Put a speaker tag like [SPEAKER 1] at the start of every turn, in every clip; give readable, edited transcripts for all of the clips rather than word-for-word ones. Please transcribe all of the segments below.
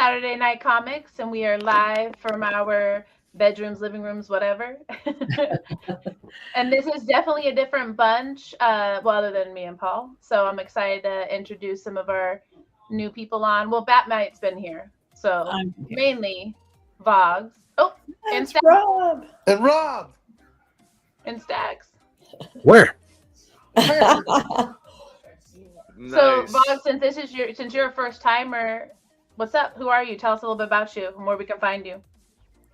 [SPEAKER 1] Saturday Night Comics, and we are live from our bedrooms, living rooms, whatever. And this is definitely a different bunch, well, other than me and Paul. So I'm excited to introduce some of our new people on. Well, Batmite's been here, so mainly Vogs. Oh, and
[SPEAKER 2] That's Rob.
[SPEAKER 3] And Rob.
[SPEAKER 1] And Stags.
[SPEAKER 4] Where?
[SPEAKER 5] Nice.
[SPEAKER 1] So Vogs, since you're a first timer, what's up? Who are you? Tell us a little bit about you and where we can find you.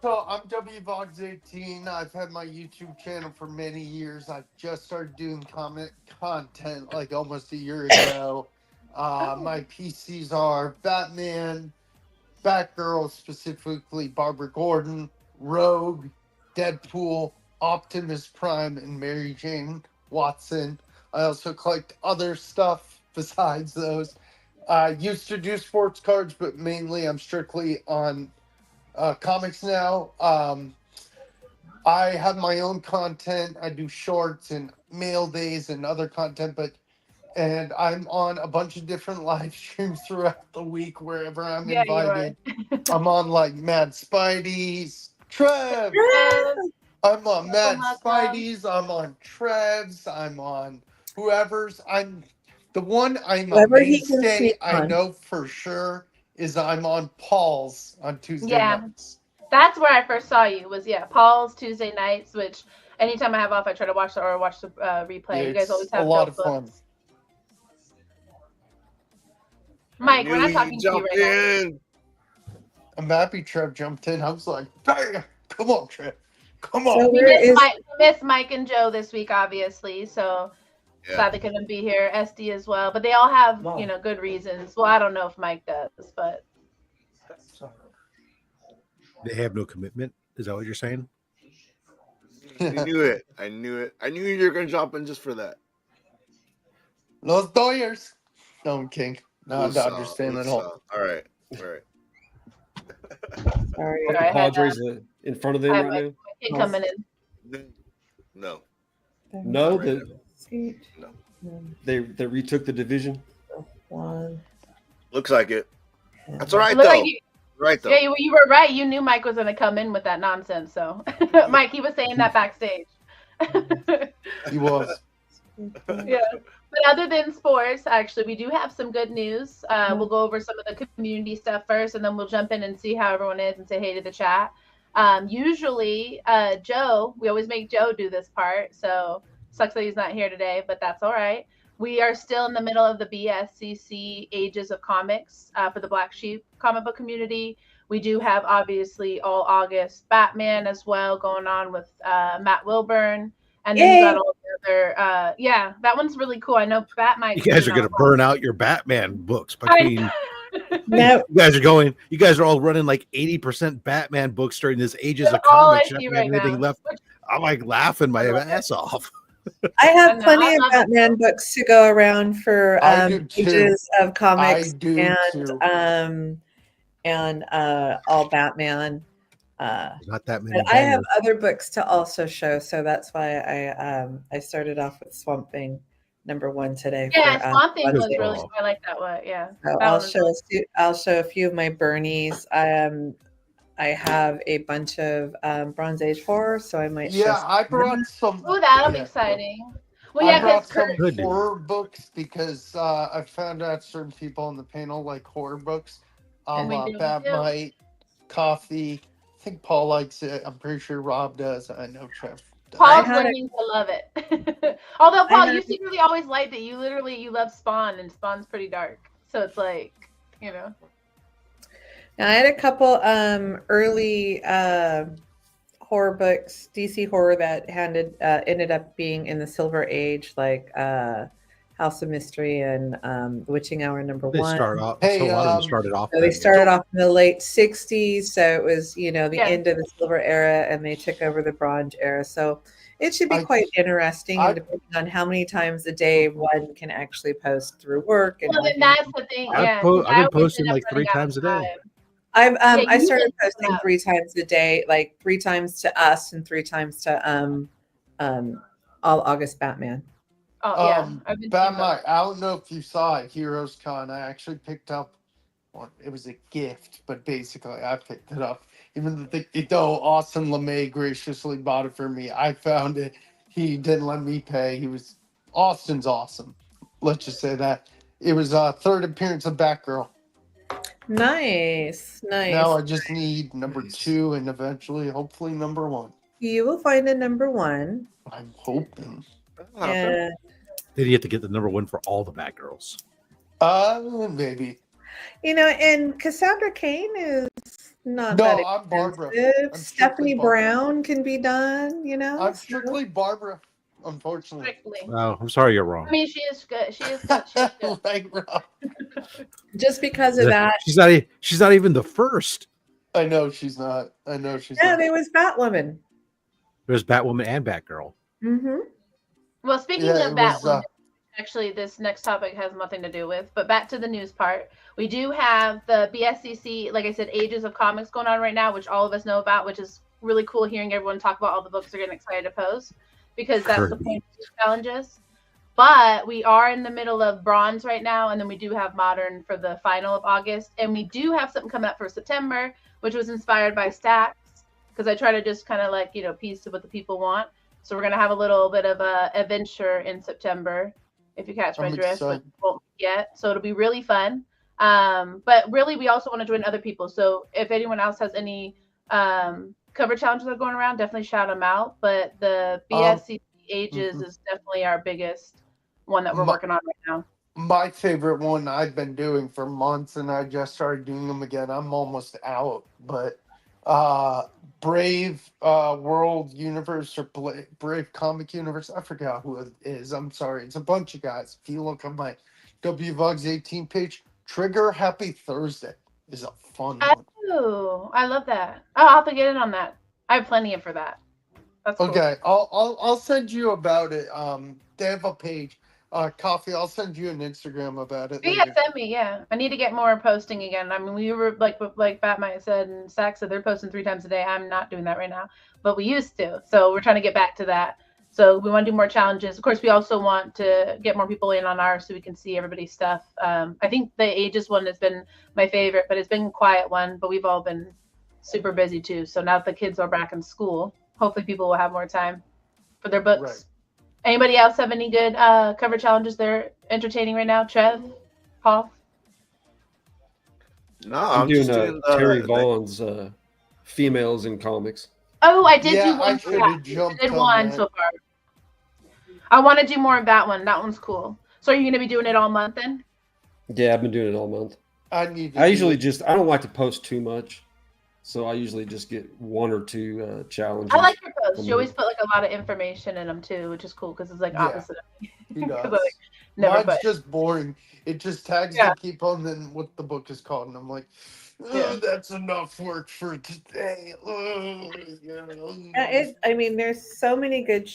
[SPEAKER 3] So I'm WVogs18. I've had my YouTube channel for many years. I just started doing content like almost a year ago. My PCs are Batman, Batgirl, specifically Barbara Gordon, Rogue, Deadpool, Optimus Prime, and Mary Jane Watson. I also collect other stuff besides those. I used to do sports cards, but mainly I'm strictly on comics now. I have my own content. I do shorts and mail days and other content, and I'm on a bunch of different live streams throughout the week wherever I'm invited. I'm on like Mad Spidey's, Trev. I'm on Mad Spidey's. I'm on Trev's. I'm on whoever's. I'm the one. I'm a mainstay. I know for sure is I'm on Paul's on Tuesday nights.
[SPEAKER 1] That's where I first saw you. Was Paul's Tuesday nights, which anytime I have off, I try to watch the replay.
[SPEAKER 3] Yeah,
[SPEAKER 1] you guys always have
[SPEAKER 3] a lot of fun.
[SPEAKER 1] Mike, we're not talking to you right now.
[SPEAKER 3] I'm happy Trev jumped in. I was like, bang! Come on, Trev. Come on.
[SPEAKER 1] So we missed Mike and Joe this week, obviously. So sad they couldn't be here. SD as well, but they all have good reasons. Well, I don't know if Mike does, but
[SPEAKER 4] they have no commitment. Is that what you're saying?
[SPEAKER 5] I knew it. I knew you were going to jump in just for that.
[SPEAKER 3] Los Doyers. No, I'm kidding. No, I don't understand at all.
[SPEAKER 5] All right.
[SPEAKER 2] Sorry.
[SPEAKER 6] The Padres in front of them right now?
[SPEAKER 1] Kid coming in.
[SPEAKER 5] No.
[SPEAKER 6] No? They retook the division?
[SPEAKER 5] Looks like it. That's all right, though. Right, though.
[SPEAKER 1] Yeah, you were right. You knew Mike was going to come in with that nonsense. So, Mike, he was saying that backstage.
[SPEAKER 3] He was.
[SPEAKER 1] Yeah. But other than sports, actually, we do have some good news. We'll go over some of the community stuff first, and then we'll jump in and see how everyone is and say hey to the chat. Usually, Joe, we always make Joe do this part. So, sucks that he's not here today, but that's all right. We are still in the middle of the BSCC Ages of Comics for the Black Sheep comic book community. We do have, obviously, all August Batman as well going on with Matt Wilburn. And then you got all the other, that one's really cool. I know Batman.
[SPEAKER 4] You guys are going to burn out your Batman books between. You guys are all running like 80% Batman books during this Ages of Comics. Anything left? I'm like laughing my ass off.
[SPEAKER 2] I have plenty of Batman books to go around for Ages of Comics and all Batman.
[SPEAKER 4] Not that many.
[SPEAKER 2] I have other books to also show, so that's why I started off with Swamp Thing #1 today.
[SPEAKER 1] Yeah, Swamp Thing was really cool. I like that one. Yeah.
[SPEAKER 2] So I'll show a few of my Bernies. I have a bunch of Bronze Age horror, so I might.
[SPEAKER 3] Yeah, I brought some.
[SPEAKER 1] Oh, that'll be exciting. Well,
[SPEAKER 3] I brought some horror books because I found out certain people on the panel like horror books. Batmite, Coffee. I think Paul likes it. I'm pretty sure Rob does. I know Trev does.
[SPEAKER 1] Paul's learning to love it. Although, Paul, you secretly always liked it. You love Spawn, and Spawn's pretty dark. So it's like,
[SPEAKER 2] Now, I had a couple early horror books, DC horror, that ended up being in the Silver Age, like House of Mystery and The Witching Hour #1.
[SPEAKER 4] They started off. So a lot of them started off.
[SPEAKER 2] So they started off in the late '60s, so it was the end of the Silver era, and they took over the Bronze era. So it should be quite interesting, depending on how many times a day one can actually post through work. And
[SPEAKER 1] then that's the thing.
[SPEAKER 4] I've been posting like 3 times a day.
[SPEAKER 2] I started posting 3 times a day, like 3 times to us and 3 times to all August Batman.
[SPEAKER 1] Oh yeah,
[SPEAKER 3] Batman. I don't know if you saw it, Heroes Con. I actually picked up one. It was a gift, but basically I picked it up. Even though Austin LeMay graciously bought it for me, I found it. He didn't let me pay. Austin's awesome. Let's just say that. It was third appearance of Batgirl.
[SPEAKER 2] Nice.
[SPEAKER 3] Now I just need number 2 and eventually, hopefully, number 1.
[SPEAKER 2] You will find a number 1.
[SPEAKER 3] I'm hoping.
[SPEAKER 2] Yeah.
[SPEAKER 4] Then you have to get the number 1 for all the Batgirls.
[SPEAKER 3] Maybe.
[SPEAKER 2] And Cassandra Cain is not that expensive.
[SPEAKER 3] I'm Barbara.
[SPEAKER 2] Stephanie Brown can be done,
[SPEAKER 3] I'm strictly Barbara, unfortunately.
[SPEAKER 4] Oh, I'm sorry, you're wrong.
[SPEAKER 1] I mean, she is good. She is good. She's good.
[SPEAKER 3] Like,
[SPEAKER 2] Just because of that.
[SPEAKER 4] She's not even the first.
[SPEAKER 3] I know she's not.
[SPEAKER 2] Yeah, there was Batwoman.
[SPEAKER 4] There's Batwoman and Batgirl.
[SPEAKER 2] Mm-hmm.
[SPEAKER 1] Well, speaking of Batwoman, actually, this next topic has nothing to do with, but back to the news part. We do have the BSCC, like I said, Ages of Comics going on right now, which all of us know about, which is really cool hearing everyone talk about all the books they're getting excited to post, because that's the point of these challenges. But we are in the middle of Bronze right now, and then we do have Modern for the final of August. And we do have something coming up for September, which was inspired by Stacks, because I try to just kind of like, piece to what the people want. So we're going to have a little bit of a adventure in September, if you catch my drift, but won't yet. So it'll be really fun. But really, we also want to join other people. So if anyone else has any cover challenges that are going around, definitely shout them out. But the BSC Ages is definitely our biggest one that we're working on right now.
[SPEAKER 3] My favorite one I've been doing for months, and I just started doing them again. I'm almost out, but Brave World Universe or Brave Comic Universe. I forgot who it is. I'm sorry. It's a bunch of guys. If you look on my WVogs18 page, Trigger Happy Thursday is a fun one.
[SPEAKER 1] Oh, I love that. I'll have to get in on that. I have plenty for that. That's cool.
[SPEAKER 3] Okay, I'll send you about it. They have a page. Coffee, I'll send you an Instagram about it.
[SPEAKER 1] Yeah, send me. Yeah, I need to get more posting again. I mean, we were like Batman said and Zach said, they're posting 3 times a day. I'm not doing that right now, but we used to. So we're trying to get back to that. So we want to do more challenges. Of course, we also want to get more people in on ours so we can see everybody's stuff. I think the Ages one has been my favorite, but it's been a quiet one. But we've all been super busy too. So now that the kids are back in school, hopefully people will have more time for their books. Right. Anybody else have any good cover challenges they're entertaining right now? Trev? Paul?
[SPEAKER 5] No,
[SPEAKER 6] I'm doing Terry Vaughn's Females in Comics.
[SPEAKER 1] Oh, I did do one. I did one so far. I want to do more of that one. That one's cool. So are you going to be doing it all month then?
[SPEAKER 6] Yeah, I've been doing it all month. I don't like to post too much. So I usually just get 1 or 2 challenges.
[SPEAKER 1] I like your posts. You always put like a lot of information in them too, which is cool because it's like opposite of me.
[SPEAKER 3] He does. Mine's just boring. It just tags the people and then what the book is called, and I'm like, that's enough work for today.
[SPEAKER 2] There's so many good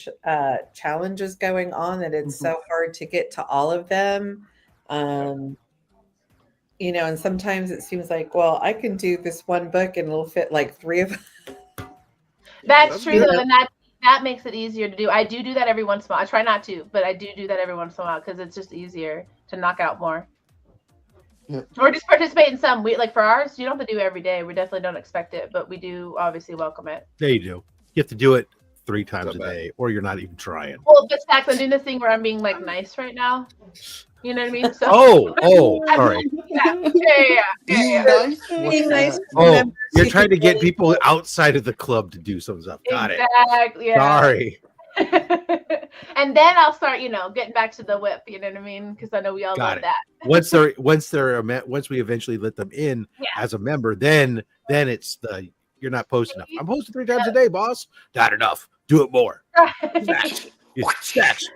[SPEAKER 2] challenges going on that it's so hard to get to all of them. And sometimes it seems like, well, I can do this one book and it'll fit like 3 of them.
[SPEAKER 1] That's true, though, and that makes it easier to do. I do that every once in a while. I try not to, but I do that every once in a while because it's just easier to knock out more. Yep. Or just participate in some. Like for ours, you don't have to do it every day. We definitely don't expect it, but we do obviously welcome it.
[SPEAKER 4] There you do. You have to do it 3 times a day, or you're not even trying.
[SPEAKER 1] Well, but Stacks, I'm doing this thing where I'm being like nice right now. You know what I mean? So,
[SPEAKER 4] all right.
[SPEAKER 3] Being nice.
[SPEAKER 4] Oh, you're trying to get people outside of the club to do some stuff. Got it.
[SPEAKER 1] Exactly. Yeah.
[SPEAKER 4] Sorry.
[SPEAKER 1] And then I'll start, getting back to the whip. You know what I mean? Because I know we all love that.
[SPEAKER 4] once we eventually let them in as a member, then it's you're not posting enough. I'm posting 3 times a day, boss. Not enough. Do it more. Stacks.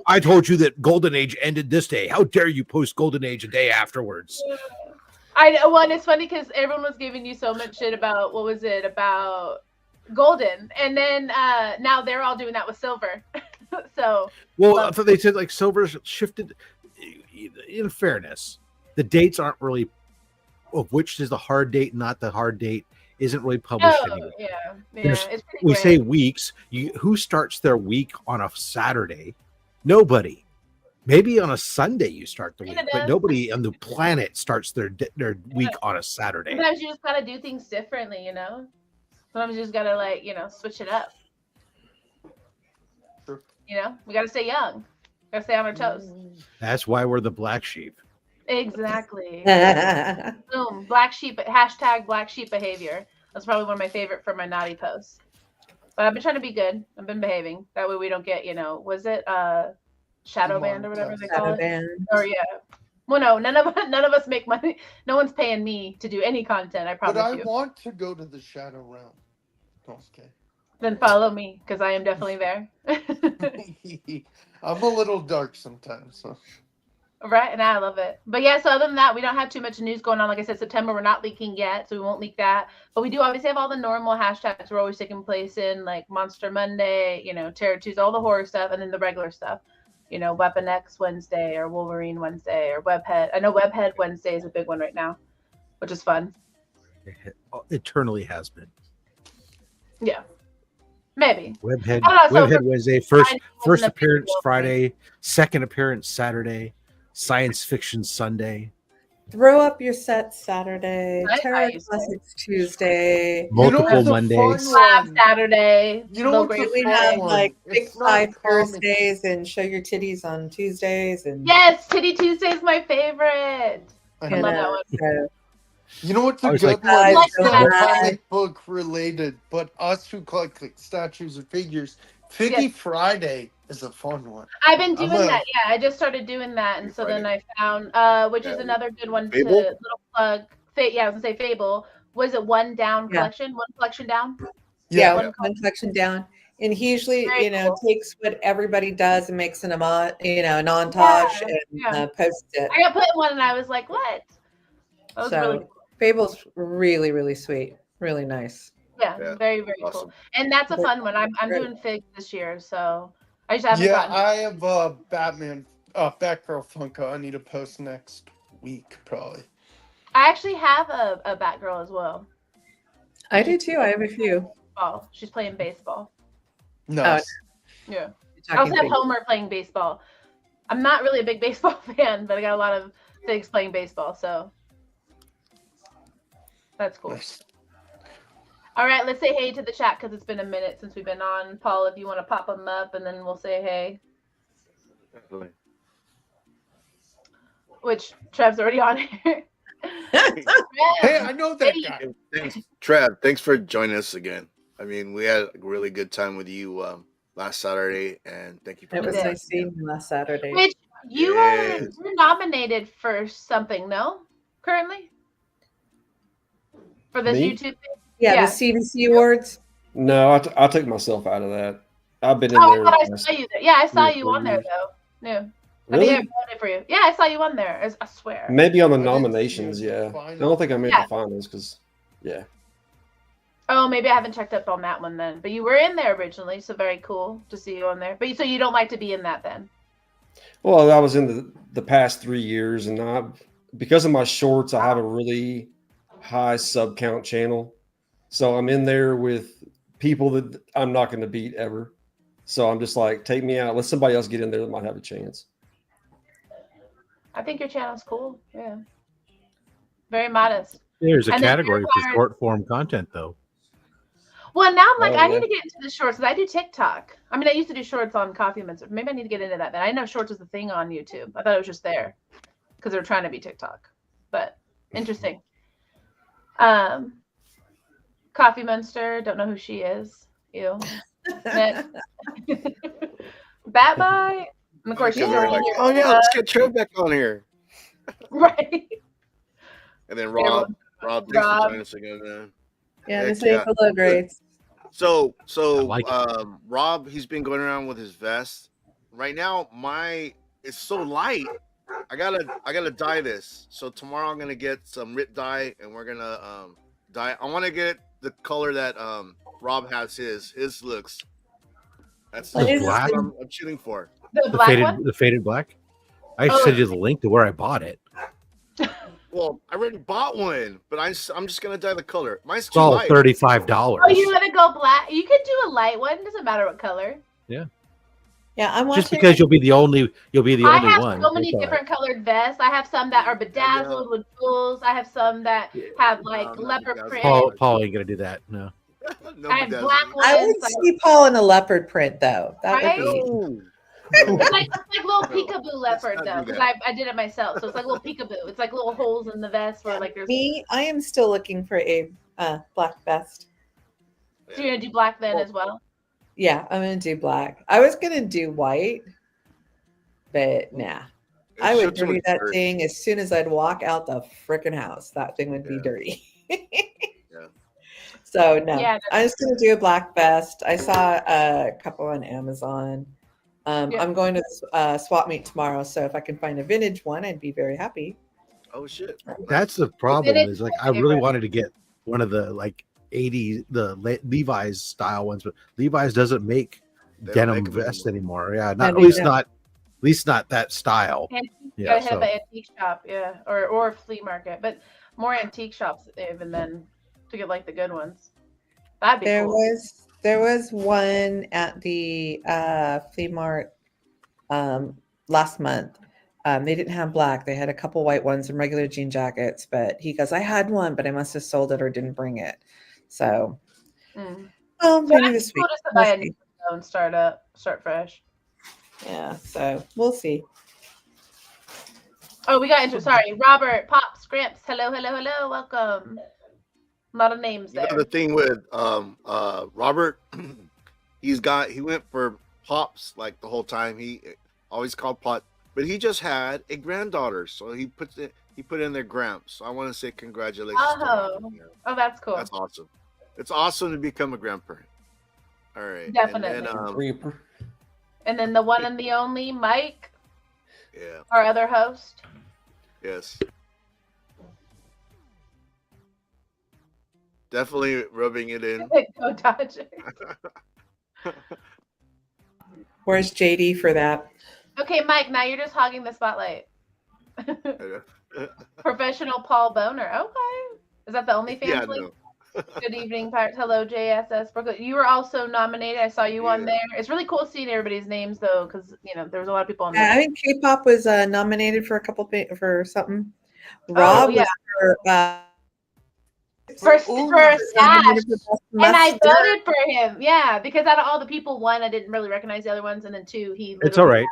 [SPEAKER 4] I told you that Golden Age ended this day. How dare you post Golden Age a day afterwards?
[SPEAKER 1] I know. Well, and it's funny because everyone was giving you so much shit about about Golden, and then now they're all doing that with Silver. So
[SPEAKER 4] I thought they said like Silver shifted. In fairness, the dates aren't really of which is the hard date, not the hard date. Isn't really published anywhere.
[SPEAKER 1] It's
[SPEAKER 4] we say weeks. Who starts their week on a Saturday? Nobody. Maybe on a Sunday you start the week, but nobody on the planet starts their week on a Saturday.
[SPEAKER 1] Sometimes you just gotta do things differently, you know. Sometimes you just gotta like, you know, switch it up.
[SPEAKER 3] Sure.
[SPEAKER 1] You know, we gotta stay young. Gotta stay on our toes.
[SPEAKER 4] That's why we're the black sheep.
[SPEAKER 1] Exactly. Boom. Black sheep. Hashtag black sheep behavior. That's probably one of my favorite for my naughty posts. But I've been trying to be good. I've been behaving. That way we don't get, you know, was it shadow banned or whatever they call it? Or yeah. Well, no, none of us make money. No one's paying me to do any content. I promise you.
[SPEAKER 3] But I want to go to the shadow realm. Okay.
[SPEAKER 1] Then follow me because I am definitely there.
[SPEAKER 3] I'm a little dark sometimes. So.
[SPEAKER 1] Right, and I love it. But yeah, so other than that, we don't have too much news going on. Like I said, September, we're not leaking yet, so we won't leak that. But we do obviously have all the normal hashtags we're always taking place in, like Monster Monday, you know, Terror Tuesday, all the horror stuff, and then the regular stuff. You know, Weapon X Wednesday or Wolverine Wednesday or Webhead. I know Webhead Wednesday is a big one right now, which is fun.
[SPEAKER 4] It eternally has been.
[SPEAKER 1] Yeah. Maybe.
[SPEAKER 4] Webhead Wednesday, first appearance Friday, second appearance Saturday, Science Fiction Sunday.
[SPEAKER 2] Throw up your set Saturday. Terror Classics Tuesday.
[SPEAKER 4] Multiple Mondays.
[SPEAKER 1] Lab Saturday.
[SPEAKER 2] You know what we have like Big Five Thursdays and Show Your Titties on Tuesdays. And
[SPEAKER 1] yes, Titty Tuesday is my favorite. I love that one.
[SPEAKER 2] So,
[SPEAKER 3] you know what's a good one? Comic book related, but us who collect like statues or figures. Figgy Friday is a fun one.
[SPEAKER 1] I've been doing that. Yeah, I just started doing that, and so then I found, which is another good one. To little plug. Yeah, I was gonna say Fable. Was it one down collection? One collection down?
[SPEAKER 2] Yeah, one collection down. And he usually, takes what everybody does and makes an an montage and posts it.
[SPEAKER 1] I got put in one, and I was like, "What?" That was really cool.
[SPEAKER 2] Fable's really, really sweet. Really nice.
[SPEAKER 1] Yeah, very, very cool. And that's a fun one. I'm doing figs this year, so I just haven't gotten
[SPEAKER 3] I have Batman, Batgirl Funko. I need to post next week, probably.
[SPEAKER 1] I actually have a Batgirl as well.
[SPEAKER 2] I do too. I have a few.
[SPEAKER 1] Oh, she's playing baseball.
[SPEAKER 3] Nice.
[SPEAKER 1] Yeah. I also have Homer playing baseball. I'm not really a big baseball fan, but I got a lot of figs playing baseball, so that's cool. Nice. All right, let's say hey to the chat because it's been a minute since we've been on. Paul, if you want to pop them up, and then we'll say hey.
[SPEAKER 5] Definitely.
[SPEAKER 1] Which Trev's already on here.
[SPEAKER 3] Hey, I know that guy.
[SPEAKER 5] Thanks, Trev. Thanks for joining us again. I mean, we had a really good time with you last Saturday, and thank you for.
[SPEAKER 2] It was nice seeing you last Saturday.
[SPEAKER 1] Which you're nominated for something, no? Currently, for this YouTube thing.
[SPEAKER 2] Yeah, the CBC Awards.
[SPEAKER 6] No, I took myself out of that. I've been in there.
[SPEAKER 1] I saw you there. Yeah, I saw you on there though. Yeah.
[SPEAKER 6] Really?
[SPEAKER 1] I think I voted for you. Yeah, I saw you on there. I swear.
[SPEAKER 6] Maybe on the nominations, yeah. I don't think I made the finals because, yeah.
[SPEAKER 1] Oh, maybe I haven't checked up on that one then. But you were in there originally, so very cool to see you on there. But so you don't like to be in that then?
[SPEAKER 6] Well, I was in the past 3 years, and because of my shorts, I have a really high sub count channel. So I'm in there with people that I'm not going to beat ever. So I'm just like, take me out. Let somebody else get in there that might have a chance.
[SPEAKER 1] I think your channel's cool. Yeah. Very modest.
[SPEAKER 4] There's a category for short form content, though.
[SPEAKER 1] Well, now I'm like, I need to get into the shorts because I do TikTok. I mean, I used to do shorts on Coffee Monster. Maybe I need to get into that then. I didn't know shorts was the thing on YouTube. I thought it was just there because they're trying to be TikTok. But interesting. Coffee Monster. Don't know who she is. Ew. Batbite. And of course, she's already
[SPEAKER 5] like,
[SPEAKER 1] here.
[SPEAKER 5] oh yeah, let's get Trev back on here.
[SPEAKER 1] Right.
[SPEAKER 5] And then Rob, thanks for joining us again, man.
[SPEAKER 2] Yeah, they say hello, grades.
[SPEAKER 5] So Rob, he's been going around with his vest. Right now, it's so light. I gotta dye this. So tomorrow I'm gonna get some RIT dye, and we're gonna dye. I want to get the color that Rob has his looks. That's what I'm shooting for.
[SPEAKER 1] The
[SPEAKER 4] faded black. I sent you the link to where I bought it.
[SPEAKER 5] Well, I already bought one, but I'm just gonna dye the color. Mine's
[SPEAKER 4] too light. $35.
[SPEAKER 1] Oh, you want to go black? You could do a light one. Doesn't matter what color.
[SPEAKER 4] Yeah.
[SPEAKER 2] Yeah, I'm watching.
[SPEAKER 4] Just because you'll be the only one.
[SPEAKER 1] I have so many different colored vests. I have some that are bedazzled with jewels. I have some that have like leopard print.
[SPEAKER 4] Paul ain't gonna do that. No.
[SPEAKER 1] I have black ones.
[SPEAKER 2] I would see Paul in a leopard print though. That
[SPEAKER 1] right?
[SPEAKER 2] would be.
[SPEAKER 1] It's like little peekaboo leopard though, because I did it myself. So it's like little peekaboo. It's like little holes in the vest where like there's.
[SPEAKER 2] Me, I am still looking for a black vest.
[SPEAKER 1] So you're gonna do black then as well?
[SPEAKER 2] Yeah, I'm gonna do black. I was gonna do white, but nah. I would dirty that thing as soon as I'd walk out the freaking house. That thing would be dirty. So no, I'm just gonna do a black vest. I saw a couple on Amazon. I'm going to swap meet tomorrow, so if I can find a vintage one, I'd be very happy.
[SPEAKER 5] Oh shit!
[SPEAKER 4] That's the problem. Is like I really wanted to get one of the like 80s Levi's style ones, but Levi's doesn't make denim vests anymore. Yeah, not at least not that style.
[SPEAKER 1] You gotta hit the antique shop, or flea market, but more antique shops even then to get like the good ones. That'd be cool.
[SPEAKER 2] There was one at the flea mart last month. They didn't have black. They had a couple white ones and regular jean jackets. But he goes, I had one, but I must have sold it or didn't bring it. So, maybe this week.
[SPEAKER 1] Just to buy a new phone, start fresh.
[SPEAKER 2] Yeah. So we'll see.
[SPEAKER 1] Oh, we got sorry, Robert, Pops, Gramps. Hello, welcome. A lot of names there.
[SPEAKER 5] The thing with Robert, he went for Pops like the whole time. He always called Pot, but he just had a granddaughter, so he put in their Gramps. So I want to say congratulations.
[SPEAKER 1] Oh, that's cool.
[SPEAKER 5] That's awesome. It's awesome to become a grandparent. All right,
[SPEAKER 1] definitely. And then the one and the only Mike.
[SPEAKER 5] Yeah.
[SPEAKER 1] Our other host.
[SPEAKER 5] Yes. Definitely rubbing it in.
[SPEAKER 1] Go Dodgers.
[SPEAKER 2] Where's JD for that?
[SPEAKER 1] Okay, Mike, now you're just hogging the spotlight. Professional Paul Boner. Okay. Is that the OnlyFans link? No. Good evening, Pirates. Hello, JSS Brooklyn. You were also nominated. I saw you on there. It's really cool seeing everybody's names, though, because, there was a lot of people on there.
[SPEAKER 2] I think K-pop was nominated for a couple for something. Rob was
[SPEAKER 1] for Stash, and I voted for him. Yeah, because out of all the people, one, I didn't really recognize the other ones, and then two,
[SPEAKER 4] it's all right.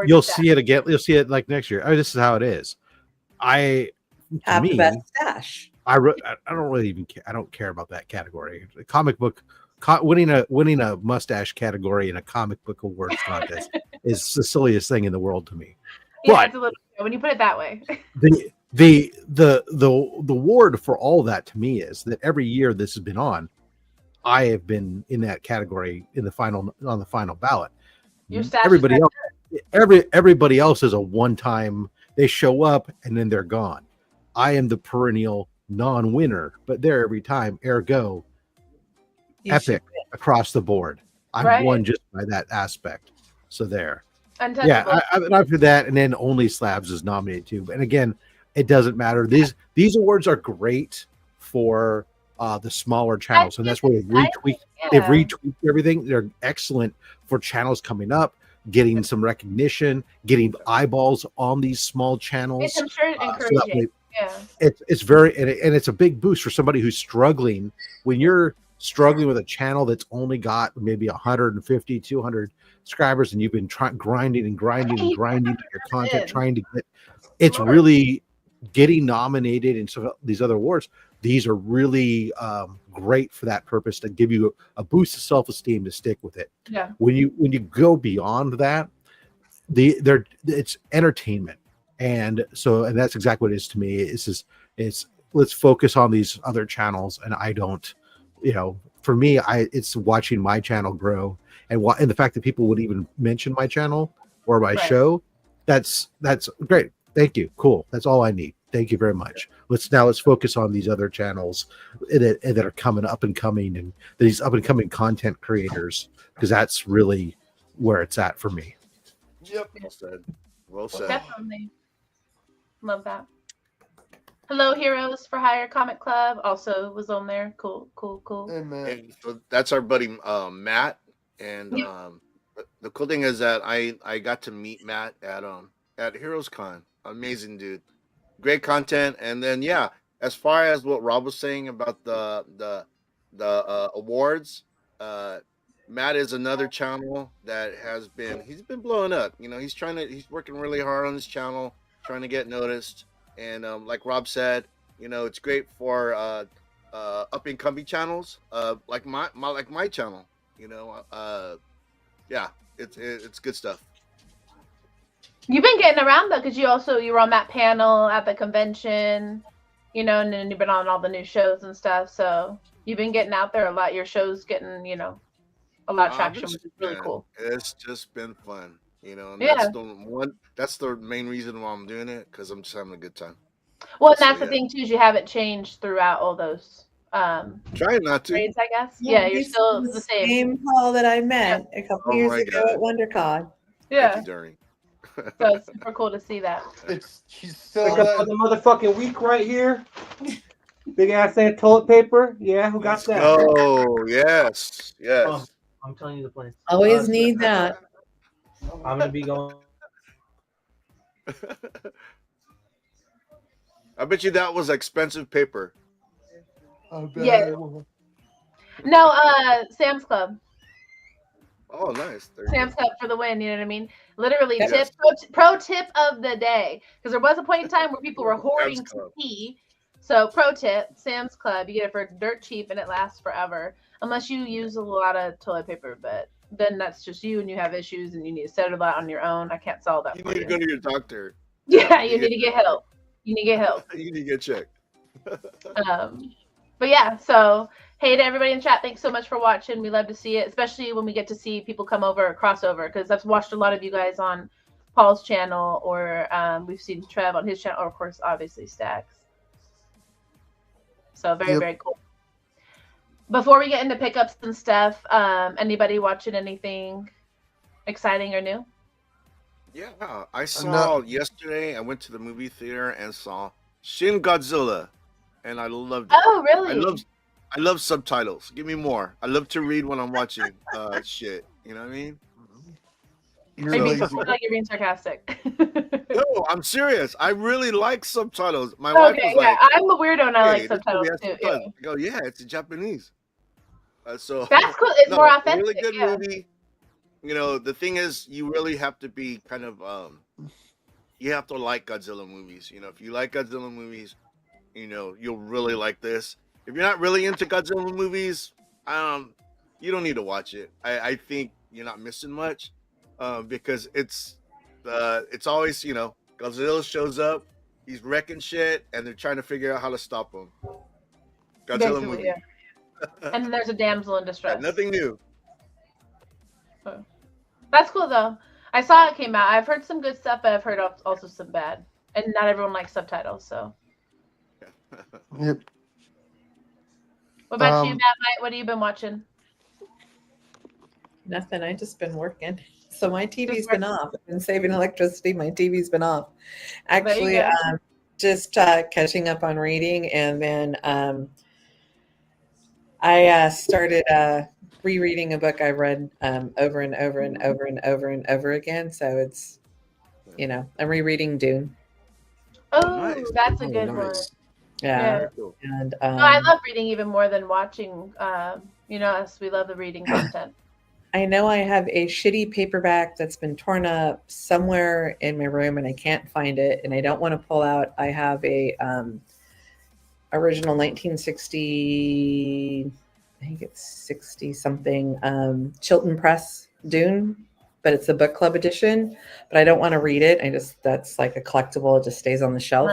[SPEAKER 4] You'll see it again. You'll see it like next year. This is how it is. I
[SPEAKER 2] have the best stash.
[SPEAKER 4] I don't really even care. I don't care about that category. The comic book winning a mustache category in a comic book awards contest is the silliest thing in the world to me.
[SPEAKER 1] Yeah, but it's a little when you put it that way.
[SPEAKER 4] The award for all that to me is that every year this has been on, I have been in that category on the final ballot. Everybody else is a one-time. They show up and then they're gone. I am the perennial non-winner, but there every time. Ergo, epic across the board. I've won just by that aspect. So there. Yeah, I've heard that, and then Only Slabs is nominated too. And again, it doesn't matter. These awards are great for the smaller channels, and that's where they've retweaked everything. They're excellent for channels coming up, getting some recognition, getting eyeballs on these small channels.
[SPEAKER 1] It's encouraging.
[SPEAKER 4] It's very and it's a big boost for somebody who's struggling. When you're struggling with a channel that's only got maybe 150, 200 subscribers, and you've been grinding your content, trying to get, it's really getting nominated in some of these other awards. These are really great for that purpose, to give you a boost of self-esteem to stick with it.
[SPEAKER 1] Yeah.
[SPEAKER 4] When you go beyond that, it's entertainment. And that's exactly what it is to me. It's let's focus on these other channels. And I don't, for me, it's watching my channel grow, and the fact that people would even mention my channel or my show. That's great. Thank you. Cool. That's all I need. Thank you very much. Let's focus on these other channels that are coming up and coming, and these up and coming content creators, because that's really where it's at for me.
[SPEAKER 5] Yep. Well said.
[SPEAKER 1] Definitely. Love that. Hello, Heroes for Hire Comic Club also was on there. Cool.
[SPEAKER 3] Amen.
[SPEAKER 5] And so that's our buddy Matt, and the cool thing is that I got to meet Matt at Heroes Con. Amazing dude, great content. And then yeah, as far as what Rob was saying about the awards, uh, Matt is another channel that he's been blowing up. You know, he's working really hard on his channel, trying to get noticed. And like Rob said, you know, it's great for up and coming channels, like my channel. You know, yeah, it's good stuff.
[SPEAKER 1] You've been getting around though, because you were on that panel at the convention, you know, and then you've been on all the new shows and stuff. So you've been getting out there a lot. Your show's getting, you know, a lot of traction, which is really cool.
[SPEAKER 5] It's just been fun, you know. And
[SPEAKER 1] yeah.
[SPEAKER 5] That's the main reason why I'm doing it, because I'm just having a good time.
[SPEAKER 1] Well, and that's the thing too, is you haven't changed throughout all those
[SPEAKER 5] trying not to
[SPEAKER 1] grades, I guess. Yeah, you're still the same
[SPEAKER 2] Paul that I met a couple years ago at WonderCon.
[SPEAKER 1] Yeah.
[SPEAKER 5] Thank you, During.
[SPEAKER 1] So it's super cool to see that.
[SPEAKER 3] She's still
[SPEAKER 7] the motherfucking week right here. Big ass toilet paper. Yeah, who got that?
[SPEAKER 5] Oh yes.
[SPEAKER 7] I'm telling you the plan.
[SPEAKER 2] Always need that.
[SPEAKER 7] I'm gonna be going.
[SPEAKER 5] I bet you that was expensive paper.
[SPEAKER 1] Yeah. No, Sam's Club.
[SPEAKER 5] Oh, nice.
[SPEAKER 1] Sam's Club for the win. You know what I mean? Literally, pro tip of the day, because there was a point in time where people were hoarding to pee. So pro tip, Sam's Club, you get it for dirt cheap and it lasts forever, unless you use a lot of toilet paper. But then that's just you, and you have issues, and you need to settle that on your own. I can't solve that.
[SPEAKER 5] You need to go to your doctor.
[SPEAKER 1] Yeah, you need to get help. You need to get help.
[SPEAKER 5] You need to get checked.
[SPEAKER 1] But yeah, so hey to everybody in chat, thanks so much for watching. We love to see it, especially when we get to see people come over or crossover, because I've watched a lot of you guys on Paul's channel, or we've seen Trev on his channel, or of course, obviously Stacks. So very cool. Before we get into pickups and stuff, anybody watching anything exciting or new?
[SPEAKER 5] Yeah, I saw yesterday. I went to the movie theater and saw Shin Godzilla, and I loved it.
[SPEAKER 1] Oh, really?
[SPEAKER 5] I love subtitles. Give me more. I love to read when I'm watching shit. You know what I mean?
[SPEAKER 1] Like you're being sarcastic.
[SPEAKER 5] No, I'm serious. I really like subtitles. My wife was like,
[SPEAKER 1] I'm a weirdo and I like subtitles too. Yeah.
[SPEAKER 5] I go, yeah, it's in Japanese. So
[SPEAKER 1] that's cool. It's more authentic.
[SPEAKER 5] Really good movie. You know, the thing is, you really have to be kind of, you have to like Godzilla movies. You know, if you like Godzilla movies, you know, you'll really like this. If you're not really into Godzilla movies, you don't need to watch it. I think you're not missing much, because it's always, you know, Godzilla shows up, he's wrecking shit, and they're trying to figure out how to stop him. Godzilla movie.
[SPEAKER 1] Yeah. And then there's a damsel in distress.
[SPEAKER 5] Nothing new.
[SPEAKER 1] So, that's cool though. I saw it came out. I've heard some good stuff, but I've heard also some bad. And not everyone likes subtitles, so.
[SPEAKER 3] Yep.
[SPEAKER 1] What about you, Matt? What have you been watching?
[SPEAKER 2] Nothing. I just been working. So my TV's been off. I've been saving electricity. My TV's been off. Actually, just catching up on reading, and then I started rereading a book I read over and over and over and over and over again. So it's, you know, I'm rereading Dune.
[SPEAKER 1] Oh, nice. That's a good one.
[SPEAKER 2] Yeah. And
[SPEAKER 1] I love reading even more than watching. You know, us, we love the reading content.
[SPEAKER 2] I know I have a shitty paperback that's been torn up somewhere in my room and I can't find it, and I don't want to pull out. I have a original 1960, I think it's 60 something, Chilton Press Dune, but it's a book club edition, but I don't want to read it. That's like a collectible. It just stays on the shelf.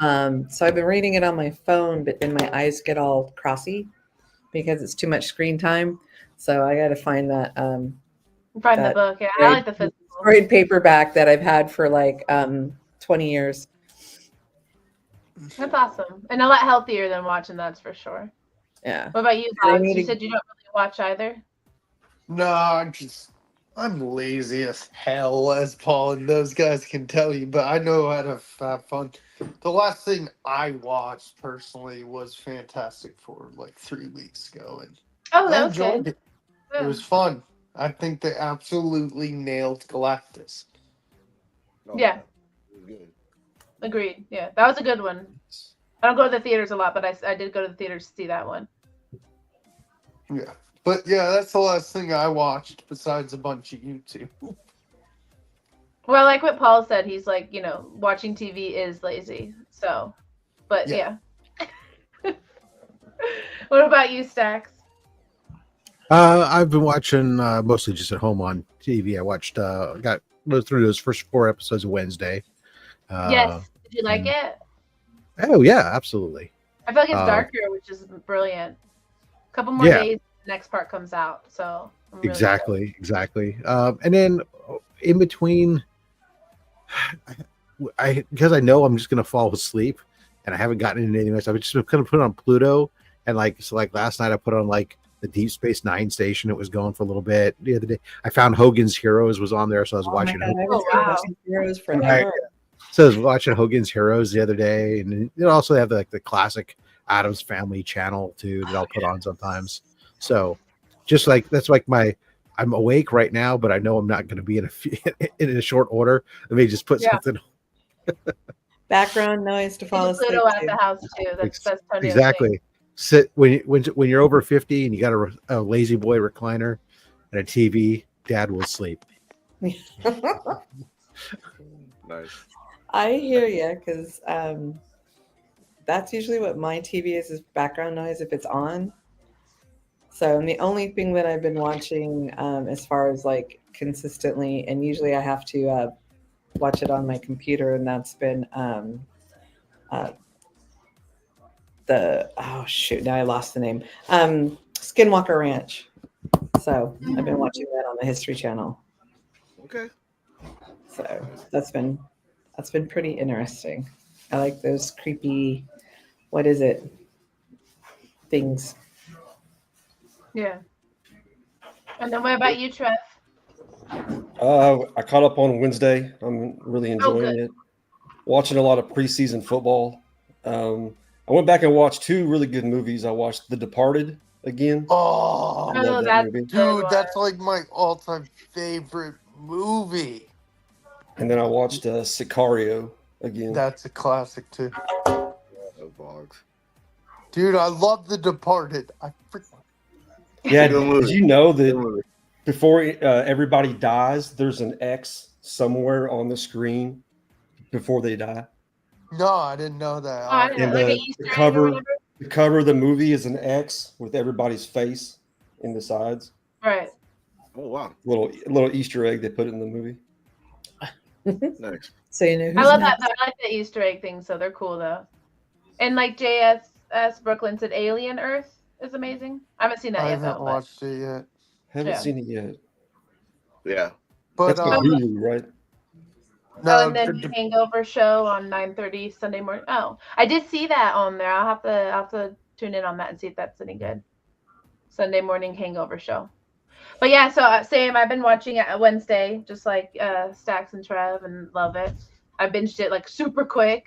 [SPEAKER 2] Right. So I've been reading it on my phone, but then my eyes get all crossy because it's too much screen time. So I got to find that.
[SPEAKER 1] Find the book. Yeah, I like the physical.
[SPEAKER 2] Grade paperback that I've had for like 20 years.
[SPEAKER 1] That's awesome. And a lot healthier than watching, that's for sure.
[SPEAKER 2] Yeah.
[SPEAKER 1] What about you, Bob? You said you don't really watch either?
[SPEAKER 3] No, I'm lazy as hell, as Paul and those guys can tell you, but I know how to have fun. The last thing I watched personally was Fantastic Four like 3 weeks ago, and
[SPEAKER 1] that was good.
[SPEAKER 3] It was fun. I think they absolutely nailed Galactus.
[SPEAKER 5] Oh,
[SPEAKER 1] Yeah.
[SPEAKER 5] Good.
[SPEAKER 1] Agreed. Yeah, that was a good one. I don't go to the theaters a lot, but I did go to the theaters to see that one.
[SPEAKER 3] Yeah. But yeah, that's the last thing I watched besides a bunch of YouTube.
[SPEAKER 1] Well, like what Paul said, he's like, watching TV is lazy. So, but yeah. What about you, Stacks?
[SPEAKER 4] I've been watching mostly just at home on TV. I watched, got through those first 4 episodes of Wednesday.
[SPEAKER 1] Yes. Did you like it?
[SPEAKER 4] Oh yeah, absolutely.
[SPEAKER 1] I feel like it's darker, which is brilliant. A couple more days, the next part comes out. So I'm really
[SPEAKER 4] exactly. And then in between, because I know I'm just gonna fall asleep, and I haven't gotten into anything else. I've just been kind of put on Pluto, and like last night I put on like the Deep Space Nine station. It was going for a little bit. The other day I found Hogan's Heroes was on there, so I was watching.
[SPEAKER 2] Watching Heroes forever.
[SPEAKER 4] So I was watching Hogan's Heroes the other day, and they also have like the classic Addams Family channel too that I'll put on sometimes. So just like that's like I'm awake right now, but I know I'm not going to be in a short order. Let me just put something.
[SPEAKER 2] Background noise to fall asleep.
[SPEAKER 1] Pluto at the house too. That's
[SPEAKER 4] exactly. Sit when you're over 50 and you got a lazy boy recliner and a TV. Dad will sleep.
[SPEAKER 5] Nice.
[SPEAKER 2] I hear you because that's usually what my TV is background noise if it's on. So and the only thing that I've been watching as far as like consistently, and usually I have to watch it on my computer, and that's been now I lost the name. Skinwalker Ranch. So I've been watching that on the History Channel.
[SPEAKER 5] Okay.
[SPEAKER 2] So that's been pretty interesting. I like those creepy, what is it, things.
[SPEAKER 1] Yeah. And then what about you, Trev?
[SPEAKER 6] I caught up on Wednesday. I'm really enjoying it. Watching a lot of preseason football. I went back and watched 2 really good movies. I watched The Departed again.
[SPEAKER 3] Oh,
[SPEAKER 1] that's
[SPEAKER 3] movie. That's like my all-time favorite movie.
[SPEAKER 6] And then I watched Sicario again.
[SPEAKER 3] That's a classic too. Dude, I love The Departed.
[SPEAKER 6] Yeah, did you know that before everybody dies, there's an X somewhere on the screen before they die?
[SPEAKER 3] No, I didn't know that.
[SPEAKER 6] And the cover of the movie is an X with everybody's face in the sides.
[SPEAKER 1] Right.
[SPEAKER 5] Oh wow!
[SPEAKER 6] Little Easter egg they put in the movie.
[SPEAKER 5] Nice.
[SPEAKER 2] So you know.
[SPEAKER 1] I love that. I like the Easter egg thing. So they're cool though. And like JSS Brooklyn said, Alien Earth is amazing. I haven't seen that yet.
[SPEAKER 3] I haven't watched it yet.
[SPEAKER 6] Haven't seen it yet.
[SPEAKER 5] Yeah.
[SPEAKER 3] But
[SPEAKER 6] Hulu, right?
[SPEAKER 1] No, and then Hangover show on 9:30 Sunday morning. Oh, I did see that on there. I'll have to tune in on that and see if that's any good. Sunday morning Hangover show. But yeah, so same. I've been watching it Wednesday, just like Stacks and Trev, and love it. I binged it like super quick.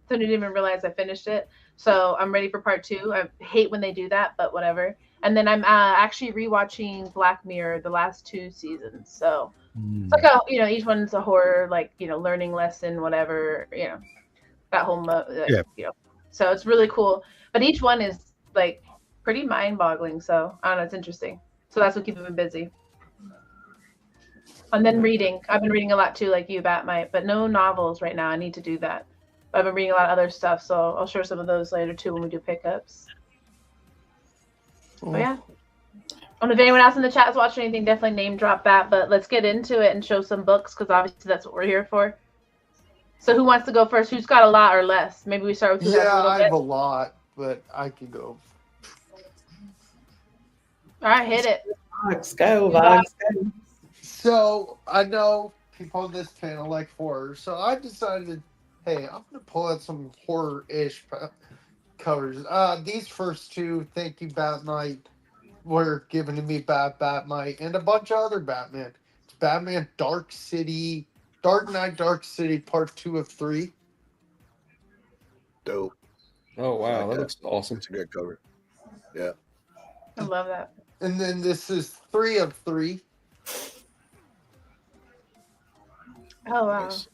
[SPEAKER 1] Didn't even realize I finished it. So I'm ready for part 2. I hate when they do that, but whatever. And then I'm actually rewatching Black Mirror, the last 2 seasons. So it's like each one's a horror, like learning lesson, whatever, that whole So it's really cool. But each one is like pretty mind-boggling. So I don't know, it's interesting. So that's what keeps me busy. And then reading. I've been reading a lot too, like you, Batmite, but no novels right now. I need to do that. But I've been reading a lot of other stuff, so I'll share some of those later too when we do pickups. But yeah. And if anyone else in the chat is watching anything, definitely name drop that. But let's get into it and show some books, because obviously that's what we're here for. So who wants to go first? Who's got a lot or less? Maybe we start with who has a little
[SPEAKER 3] I
[SPEAKER 1] bit.
[SPEAKER 3] have a lot, but I can go.
[SPEAKER 1] All right, hit it.
[SPEAKER 2] Let's go, Vox.
[SPEAKER 3] So I know people on this channel like horror, so I decided, hey, I'm gonna pull out some horror-ish covers. These first 2, thank you, Batmite, were given to me by Batmite and a bunch of other Batman. It's Batman Dark Knight, Dark City, Part 2 of 3.
[SPEAKER 5] Dope.
[SPEAKER 6] Oh wow, that looks awesome.
[SPEAKER 5] It's a good cover. Yeah.
[SPEAKER 1] I love that.
[SPEAKER 3] And then this is 3 of 3,
[SPEAKER 1] Oh wow.
[SPEAKER 5] Nice.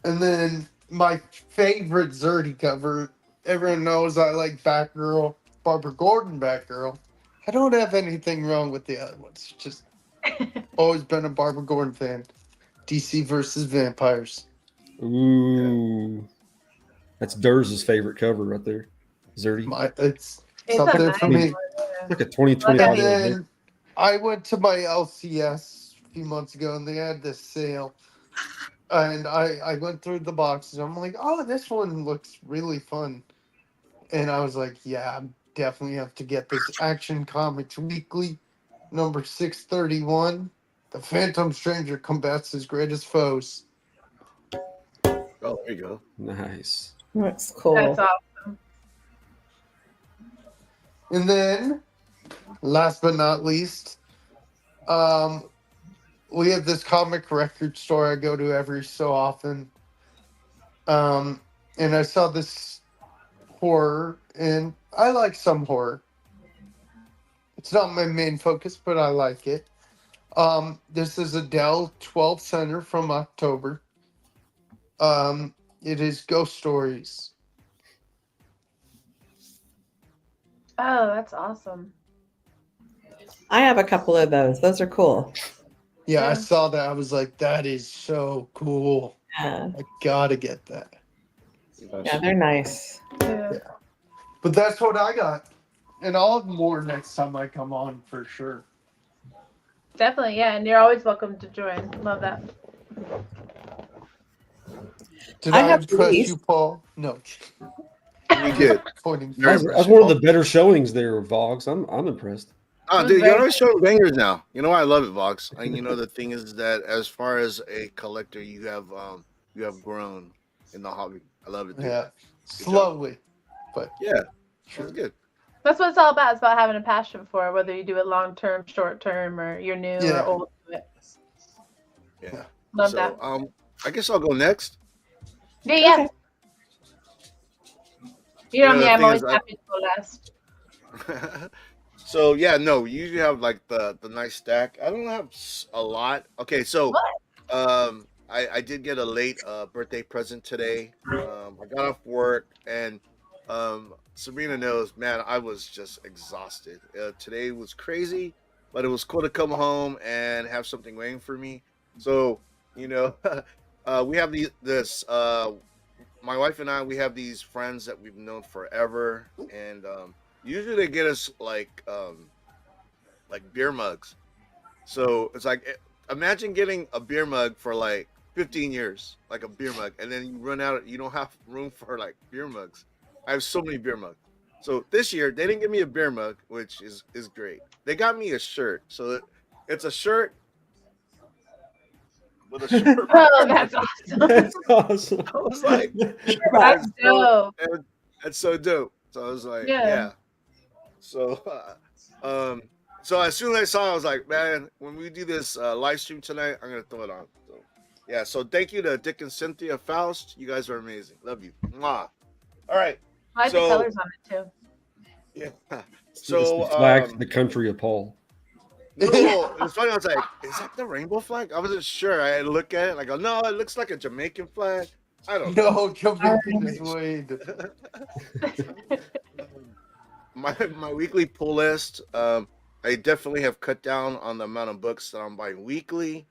[SPEAKER 3] And then my favorite Zerdy cover. Everyone knows I like Batgirl, Barbara Gordon Batgirl. I don't have anything wrong with the other ones. Just always been a Barbara Gordon fan. DC versus Vampires.
[SPEAKER 6] Ooh, that's Durs's favorite cover right there. Zerdy.
[SPEAKER 3] It's
[SPEAKER 1] It's
[SPEAKER 3] up
[SPEAKER 1] a
[SPEAKER 3] there
[SPEAKER 1] nice
[SPEAKER 3] for me.
[SPEAKER 1] one, yeah.
[SPEAKER 6] Like a 2020.
[SPEAKER 1] Okay.
[SPEAKER 3] And then I went to my LCS a few months ago, and they had this sale. And I went through the boxes. I'm like, oh, this one looks really fun. And I was like, yeah, I definitely have to get this Action Comics Weekly, number 631. The Phantom Stranger combats his greatest foes.
[SPEAKER 5] Oh, there you go.
[SPEAKER 6] Nice.
[SPEAKER 2] That's cool.
[SPEAKER 1] That's awesome.
[SPEAKER 3] And then, last but not least, we have this comic record store I go to every so often. And I saw this horror, and I like some horror. It's not my main focus, but I like it. This is Adele 12 Center from October. It is Ghost Stories.
[SPEAKER 1] Oh, that's awesome.
[SPEAKER 2] I have a couple of those. Those are cool.
[SPEAKER 3] Yeah, I
[SPEAKER 1] Yeah.
[SPEAKER 3] saw that. I was like, that is so cool.
[SPEAKER 2] Yeah,
[SPEAKER 3] I gotta get that.
[SPEAKER 2] yeah, they're nice.
[SPEAKER 1] Yeah.
[SPEAKER 3] But that's what I got. And I'll have more next time I come on for sure.
[SPEAKER 1] Definitely, yeah. And you're always welcome to join. Love that.
[SPEAKER 3] Did
[SPEAKER 2] I
[SPEAKER 3] I,
[SPEAKER 2] have
[SPEAKER 3] impress
[SPEAKER 2] these.
[SPEAKER 3] you, Paul? No.
[SPEAKER 5] You did.
[SPEAKER 3] Pointing
[SPEAKER 5] Very
[SPEAKER 3] fingers.
[SPEAKER 6] That's one of the better showings there, Vox. I'm impressed.
[SPEAKER 5] Oh,
[SPEAKER 1] was
[SPEAKER 5] dude, you're
[SPEAKER 1] very
[SPEAKER 5] always showing bangers now. You know why I love it, Vox. And you know the thing is that as far as a collector, you have grown in the hobby. I love it, dude.
[SPEAKER 3] Yeah. Slowly. But
[SPEAKER 5] Yeah, it's good.
[SPEAKER 1] That's what it's all about. It's about having a passion for it, whether you do it long term, short term, or you're new
[SPEAKER 3] Yeah.
[SPEAKER 1] or old to it.
[SPEAKER 5] Yeah.
[SPEAKER 1] Love
[SPEAKER 5] So
[SPEAKER 1] that.
[SPEAKER 5] I guess I'll go next.
[SPEAKER 1] Yeah, yeah.
[SPEAKER 2] Okay.
[SPEAKER 1] You know
[SPEAKER 5] Yeah,
[SPEAKER 1] me,
[SPEAKER 5] the
[SPEAKER 1] I'm
[SPEAKER 5] thing
[SPEAKER 1] always
[SPEAKER 5] is,
[SPEAKER 1] happy to go last.
[SPEAKER 5] So yeah, no, you usually have like the nice stack. I don't have a lot. Okay, so I did get a late birthday present today. I got off work and Sabrina knows, man, I was just exhausted. Today was crazy, but it was cool to come home and have something waiting for me. So, you know, we have my wife and I, we have these friends that we've known forever, and usually they get us like beer mugs. So it's like, imagine getting a beer mug for like 15 years, like a beer mug, and then you run out, you don't have room for like beer mugs. I have so many beer mugs. So this year they didn't give me a beer mug, which is great. They got me a shirt. So it's a shirt with a shirt.
[SPEAKER 1] Oh, that's awesome.
[SPEAKER 6] That's awesome.
[SPEAKER 5] I was like,
[SPEAKER 1] That's dope.
[SPEAKER 5] That's so dope. So I was like,
[SPEAKER 1] Yeah.
[SPEAKER 5] yeah. So, so as soon as I saw it, I was like, man, when we do this live stream tonight, I'm gonna throw it on. So, yeah. So thank you to Dick and Cynthia Faust. You guys are amazing. Love you. Mwah. All right.
[SPEAKER 1] I like the colors on it too.
[SPEAKER 5] Yeah.
[SPEAKER 6] It's
[SPEAKER 5] So
[SPEAKER 6] the flag, the country of Paul.
[SPEAKER 5] no, it's funny. I was like, is that the rainbow flag? I wasn't sure. I look at it and I go, no, it looks like a Jamaican flag. I don't know.
[SPEAKER 3] no, Jamaican is Wade.
[SPEAKER 5] My weekly pull list. I definitely have cut down on the amount of books that I'm buying weekly.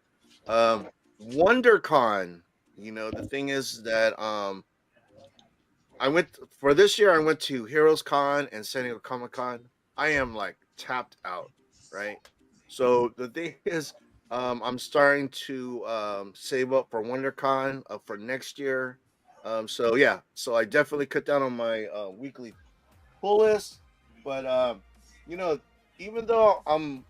[SPEAKER 5] WonderCon. You know, the thing is that I went to Heroes Con and San Diego Comic Con. I am like tapped out, right? So the thing is, I'm starting to save up for WonderCon for next year. So yeah, so I definitely cut down on my weekly pull list. But you know, even though I'm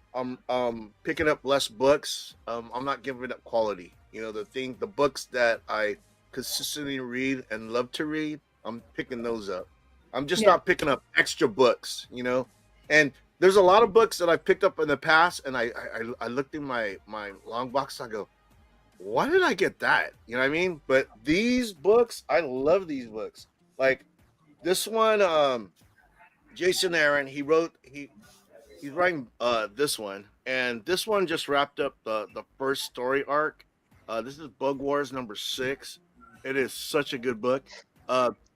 [SPEAKER 5] picking up less books, I'm not giving up quality. You know, the books that I consistently read and love to read, I'm picking those up. I'm just not picking up extra books, you know. And there's a lot of books that I picked up in the past, and I looked in my long box. I go, why did I get that? You know what I mean? But these books, I love these books. Like this one, Jason Aaron, he he's writing this one, and this one just wrapped up the first story arc. This is Bug Wars number 6. It is such a good book.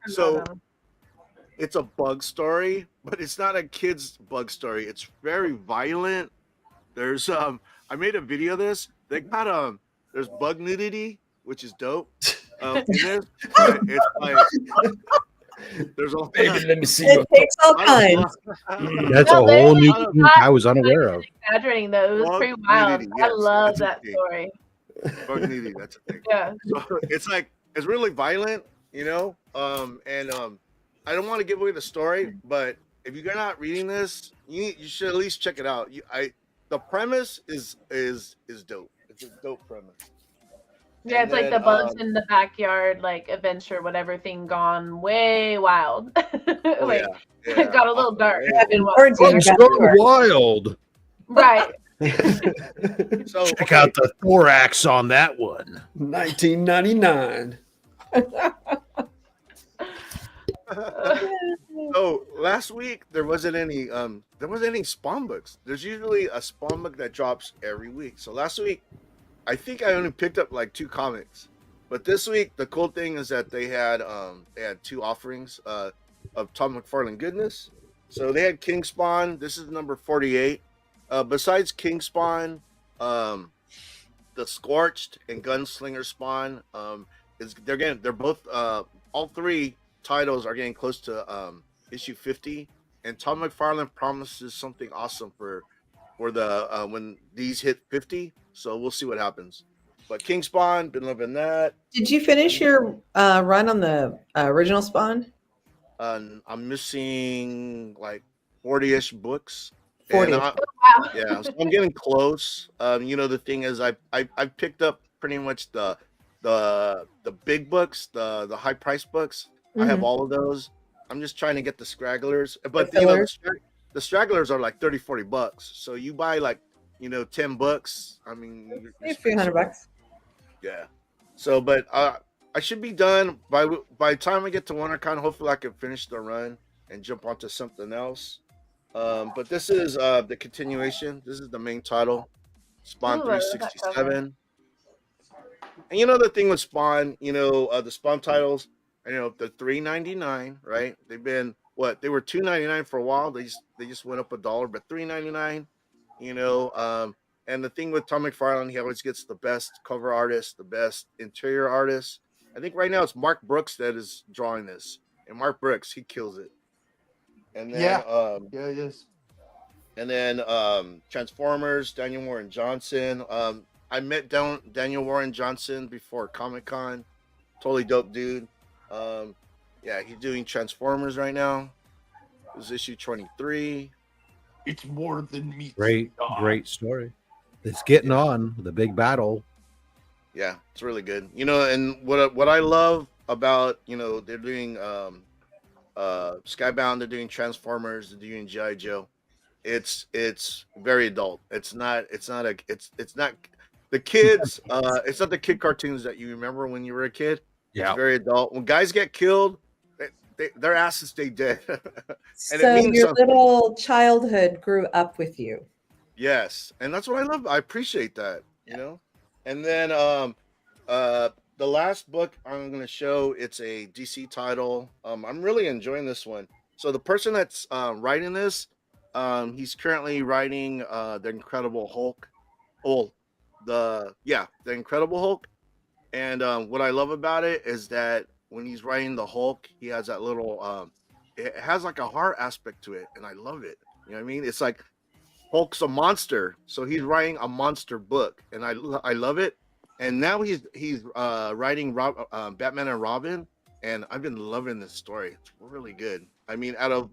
[SPEAKER 5] So it's a bug story, but it's not a kid's bug story. It's very violent. There's I made a video of this. They got there's bug nudity, which is dope. In this, but it's like there's a
[SPEAKER 6] Baby, let me see.
[SPEAKER 2] It takes all kinds.
[SPEAKER 4] That's a whole new thing I was unaware of.
[SPEAKER 1] Exaggerating though, it was pretty wild. I love that story.
[SPEAKER 5] Bug nudity, that's a thing.
[SPEAKER 1] Yeah.
[SPEAKER 5] So it's like it's really violent, you know. I don't want to give away the story, but if you're not reading this, you should at least check it out. The premise is dope. It's a dope premise.
[SPEAKER 1] Yeah, it's like the bugs in the backyard, like adventure, whatever thing gone way wild. Like it got a little dark.
[SPEAKER 4] Bugs gone wild.
[SPEAKER 1] Right.
[SPEAKER 5] So
[SPEAKER 4] check out the thorax on that one.
[SPEAKER 6] 1999.
[SPEAKER 5] So last week there wasn't any Spawn books. There's usually a Spawn book that drops every week. So last week I think I only picked up like 2 comics. But this week the cool thing is that they had 2 offerings of Todd McFarlane goodness. So they had King Spawn. This is number 48. Besides King Spawn, the Scorched and Gunslinger Spawn they're both all 3 titles are getting close to issue 50, and Todd McFarlane promises something awesome for the when these hit 50. So we'll see what happens. But King Spawn, been loving that.
[SPEAKER 2] Did you finish your run on the original Spawn?
[SPEAKER 5] I'm missing like 40-ish books.
[SPEAKER 2] 40.
[SPEAKER 5] Yeah, so I'm getting close. The thing is, I picked up pretty much the big books, the high price books. I have all of those. I'm just trying to get the stragglers, but the stragglers are like $30-$40. So you buy like 10 books. I mean,
[SPEAKER 2] a few $100.
[SPEAKER 5] Yeah. So, but I should be done by the time I get to WonderCon. Hopefully, I can finish the run and jump onto something else. But this is the continuation. This is the main title, Spawn 367. And the thing with Spawn, the Spawn titles, the $3.99, right? They've been they were $2.99 for a while. They just went up $1, but $3.99. And the thing with Todd McFarlane, he always gets the best cover artist, the best interior artist. I think right now it's Mark Brooks that is drawing this, and Mark Brooks, he kills it. And then
[SPEAKER 3] he is.
[SPEAKER 5] And then Transformers, Daniel Warren Johnson. I met Daniel Warren Johnson before Comic-Con. Totally dope dude. He's doing Transformers right now. It was issue 23.
[SPEAKER 3] It's more than me.
[SPEAKER 4] Great story. It's getting on the big battle.
[SPEAKER 5] Yeah, it's really good. And what I love about they're doing Skybound, they're doing Transformers, they're doing G.I. Joe. It's very adult. It's not the kids. It's not the kid cartoons that you remember when you were a kid.
[SPEAKER 4] Yeah,
[SPEAKER 5] it's very adult. When guys get killed, their asses stay dead.
[SPEAKER 2] And so your little childhood grew up with you.
[SPEAKER 5] Yes, and that's what I love. I appreciate that. And then the last book I'm going to show, it's a DC title. I'm really enjoying this one. So the person that's writing this, he's currently writing the Incredible Hulk. The Incredible Hulk. And what I love about it is that when he's writing the Hulk, he has that little it has like a horror aspect to it, and I love it. You know what I mean? It's like Hulk's a monster, so he's writing a monster book, and I love it. And now he's writing Batman and Robin, and I've been loving this story. It's really good. I mean, out of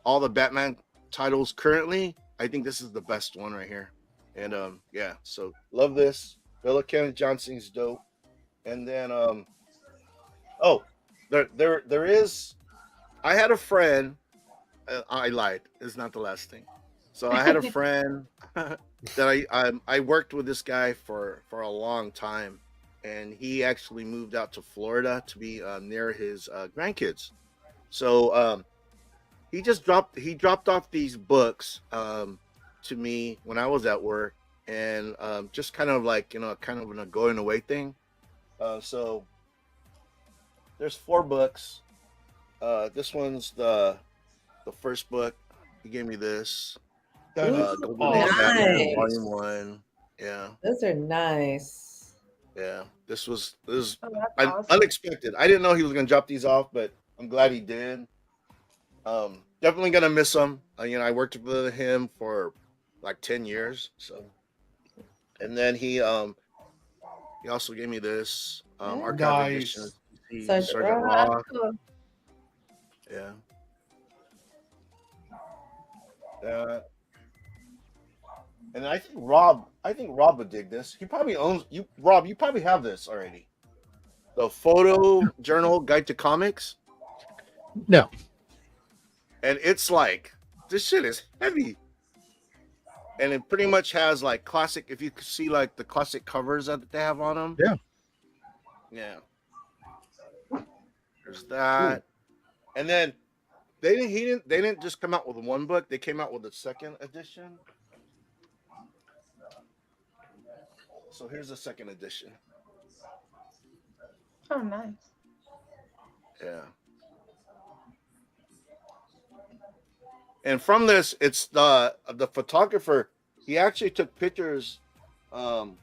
[SPEAKER 5] all the Batman titles currently, I think this is the best one right here. And so love this. Bella Kenneth Johnson's dope. And then there is. I had a friend. I lied. It's not the last thing. So I had a friend that I worked with this guy for a long time, and he actually moved out to Florida to be near his grandkids. So he dropped off these books to me when I was at work, and just kind of like kind of a going away thing. So there's 4 books. This one's the first book. He gave me this.
[SPEAKER 2] Nice.
[SPEAKER 5] Volume 1. Yeah.
[SPEAKER 2] Those are nice.
[SPEAKER 5] Yeah. This was
[SPEAKER 1] awesome.
[SPEAKER 5] unexpected. I didn't know he was gonna drop these off, but I'm glad he did. Definitely gonna miss him. I worked with him for like 10 years. So, and then he also gave me this archive edition. Sergeant Rock.
[SPEAKER 1] Cool.
[SPEAKER 5] Yeah. And I think Rob would dig this. He probably owns you. Rob, you probably have this already. The Photo Journal Guide to Comics.
[SPEAKER 4] No.
[SPEAKER 5] And it's like, this shit is heavy. And it pretty much has like classic, if you see like the classic covers that they have on them.
[SPEAKER 4] Yeah.
[SPEAKER 5] Yeah. There's that. And then they didn't just come out with one book, they came out with a second edition. So here's the second edition.
[SPEAKER 1] Oh, nice.
[SPEAKER 5] Yeah. And from this, it's the photographer. He actually took pictures, of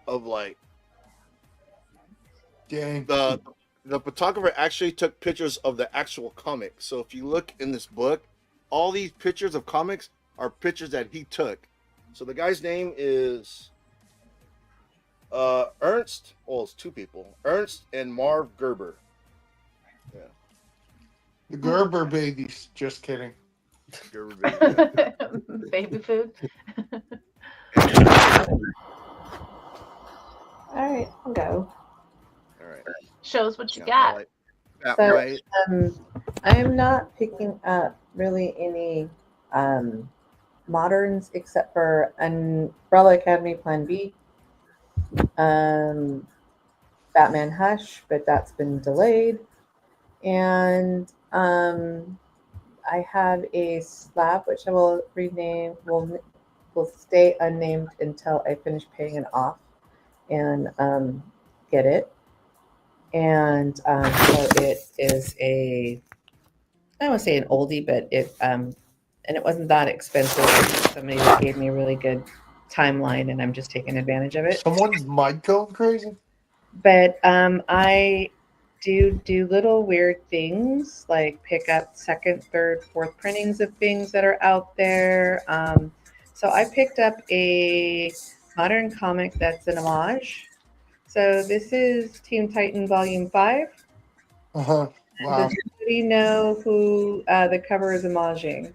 [SPEAKER 5] like.
[SPEAKER 3] Dang.
[SPEAKER 5] The photographer actually took pictures of the actual comic. So if you look in this book, all these pictures of comics are pictures that he took. So the guy's name is Ernst. Well, it's 2 people, Ernst and Marv Gerber. Yeah.
[SPEAKER 3] The Gerber babies. Just kidding.
[SPEAKER 5] Gerber baby.
[SPEAKER 1] Baby food.
[SPEAKER 2] All right, I'll go.
[SPEAKER 5] All right.
[SPEAKER 1] Shows what you got.
[SPEAKER 2] So,
[SPEAKER 5] Right.
[SPEAKER 2] I am not picking up really any moderns except for Umbrella Academy Plan B, Batman Hush, but that's been delayed, and I have a slab which I will rename, will stay unnamed until I finish paying it off and get it. And so it is I don't want to say an oldie, but and it wasn't that expensive. Somebody that gave me a really good timeline, and I'm just taking advantage of it.
[SPEAKER 3] Someone's mic going crazy.
[SPEAKER 2] But I do little weird things like pick up 2nd, 3rd, 4th printings of things that are out there. So I picked up a modern comic that's an homage. So this is Teen Titan Volume 5.
[SPEAKER 3] Wow.
[SPEAKER 2] Does anybody know who the cover is homaging?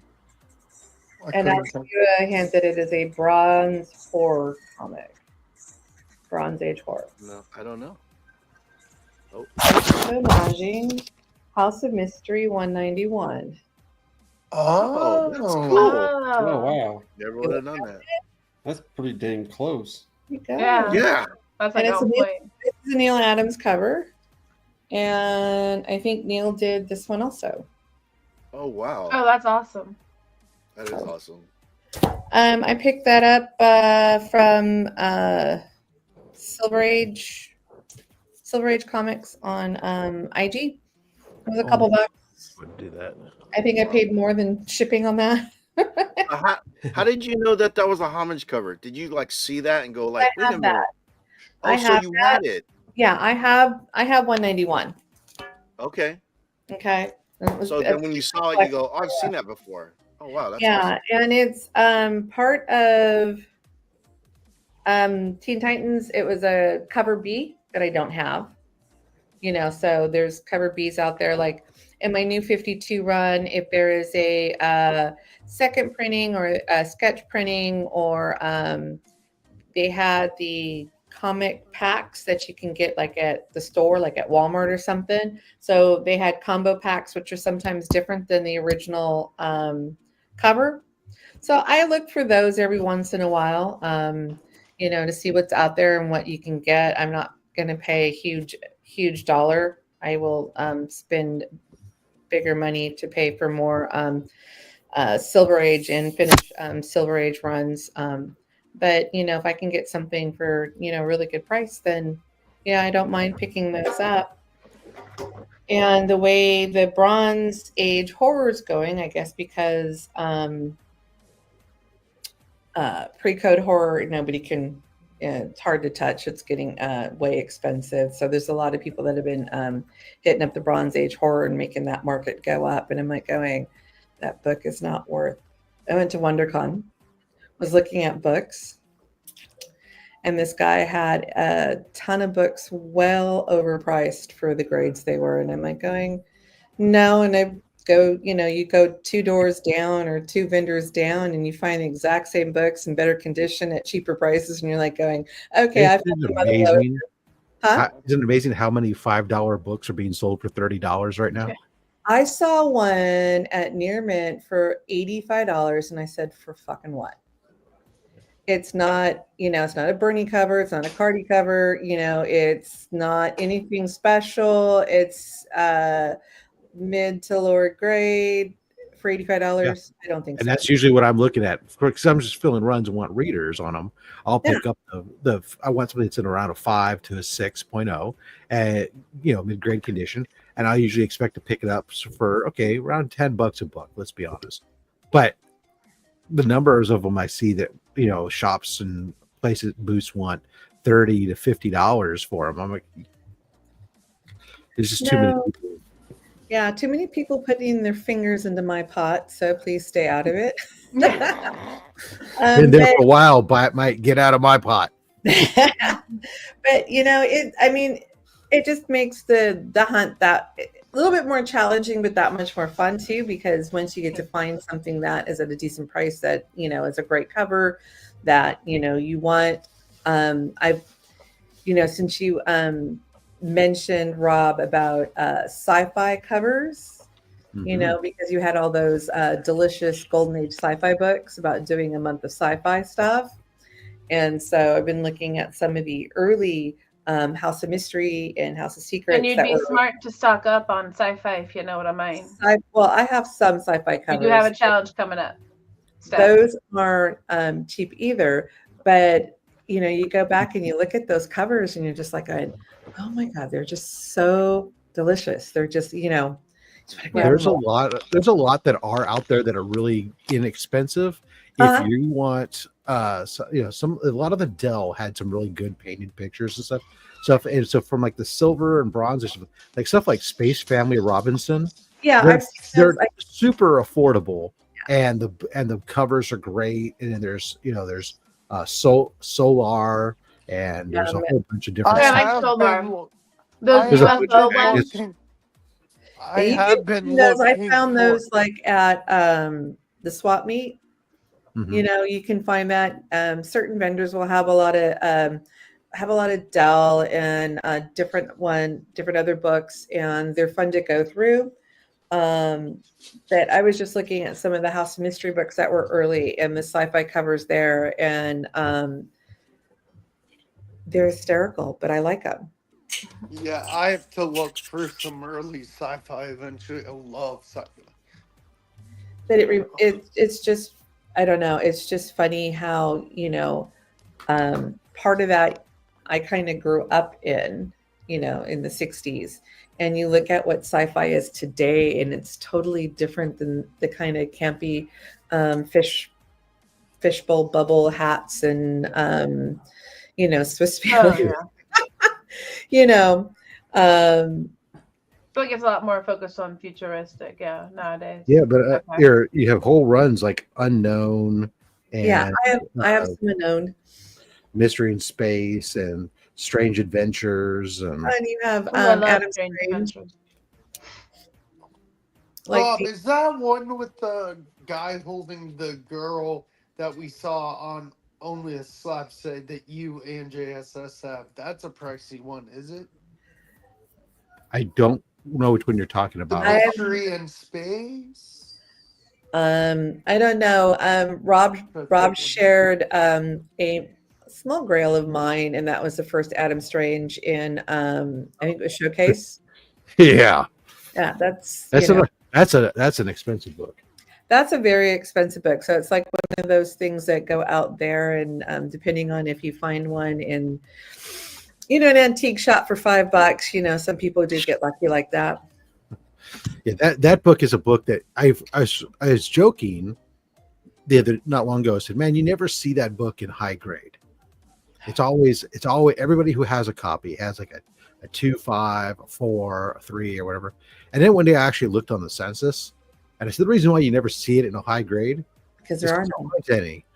[SPEAKER 2] And I'll give you a hint that it is a Bronze horror comic. Bronze Age horror.
[SPEAKER 5] No, I don't know. Oh.
[SPEAKER 2] Homaging House of Mystery 191.
[SPEAKER 3] Oh,
[SPEAKER 5] that's cool.
[SPEAKER 6] Oh, wow.
[SPEAKER 5] Never would have done that.
[SPEAKER 6] That's pretty dang close.
[SPEAKER 1] Yeah.
[SPEAKER 5] Yeah.
[SPEAKER 1] That's like
[SPEAKER 2] And
[SPEAKER 1] point.
[SPEAKER 2] this is a Neil Adams cover. And I think Neil did this one also.
[SPEAKER 5] Oh, wow.
[SPEAKER 1] Oh, that's awesome.
[SPEAKER 5] That is awesome.
[SPEAKER 2] I picked that up from Silver Age Comics on IG. It was a couple bucks.
[SPEAKER 4] Wouldn't do that.
[SPEAKER 2] I think I paid more than shipping on that.
[SPEAKER 5] How did you know that was a homage cover? Did you like see that and go like,
[SPEAKER 2] I
[SPEAKER 5] wait a
[SPEAKER 2] have
[SPEAKER 5] minute?
[SPEAKER 2] that.
[SPEAKER 5] Oh, so you had it.
[SPEAKER 2] Yeah, I have 191.
[SPEAKER 5] Okay.
[SPEAKER 2] Okay.
[SPEAKER 5] So then when you saw it, you go, oh, I've seen that before. Oh, wow. That's awesome.
[SPEAKER 2] And it's part of Teen Titans. It was a cover B that I don't have. So there's cover Bs out there. Like in my new 52 run, if there is a second printing or a sketch printing, or they had the comic packs that you can get like at the store, like at Walmart or something. So they had combo packs, which are sometimes different than the original cover. So I look for those every once in a while, to see what's out there and what you can get. I'm not going to pay a huge dollar. I will spend bigger money to pay for more Silver Age and finish Silver Age runs. But if I can get something for really good price, then yeah, I don't mind picking those up. And the way the Bronze Age horror is going, I guess, because pre-code horror, nobody can. It's hard to touch. It's getting way expensive. So there's a lot of people that have been hitting up the Bronze Age horror and making that market go up. And I'm like going, that book is not worth. I went to WonderCon, was looking at books, and this guy had a ton of books well overpriced for the grades they were. And I'm like going, no. And I go, you go 2 doors down or 2 vendors down and you find the exact same books in better condition at cheaper prices. And you're like going, okay,
[SPEAKER 4] Isn't it amazing? Huh? Isn't it amazing how many $5 books are being sold for $30 right now?
[SPEAKER 2] I saw one at Near Mint for $85, and I said, for fucking what? It's not, it's not a Bernie cover. It's not a Cardi cover. It's not anything special. It's mid to lower grade for $85. Yeah. I don't think so.
[SPEAKER 4] And that's usually what I'm looking at, because I'm just filling runs and want readers on them. I'll pick up I want something that's in around a 5 to a 6.0 and mid-grade condition, and I usually expect to pick it up for around $10 a book, let's be honest. But the numbers of them I see that shops and places, booths want $30 to $50 for them. I'm like, there's just too many people.
[SPEAKER 2] Yeah, too many people putting their fingers into my pot, so please stay out of it.
[SPEAKER 4] Been there for a while, but might get out of my pot.
[SPEAKER 2] But it just makes the hunt that a little bit more challenging, but that much more fun too, because once you get to find something that is at a decent price that is a great cover that you want. I've since you mentioned, Rob, about sci-fi covers, because you had all those delicious Golden Age sci-fi books about doing a month of sci-fi stuff. And so I've been looking at some of the early House of Mystery and House of Secrets.
[SPEAKER 1] And you'd be smart to stock up on sci-fi, if you know what I mean.
[SPEAKER 2] I have some sci-fi covers.
[SPEAKER 1] You do have a challenge coming up.
[SPEAKER 2] Those aren't cheap either, but you go back and you look at those covers and you're just like, oh my God, they're just so delicious. They're just,
[SPEAKER 4] there's a lot that are out there that are really inexpensive. If you want, a lot of the Dell had some really good painted pictures and stuff. And so from like the silver and bronze, like stuff like Space Family Robinson.
[SPEAKER 2] Yeah,
[SPEAKER 4] they're super affordable, and the covers are great. And then there's Solar, and there's a whole bunch of different.
[SPEAKER 1] I like Solar.
[SPEAKER 3] I have been.
[SPEAKER 2] I found those like at the swap meet. Mm-hmm. You can find that certain vendors will have a lot of Dell and different other books, and they're fun to go through. That I was just looking at some of the House of Mystery books that were early and the sci-fi covers there, and they're hysterical, but I like them.
[SPEAKER 3] Yeah, I have to look for some early sci-fi eventually. I love sci-fi.
[SPEAKER 2] But it's just, I don't know, it's just funny how, part of that I kind of grew up in the 60s. And you look at what sci-fi is today, and it's totally different than the kind of campy fishbowl bubble hats and Swiss Family.
[SPEAKER 1] It gets a lot more focused on futuristic, nowadays.
[SPEAKER 4] Yeah, but you have whole runs like Unknown, and
[SPEAKER 2] I have some Unknown,
[SPEAKER 4] Mystery in Space, and Strange Adventures, and
[SPEAKER 2] you have Adam
[SPEAKER 1] Strange Adventures.
[SPEAKER 3] Rob, is that one with the guy holding the girl that we saw on Only a Slap Say that you and JSS have? That's a pricey one, is it?
[SPEAKER 4] I don't know which one you're talking about.
[SPEAKER 3] Mystery in Space?
[SPEAKER 2] I don't know. Rob shared a small grail of mine, and that was the first Adam Strange in I think it was Showcase.
[SPEAKER 4] Yeah,
[SPEAKER 2] that's
[SPEAKER 4] That's an expensive book.
[SPEAKER 2] That's a very expensive book. So it's like one of those things that go out there, and depending on if you find one in, an antique shop for $5, some people do get lucky like that.
[SPEAKER 4] Yeah, that book is a book that I was joking not long ago. I said, man, you never see that book in high grade. It's always everybody who has a copy has like a 2.5, a 4, a 3, or whatever. And then one day I actually looked on the census, and I said the reason why you never see it in a high grade
[SPEAKER 2] because there aren't
[SPEAKER 4] any.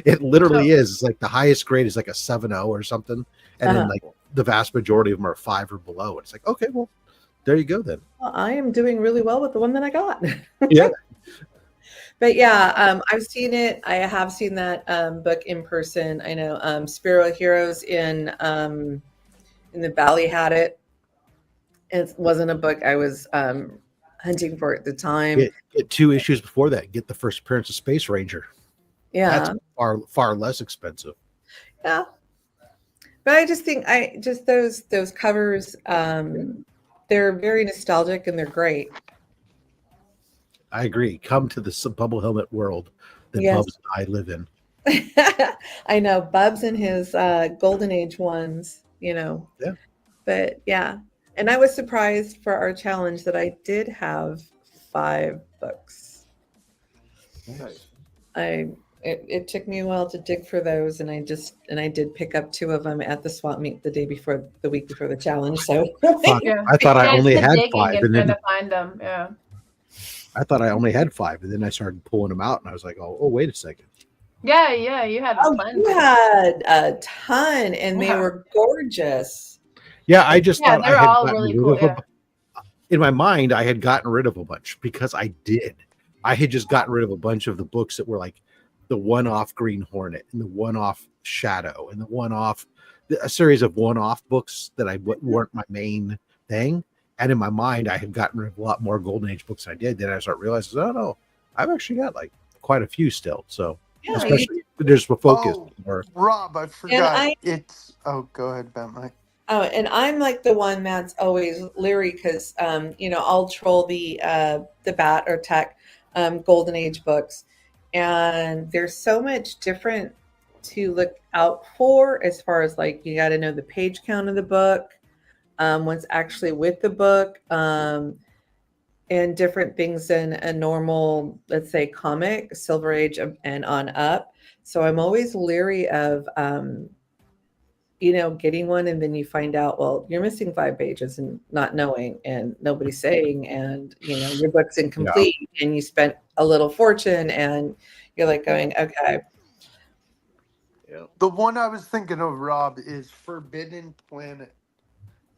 [SPEAKER 4] It literally is. It's like the highest grade is like a 7.0 or something, and then like the vast majority of them are 5 or below. It's like, okay, well, there you go then.
[SPEAKER 2] Well, I am doing really well with the one that I got.
[SPEAKER 4] Yeah.
[SPEAKER 2] But yeah, I've seen it. I have seen that book in person. I know Spirit Heroes in the Valley had it. It wasn't a book I was hunting for at the time.
[SPEAKER 4] Get 2 issues before that. Get the first appearance of Space Ranger.
[SPEAKER 2] Yeah,
[SPEAKER 4] that's far less expensive.
[SPEAKER 2] Yeah, but I just think those covers, they're very nostalgic and they're great.
[SPEAKER 4] I agree. Come to the Bubble Helmet world that Bubs and I live in.
[SPEAKER 2] I know Bubs and his Golden Age ones,
[SPEAKER 4] Yeah.
[SPEAKER 2] But yeah. And I was surprised for our challenge that I did have 5 books.
[SPEAKER 6] Nice.
[SPEAKER 2] It took me a while to dig for those, and I did pick up 2 of them at the swap meet the week before the challenge. So
[SPEAKER 4] I thought I only had 5, and then
[SPEAKER 1] to find them. Yeah.
[SPEAKER 4] I thought I only had 5, and then I started pulling them out, and I was like, oh, wait a second.
[SPEAKER 1] Yeah, you had
[SPEAKER 2] plenty. You had a ton, and they were gorgeous.
[SPEAKER 4] Yeah, I just thought
[SPEAKER 1] they're all really cool.
[SPEAKER 4] In my mind, I had gotten rid of a bunch because I did. I had just gotten rid of a bunch of the books that were like the one-off Green Hornet and the one-off Shadow and the one-off, a series of one-off books that weren't my main thing. And in my mind, I had gotten rid of a lot more Golden Age books than I did. Then I started realizing, oh no, I've actually got like quite a few still. So especially there's a focus.
[SPEAKER 3] Rob, I forgot. Go ahead, Ben.
[SPEAKER 2] Oh, and I'm like the one that's always leery because, I'll troll the Bat or Tech Golden Age books, and there's so much different to look out for as far as like you got to know the page count of the book, what's actually with the book, and different things than a normal, let's say, comic, Silver Age and on up. So I'm always leery of getting one and then you find out, well, you're missing 5 pages and not knowing and nobody's saying, and your book's incomplete and you spent a little fortune and you're like going, okay.
[SPEAKER 3] Yeah. The one I was thinking of, Rob, is Forbidden Planet.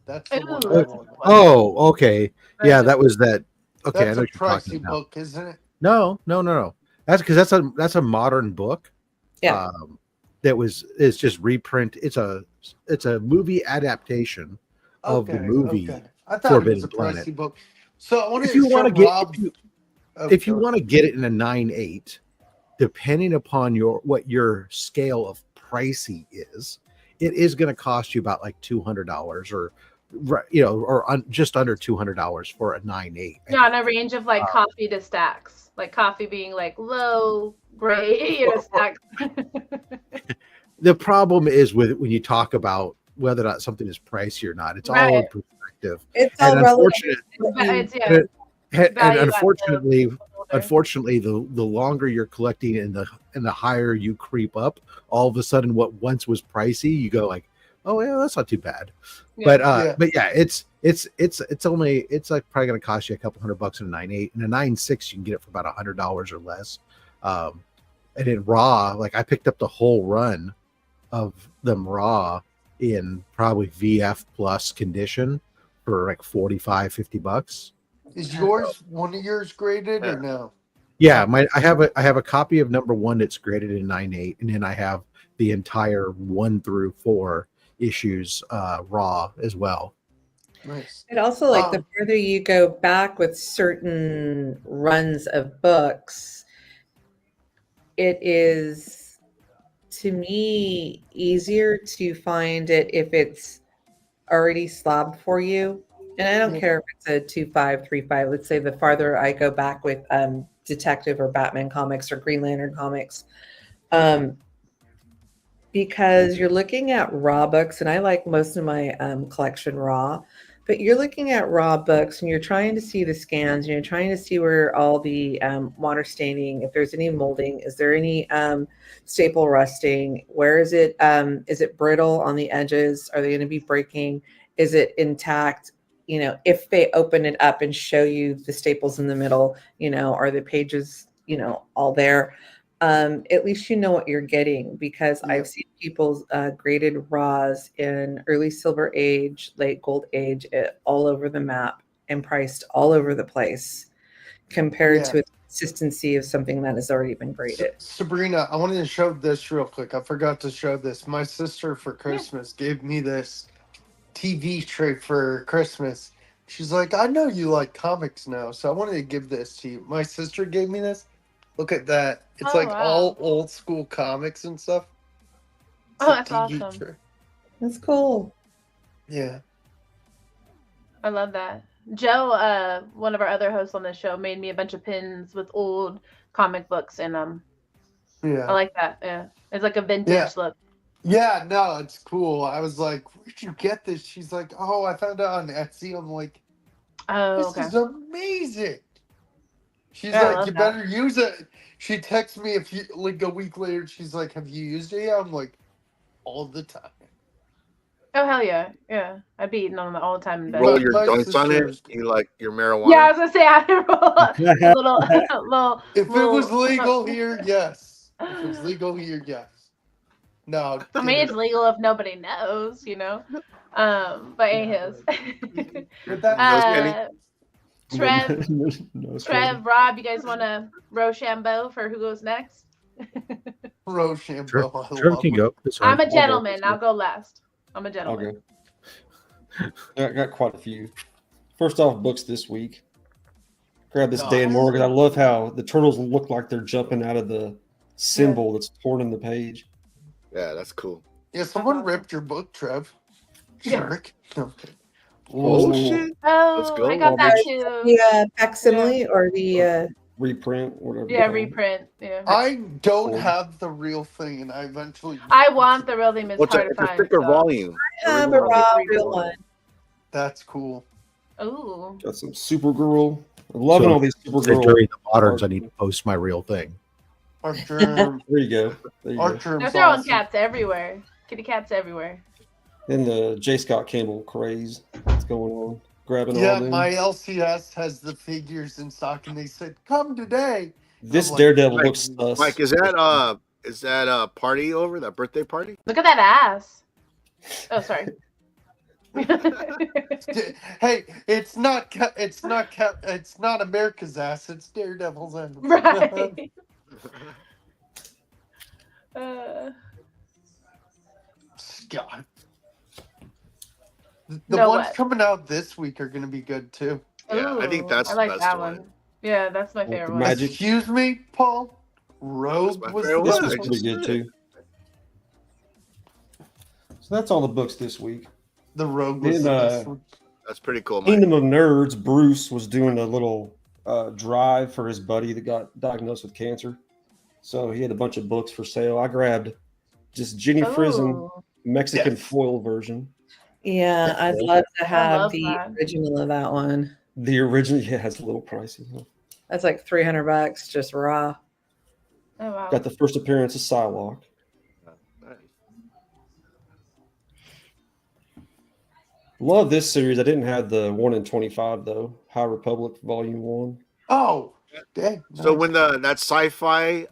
[SPEAKER 3] That's the one.
[SPEAKER 4] Oh, okay. Yeah, that was that. Okay,
[SPEAKER 3] that's a pricey book, isn't it?
[SPEAKER 4] No. That's because that's a modern book.
[SPEAKER 2] Yeah.
[SPEAKER 4] It's just reprint. It's a movie adaptation of the movie.
[SPEAKER 3] Okay. I thought
[SPEAKER 4] Forbidden
[SPEAKER 3] it was a
[SPEAKER 4] Planet.
[SPEAKER 3] pricey book. So
[SPEAKER 4] if you want to get it in a 9.8, depending upon what your scale of pricey is, it is going to cost you about like $200 or just under $200 for a 9.8.
[SPEAKER 1] Yeah, on a range of like coffee to stacks, like coffee being like low grade stacks.
[SPEAKER 4] The problem is with when you talk about whether or not something is pricey or not, it's all in perspective.
[SPEAKER 2] It's all
[SPEAKER 4] relative. And unfortunately, the longer you're collecting and the higher you creep up, all of a sudden, what once was pricey, you go like, oh yeah, that's not too bad. Yeah. But yeah, it's like probably going to cost you a couple $100 in a 9.8. In a 9.6, you can get it for about $100 or less. And in raw, like I picked up the whole run of them raw in probably VF plus condition for like $45-$50.
[SPEAKER 3] Is one of yours graded or no?
[SPEAKER 4] Yeah, I have a copy of number 1 that's graded in 9.8, and then I have the entire 1 through 4 issues raw as well.
[SPEAKER 3] Nice.
[SPEAKER 2] And also, like the further you go back with certain runs of books, it is, to me, easier to find it if it's already slabbed for you And I don't care if it's a 2.5, 3.5. Let's say the farther I go back with Detective or Batman comics or Green Lantern comics, because you're looking at raw books, and I like most of my collection raw, but you're looking at raw books and you're trying to see the scans, and you're trying to see where all the water staining, if there's any molding, is there any staple rusting, where is it brittle on the edges, are they going to be breaking, is it intact? If they open it up and show you the staples in the middle, are the pages, all there? At least you know what you're getting, because I've seen people graded raws in early Silver Age, late Gold Age, all over the map and priced all over the place compared to a consistency of something that has already been graded.
[SPEAKER 3] Sabrina, I wanted to show this real quick. I forgot to show this. My sister for Christmas gave me this TV tray for Christmas. She's like, I know you like comics now, so I wanted to give this to you. My sister gave me this. Look at that. It's all old school comics and stuff. It's
[SPEAKER 1] that's awesome.
[SPEAKER 3] Tray.
[SPEAKER 2] That's cool.
[SPEAKER 3] Yeah.
[SPEAKER 1] I love that. Joe, one of our other hosts on the show, made me a bunch of pins with old comic books in them.
[SPEAKER 3] Yeah.
[SPEAKER 1] I like that. Yeah. It's like a vintage look.
[SPEAKER 3] Yeah, no, it's cool. I was like, where'd you get this? She's like, oh, I found it on Etsy. I'm like, this is amazing. She's like, you better use it. She texts me a week later. She's like, have you used it yet? I'm like, all the time.
[SPEAKER 1] Oh, hell yeah. Yeah. I'd be eating on it all the time.
[SPEAKER 5] You roll your joints on it? You like your marijuana?
[SPEAKER 1] Yeah, I was going to say, I roll a little.
[SPEAKER 3] If it was legal here, yes. If it was legal here, yes. No.
[SPEAKER 1] For me, it's legal if nobody knows, but ain't his. Trev, Rob, you guys want to Rochambeau for who goes next?
[SPEAKER 3] Rochambeau.
[SPEAKER 4] Trev can go.
[SPEAKER 1] I'm a gentleman. I'll go last. I'm a gentleman.
[SPEAKER 6] Okay. I got quite a few. First off, books this week. Grab this Dan Morgan. I love how the turtles look like they're jumping out of the symbol that's torn in the page.
[SPEAKER 5] Yeah, that's cool.
[SPEAKER 3] Yeah, someone ripped your book, Trev. Jerk. Okay.
[SPEAKER 5] Oh, shit.
[SPEAKER 1] Oh, I got that too.
[SPEAKER 2] The facsimile or the
[SPEAKER 6] reprint, whatever.
[SPEAKER 1] Yeah, reprint. Yeah.
[SPEAKER 3] I don't have the real thing, and I eventually.
[SPEAKER 1] I want the real thing. It's hard to find.
[SPEAKER 5] Thicker volume.
[SPEAKER 2] I have a raw real one.
[SPEAKER 3] That's cool.
[SPEAKER 1] Ooh.
[SPEAKER 6] Got some Supergirl. I'm loving all these Supergirl.
[SPEAKER 4] During the moderns, I need to post my real thing.
[SPEAKER 3] Our germ.
[SPEAKER 6] There you go.
[SPEAKER 1] They're throwing cats everywhere. Kitty cats everywhere.
[SPEAKER 6] Then the J. Scott Campbell craze that's going on. Grabbing all them.
[SPEAKER 3] My LCS has the figures in stock, and they said, "Come today."
[SPEAKER 6] This Daredevil looks sus.
[SPEAKER 5] Mike, is that a party over that birthday party?
[SPEAKER 1] Look at that ass. Oh, sorry.
[SPEAKER 3] Hey, it's not America's ass. It's Daredevil's ass.
[SPEAKER 1] Right.
[SPEAKER 3] God. The ones coming out this week are going to be good too.
[SPEAKER 5] Yeah, I think that's
[SPEAKER 1] I like
[SPEAKER 5] the best
[SPEAKER 1] that one. Yeah, that's my favorite one.
[SPEAKER 6] Magic.
[SPEAKER 3] Excuse me, Paul. Rogue was
[SPEAKER 6] this was pretty good too. So that's all the books this week.
[SPEAKER 3] The Rogue was the best one.
[SPEAKER 5] That's pretty cool.
[SPEAKER 6] Kingdom of Nerds. Bruce was doing a little drive for his buddy that got diagnosed with cancer. So he had a bunch of books for sale. I grabbed just Jenny Frison Mexican foil version.
[SPEAKER 2] Yeah, I'd love to have the original of that one.
[SPEAKER 6] The original, it's a little pricey.
[SPEAKER 2] That's like $300, just raw.
[SPEAKER 1] Oh wow!
[SPEAKER 6] Got the first appearance of Psylocke. Love this series. I didn't have the 1 in 25 though. High Republic Volume 1.
[SPEAKER 3] Oh, dang.
[SPEAKER 5] So when that's sci-fi,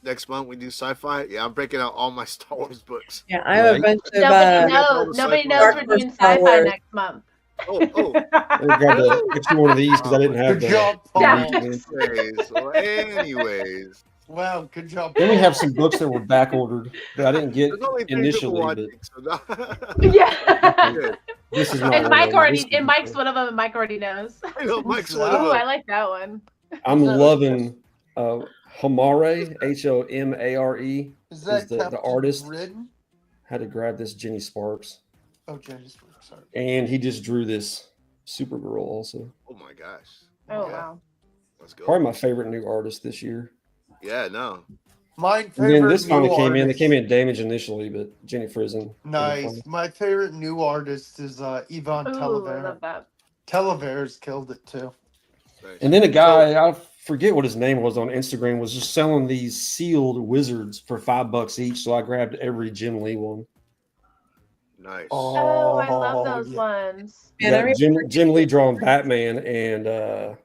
[SPEAKER 5] next month we do sci-fi. Yeah, I'm breaking out all my Star Wars books.
[SPEAKER 2] Yeah, I have a bunch of.
[SPEAKER 1] Nobody knows we're doing sci-fi next month.
[SPEAKER 6] I got the extra one of these because I didn't have
[SPEAKER 3] Good job,
[SPEAKER 5] Paul. Anyways.
[SPEAKER 3] Wow, good job.
[SPEAKER 6] Then we have some books that were back ordered that I didn't get initially.
[SPEAKER 1] Yeah.
[SPEAKER 6] This is
[SPEAKER 1] and Mike Mike's one of them, and Mike already knows.
[SPEAKER 5] I know Mike's one of them.
[SPEAKER 1] I like that one.
[SPEAKER 6] I'm loving Homare, Homare.
[SPEAKER 3] Is that
[SPEAKER 6] the artist?
[SPEAKER 3] Ridden?
[SPEAKER 6] Had to grab this Jenny Sparks.
[SPEAKER 3] Oh, Jenny Sparks. Sorry.
[SPEAKER 6] And he just drew this Supergirl also.
[SPEAKER 5] Oh my gosh.
[SPEAKER 1] Oh wow.
[SPEAKER 5] Let's go.
[SPEAKER 6] Probably my favorite new artist this year.
[SPEAKER 5] Yeah, no.
[SPEAKER 3] My
[SPEAKER 6] And
[SPEAKER 3] favorite
[SPEAKER 6] then this finally
[SPEAKER 3] new
[SPEAKER 6] came in. They
[SPEAKER 3] artist-
[SPEAKER 6] came in damaged initially, but Jenny Frison.
[SPEAKER 3] Nice. My favorite new artist is Yvonne
[SPEAKER 1] Ooh, I
[SPEAKER 3] Televere.
[SPEAKER 1] love that.
[SPEAKER 3] Televere's killed it too.
[SPEAKER 5] Nice.
[SPEAKER 6] And then a guy, I forget what his name was on Instagram, was just selling these sealed wizards for $5 each. So I grabbed every Jim Lee one.
[SPEAKER 5] Nice.
[SPEAKER 1] Oh, I love those
[SPEAKER 3] yeah.
[SPEAKER 1] ones.
[SPEAKER 2] Man, I
[SPEAKER 6] Jim Lee drawing Batman and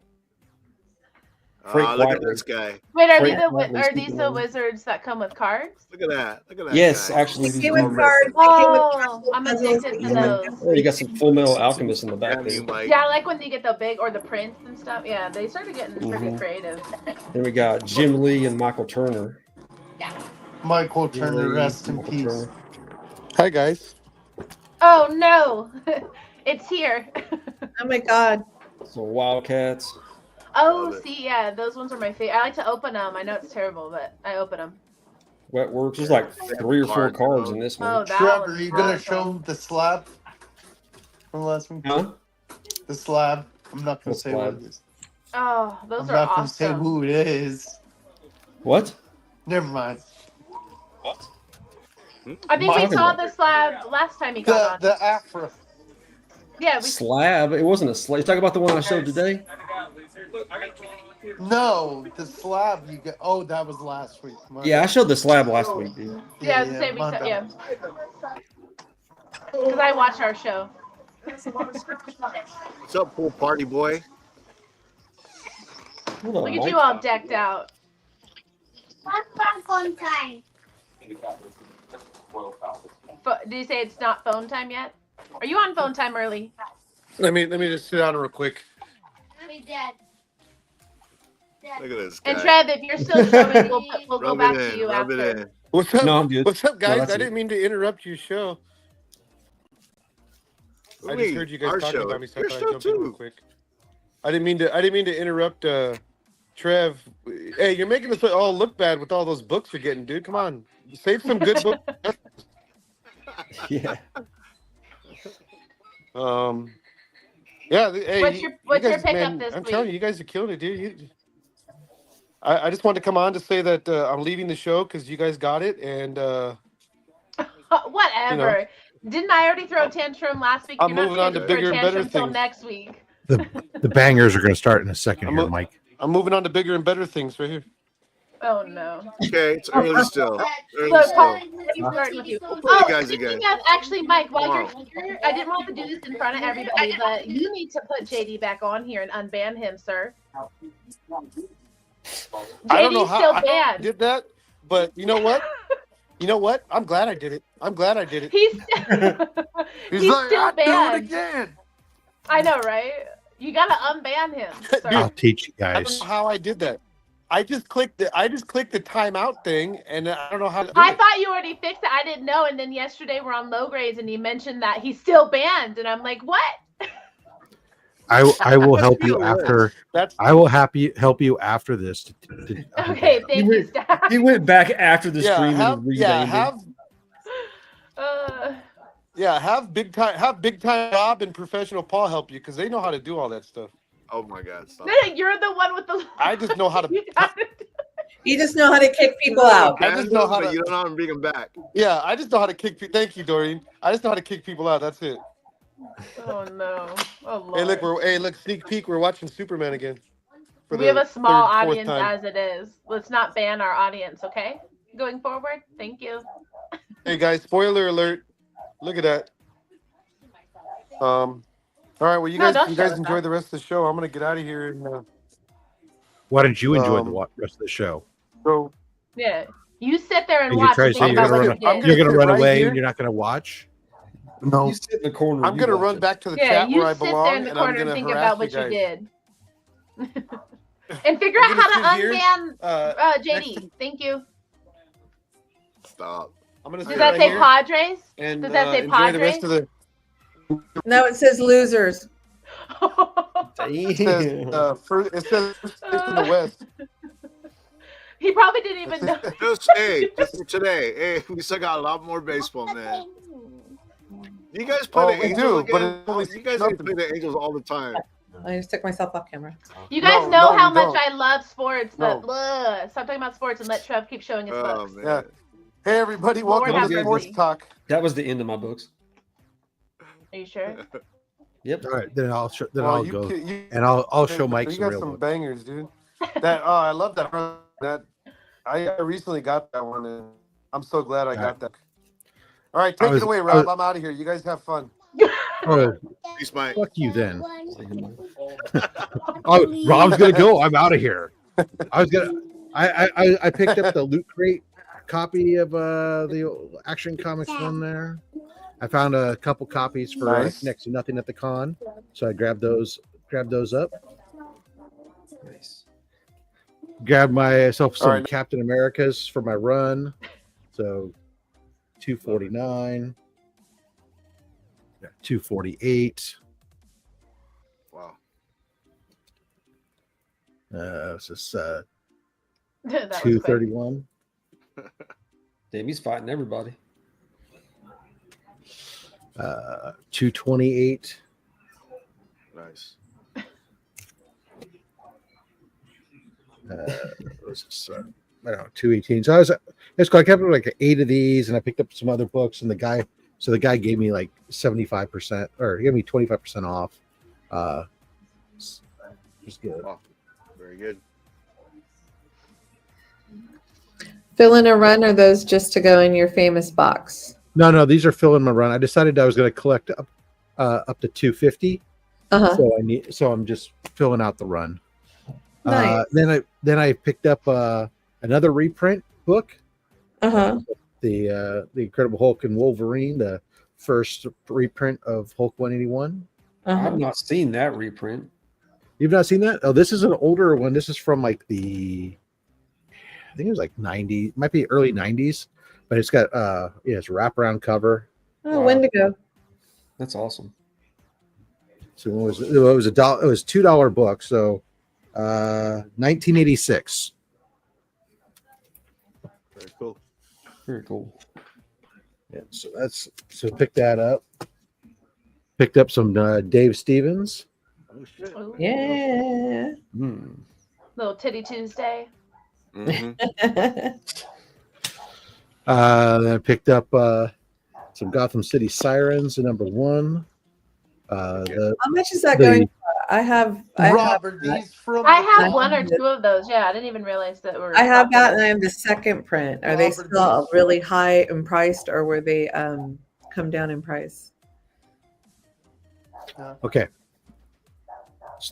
[SPEAKER 6] Frank
[SPEAKER 5] Look
[SPEAKER 6] Whiteley.
[SPEAKER 5] at this guy.
[SPEAKER 1] Wait, are,
[SPEAKER 6] Frank
[SPEAKER 1] these
[SPEAKER 6] Whiteley's
[SPEAKER 1] are these the
[SPEAKER 6] Superman.
[SPEAKER 1] wizards that come with cards?
[SPEAKER 5] Look at that. Look at that.
[SPEAKER 6] Yes,
[SPEAKER 5] guy.
[SPEAKER 6] actually.
[SPEAKER 2] They
[SPEAKER 6] these
[SPEAKER 2] came
[SPEAKER 6] are
[SPEAKER 2] with
[SPEAKER 6] all
[SPEAKER 2] cards.
[SPEAKER 1] Oh, I'm addicted to those.
[SPEAKER 6] Oh, you got some Full Metal Alchemist in the back
[SPEAKER 5] Damn you,
[SPEAKER 6] there.
[SPEAKER 5] Mike.
[SPEAKER 1] Yeah, I like when you get the big or the prints and stuff. Yeah, they started getting pretty
[SPEAKER 6] Mhm.
[SPEAKER 1] creative.
[SPEAKER 6] Then we got Jim Lee and Michael Turner.
[SPEAKER 3] Michael
[SPEAKER 6] Jim
[SPEAKER 3] Turner,
[SPEAKER 6] Lee,
[SPEAKER 3] rest in
[SPEAKER 6] Michael
[SPEAKER 3] peace.
[SPEAKER 6] Turner.
[SPEAKER 8] Hi guys.
[SPEAKER 1] Oh no, it's here.
[SPEAKER 2] Oh my God.
[SPEAKER 6] So Wildcats.
[SPEAKER 1] Oh,
[SPEAKER 5] Love it.
[SPEAKER 1] see, yeah, those ones are my favorite. I like to open them. I know it's terrible, but I open them.
[SPEAKER 6] Wetworks. There's like 3 or 4 cards in this
[SPEAKER 1] Oh,
[SPEAKER 6] one.
[SPEAKER 1] that
[SPEAKER 3] Trevor,
[SPEAKER 1] one's
[SPEAKER 3] you gonna
[SPEAKER 1] awesome.
[SPEAKER 3] show the slab from last week?
[SPEAKER 6] Huh?
[SPEAKER 3] The slab. I'm not gonna
[SPEAKER 6] What
[SPEAKER 3] say
[SPEAKER 6] slab?
[SPEAKER 3] what it is.
[SPEAKER 1] Oh, those
[SPEAKER 3] I'm
[SPEAKER 1] are
[SPEAKER 3] not gonna say
[SPEAKER 1] awesome.
[SPEAKER 3] who it is.
[SPEAKER 6] What?
[SPEAKER 3] Never mind.
[SPEAKER 1] I think we
[SPEAKER 6] Talking
[SPEAKER 1] saw
[SPEAKER 6] about?
[SPEAKER 1] the slab last time he got
[SPEAKER 3] The
[SPEAKER 1] on.
[SPEAKER 3] Afro.
[SPEAKER 1] Yeah, we.
[SPEAKER 6] Slab. It wasn't a slab. You talking about the one I showed today?
[SPEAKER 3] No, the slab you get. Oh, that was last week. My
[SPEAKER 6] Yeah, I
[SPEAKER 3] bad.
[SPEAKER 6] showed the slab last week, dude.
[SPEAKER 1] Yeah, I was the same.
[SPEAKER 3] my bad.
[SPEAKER 1] Yeah. Because I watch our show.
[SPEAKER 5] What's up, pool party boy?
[SPEAKER 6] Hold on,
[SPEAKER 1] Look at
[SPEAKER 6] Mike.
[SPEAKER 1] you all decked out.
[SPEAKER 9] Phone time.
[SPEAKER 1] Did you say it's not phone time yet? Are you on phone time early?
[SPEAKER 8] Let me just sit down real quick.
[SPEAKER 9] We dead.
[SPEAKER 5] Look at this guy.
[SPEAKER 1] And Trev, if you're still showing, we'll go
[SPEAKER 5] Rub
[SPEAKER 1] back
[SPEAKER 5] it
[SPEAKER 1] to
[SPEAKER 5] in.
[SPEAKER 1] you
[SPEAKER 5] Rub
[SPEAKER 1] after.
[SPEAKER 5] it in.
[SPEAKER 8] What's up?
[SPEAKER 6] No, I'm good.
[SPEAKER 8] What's up, guys?
[SPEAKER 6] that's
[SPEAKER 8] I
[SPEAKER 6] it.
[SPEAKER 8] didn't mean to interrupt your show. I just heard you guys
[SPEAKER 5] Our
[SPEAKER 8] talking
[SPEAKER 5] show.
[SPEAKER 8] about me, so I
[SPEAKER 5] Your
[SPEAKER 8] thought
[SPEAKER 5] show
[SPEAKER 8] I'd jump in real
[SPEAKER 5] too.
[SPEAKER 8] quick. I didn't mean to interrupt Trev. Hey, you're making us all look bad with all those books you're getting, dude. Come on. Save some good books.
[SPEAKER 6] Yeah.
[SPEAKER 8] Yeah. Hey,
[SPEAKER 1] What's your pickup this
[SPEAKER 8] I'm
[SPEAKER 1] week?
[SPEAKER 8] telling you, you guys are killing it, dude. I just wanted to come on to say that I'm leaving the show because you guys got it, and
[SPEAKER 1] Whatever. Didn't I already throw a tantrum last week?
[SPEAKER 8] I'm
[SPEAKER 1] You're not
[SPEAKER 8] moving on to
[SPEAKER 1] supposed throw a
[SPEAKER 8] bigger and better
[SPEAKER 1] tantrum till
[SPEAKER 8] things.
[SPEAKER 1] next week.
[SPEAKER 4] The bangers are going to start in a second
[SPEAKER 8] I'm
[SPEAKER 4] here,
[SPEAKER 8] a-
[SPEAKER 4] Mike.
[SPEAKER 8] I'm moving on to bigger and better things right here.
[SPEAKER 1] Oh no.
[SPEAKER 5] Okay, it's early still. Early
[SPEAKER 1] Look,
[SPEAKER 5] still.
[SPEAKER 1] Paul, I'm starting with you.
[SPEAKER 5] Hey,
[SPEAKER 1] Oh,
[SPEAKER 5] guys,
[SPEAKER 1] speaking
[SPEAKER 5] again.
[SPEAKER 1] of, actually, Mike, while you're
[SPEAKER 5] Tomorrow.
[SPEAKER 1] here, I didn't want to do this in front of everybody, but you need to put JD back on here and unban him, sir.
[SPEAKER 8] I don't know
[SPEAKER 1] JD's
[SPEAKER 8] how
[SPEAKER 1] still
[SPEAKER 8] I
[SPEAKER 1] banned.
[SPEAKER 8] did that, but you know what? You know what? I'm glad I did it.
[SPEAKER 1] He's
[SPEAKER 3] He's
[SPEAKER 1] He's
[SPEAKER 3] like,
[SPEAKER 1] still
[SPEAKER 3] I do it
[SPEAKER 1] banned.
[SPEAKER 3] again.
[SPEAKER 1] I know, right? You gotta unban him, sir.
[SPEAKER 4] I'll teach you
[SPEAKER 8] I don't
[SPEAKER 4] guys.
[SPEAKER 8] know how I did that. I just clicked the timeout thing, and I don't know how to do
[SPEAKER 1] I
[SPEAKER 8] it.
[SPEAKER 1] thought you already fixed it. I didn't know. And then yesterday we're on low grades and you mentioned that he's still banned. And I'm like, what?
[SPEAKER 4] I will help you after.
[SPEAKER 8] That's
[SPEAKER 4] I will help you after this.
[SPEAKER 1] Okay, thank you, staff.
[SPEAKER 6] He went back after the
[SPEAKER 8] yeah.
[SPEAKER 6] stream
[SPEAKER 8] Have
[SPEAKER 6] and renamed it.
[SPEAKER 8] Have big time Rob and professional Paul help you because they know how to do all that stuff.
[SPEAKER 5] Oh my God! Stop.
[SPEAKER 1] No, you're the one with the.
[SPEAKER 8] I just know how to.
[SPEAKER 1] You got it.
[SPEAKER 2] You just know how to kick people out.
[SPEAKER 8] I just know how
[SPEAKER 5] But
[SPEAKER 8] to.
[SPEAKER 5] you don't know how to bring them back.
[SPEAKER 8] Yeah, I just know how to kick. Thank you, Doreen. I just know how to kick people out. That's it.
[SPEAKER 1] Oh no! Oh Lord.
[SPEAKER 8] Hey, look, sneak peek. We're watching Superman again. For
[SPEAKER 1] We
[SPEAKER 8] the
[SPEAKER 1] have a small
[SPEAKER 8] third, fourth
[SPEAKER 1] audience
[SPEAKER 8] time.
[SPEAKER 1] as it is. Let's not ban our audience, okay? Going forward. Thank you.
[SPEAKER 8] Hey guys, spoiler alert! Look at that. All right, well, you
[SPEAKER 1] No,
[SPEAKER 8] guys
[SPEAKER 1] don't show us
[SPEAKER 8] enjoy
[SPEAKER 1] that.
[SPEAKER 8] the rest of the show. I'm gonna get out of here and
[SPEAKER 4] Why don't you enjoy
[SPEAKER 8] Um,
[SPEAKER 4] the rest of the show?
[SPEAKER 8] go.
[SPEAKER 1] Yeah. You sit there and
[SPEAKER 4] And you
[SPEAKER 1] watch.
[SPEAKER 4] try
[SPEAKER 1] and
[SPEAKER 4] to
[SPEAKER 1] think
[SPEAKER 4] say you're
[SPEAKER 1] about
[SPEAKER 4] gonna
[SPEAKER 1] what
[SPEAKER 4] run,
[SPEAKER 1] you did.
[SPEAKER 4] you're gonna
[SPEAKER 8] sit
[SPEAKER 4] run
[SPEAKER 8] right
[SPEAKER 4] away
[SPEAKER 8] here.
[SPEAKER 4] and you're not gonna watch.
[SPEAKER 3] No.
[SPEAKER 6] You sit in the corner.
[SPEAKER 8] I'm
[SPEAKER 6] you
[SPEAKER 8] gonna
[SPEAKER 6] watch
[SPEAKER 8] run
[SPEAKER 6] it.
[SPEAKER 8] back to the
[SPEAKER 1] Yeah,
[SPEAKER 8] chat
[SPEAKER 1] you
[SPEAKER 8] where I
[SPEAKER 1] sit there
[SPEAKER 8] belong,
[SPEAKER 1] in the
[SPEAKER 8] and I'm
[SPEAKER 1] corner and
[SPEAKER 8] gonna
[SPEAKER 1] think
[SPEAKER 8] harass
[SPEAKER 1] about what
[SPEAKER 8] you
[SPEAKER 1] you
[SPEAKER 8] guys.
[SPEAKER 1] did. And figure
[SPEAKER 8] I'm
[SPEAKER 1] out how
[SPEAKER 8] gonna
[SPEAKER 1] to
[SPEAKER 8] sit here,
[SPEAKER 1] unban
[SPEAKER 8] next
[SPEAKER 1] JD.
[SPEAKER 8] to-
[SPEAKER 1] Thank you.
[SPEAKER 5] Stop.
[SPEAKER 8] I'm gonna
[SPEAKER 1] Does
[SPEAKER 8] sit
[SPEAKER 1] that
[SPEAKER 8] right
[SPEAKER 1] say
[SPEAKER 8] here
[SPEAKER 1] Padres?
[SPEAKER 8] and
[SPEAKER 1] Does that say
[SPEAKER 8] enjoy the rest
[SPEAKER 1] Padres?
[SPEAKER 8] of the.
[SPEAKER 2] No, it says losers.
[SPEAKER 8] It says it says first place in the West.
[SPEAKER 1] He probably didn't even know.
[SPEAKER 5] Just for today. Hey, we still got a lot more baseball, man. You guys play the Angels
[SPEAKER 8] but
[SPEAKER 5] again? You guys need to play the Angels all the time.
[SPEAKER 2] I just took myself off camera.
[SPEAKER 1] You guys know how much I love sports, but stop talking about sports and let Trev keep showing his books.
[SPEAKER 8] Man. Yeah. Hey, everybody, welcome to Sports Talk.
[SPEAKER 6] That was the end of my books.
[SPEAKER 1] Are you sure?
[SPEAKER 6] Yep.
[SPEAKER 4] All right, then I'll go and I'll show Mike some real
[SPEAKER 8] books. Bangers, dude. I love that. I recently got that one, and I'm so glad I got that. All right, take it away, Rob. I'm out of here. You guys have fun.
[SPEAKER 5] Peace, Mike.
[SPEAKER 4] Fuck you then. Rob's gonna go. I'm out of here. I picked up the Loot Crate copy of the Action Comics one there. I found a couple copies for next to nothing at the con, so I grabbed those up. Nice. Grabbed myself some Captain Americas for my run, so 249, 248.
[SPEAKER 5] Wow.
[SPEAKER 4] It's just 231.
[SPEAKER 6] Damn, he's fighting everybody.
[SPEAKER 4] 228.
[SPEAKER 5] Nice.
[SPEAKER 4] Was this, I don't know, 218. So I kept like 8 of these, and I picked up some other books, and the guy gave me like 75%, or he gave me 25% off. Just good.
[SPEAKER 5] Oh, very good.
[SPEAKER 2] Fill in a run, or those just to go in your famous box?
[SPEAKER 4] No, these are filling my run. I decided I was going to collect up to 250. So I'm just filling out the run.
[SPEAKER 2] Nice.
[SPEAKER 4] Then I picked up another reprint book. The Incredible Hulk and Wolverine, the first reprint of Hulk 181.
[SPEAKER 6] I've not seen that reprint.
[SPEAKER 4] You've not seen that? Oh, this is an older one. This is from like I think it was like 90, might be early 90s, but it's got it's a wraparound cover.
[SPEAKER 2] Oh, wow. Wendigo.
[SPEAKER 6] That's awesome.
[SPEAKER 4] So it was $2 book, so 1986.
[SPEAKER 5] Very cool.
[SPEAKER 6] Very cool.
[SPEAKER 4] Yeah, so pick that up. Picked up some Dave Stevens.
[SPEAKER 5] Oh shit.
[SPEAKER 1] Ooh.
[SPEAKER 2] Yeah.
[SPEAKER 1] Little Titty Tuesday.
[SPEAKER 5] Mm-hmm.
[SPEAKER 4] Then I picked up some Gotham City Sirens, #1.
[SPEAKER 2] How much is that going for? I have
[SPEAKER 1] one or two of those. Yeah, I didn't even realize that were.
[SPEAKER 2] I have that, and I have the second print. Are they still really high in price, or were they come down in price?
[SPEAKER 4] Okay.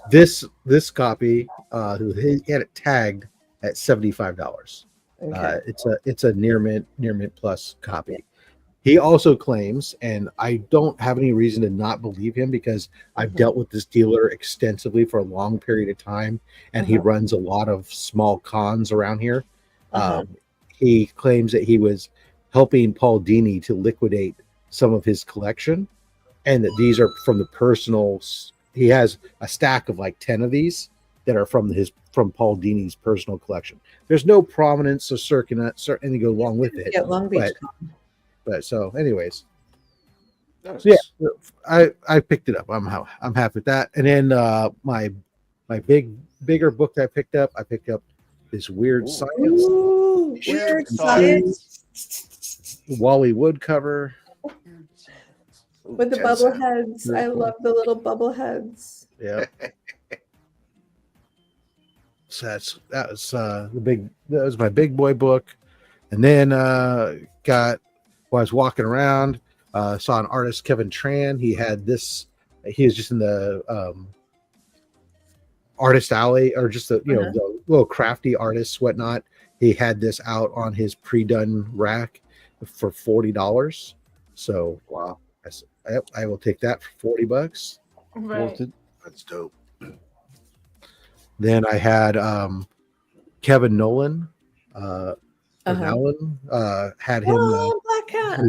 [SPEAKER 4] This copy, he had it tagged at $75.
[SPEAKER 2] Okay.
[SPEAKER 4] It's a near mint plus copy. He also claims, and I don't have any reason to not believe him because I've dealt with this dealer extensively for a long period of time, and he runs a lot of small cons around here. He claims that he was helping Paul Dini to liquidate some of his collection, and that these are from the personal. He has a stack of like 10 of these that are from Paul Dini's personal collection. There's no provenance or anything go along with it.
[SPEAKER 2] Yeah, Long Beach.
[SPEAKER 4] But so, anyways,
[SPEAKER 5] Nice.
[SPEAKER 4] yeah, I picked it up. I'm happy with that. And then my bigger book that I picked up this Weird Science.
[SPEAKER 2] Ooh, Weird Science.
[SPEAKER 4] Wally Wood cover.
[SPEAKER 2] With the bubble heads. I love the little bubble heads.
[SPEAKER 4] Yeah. So that was my big boy book. And then while I was walking around, saw an artist, Kevin Tran. He had this. He was just in the artist alley, or just the the little crafty artists, whatnot. He had this out on his pre-done rack for $40. So wow, I will take that for $40.
[SPEAKER 1] Right.
[SPEAKER 5] That's dope.
[SPEAKER 4] Then I had Kevin Nolan. Alan had him.
[SPEAKER 2] Black Cat.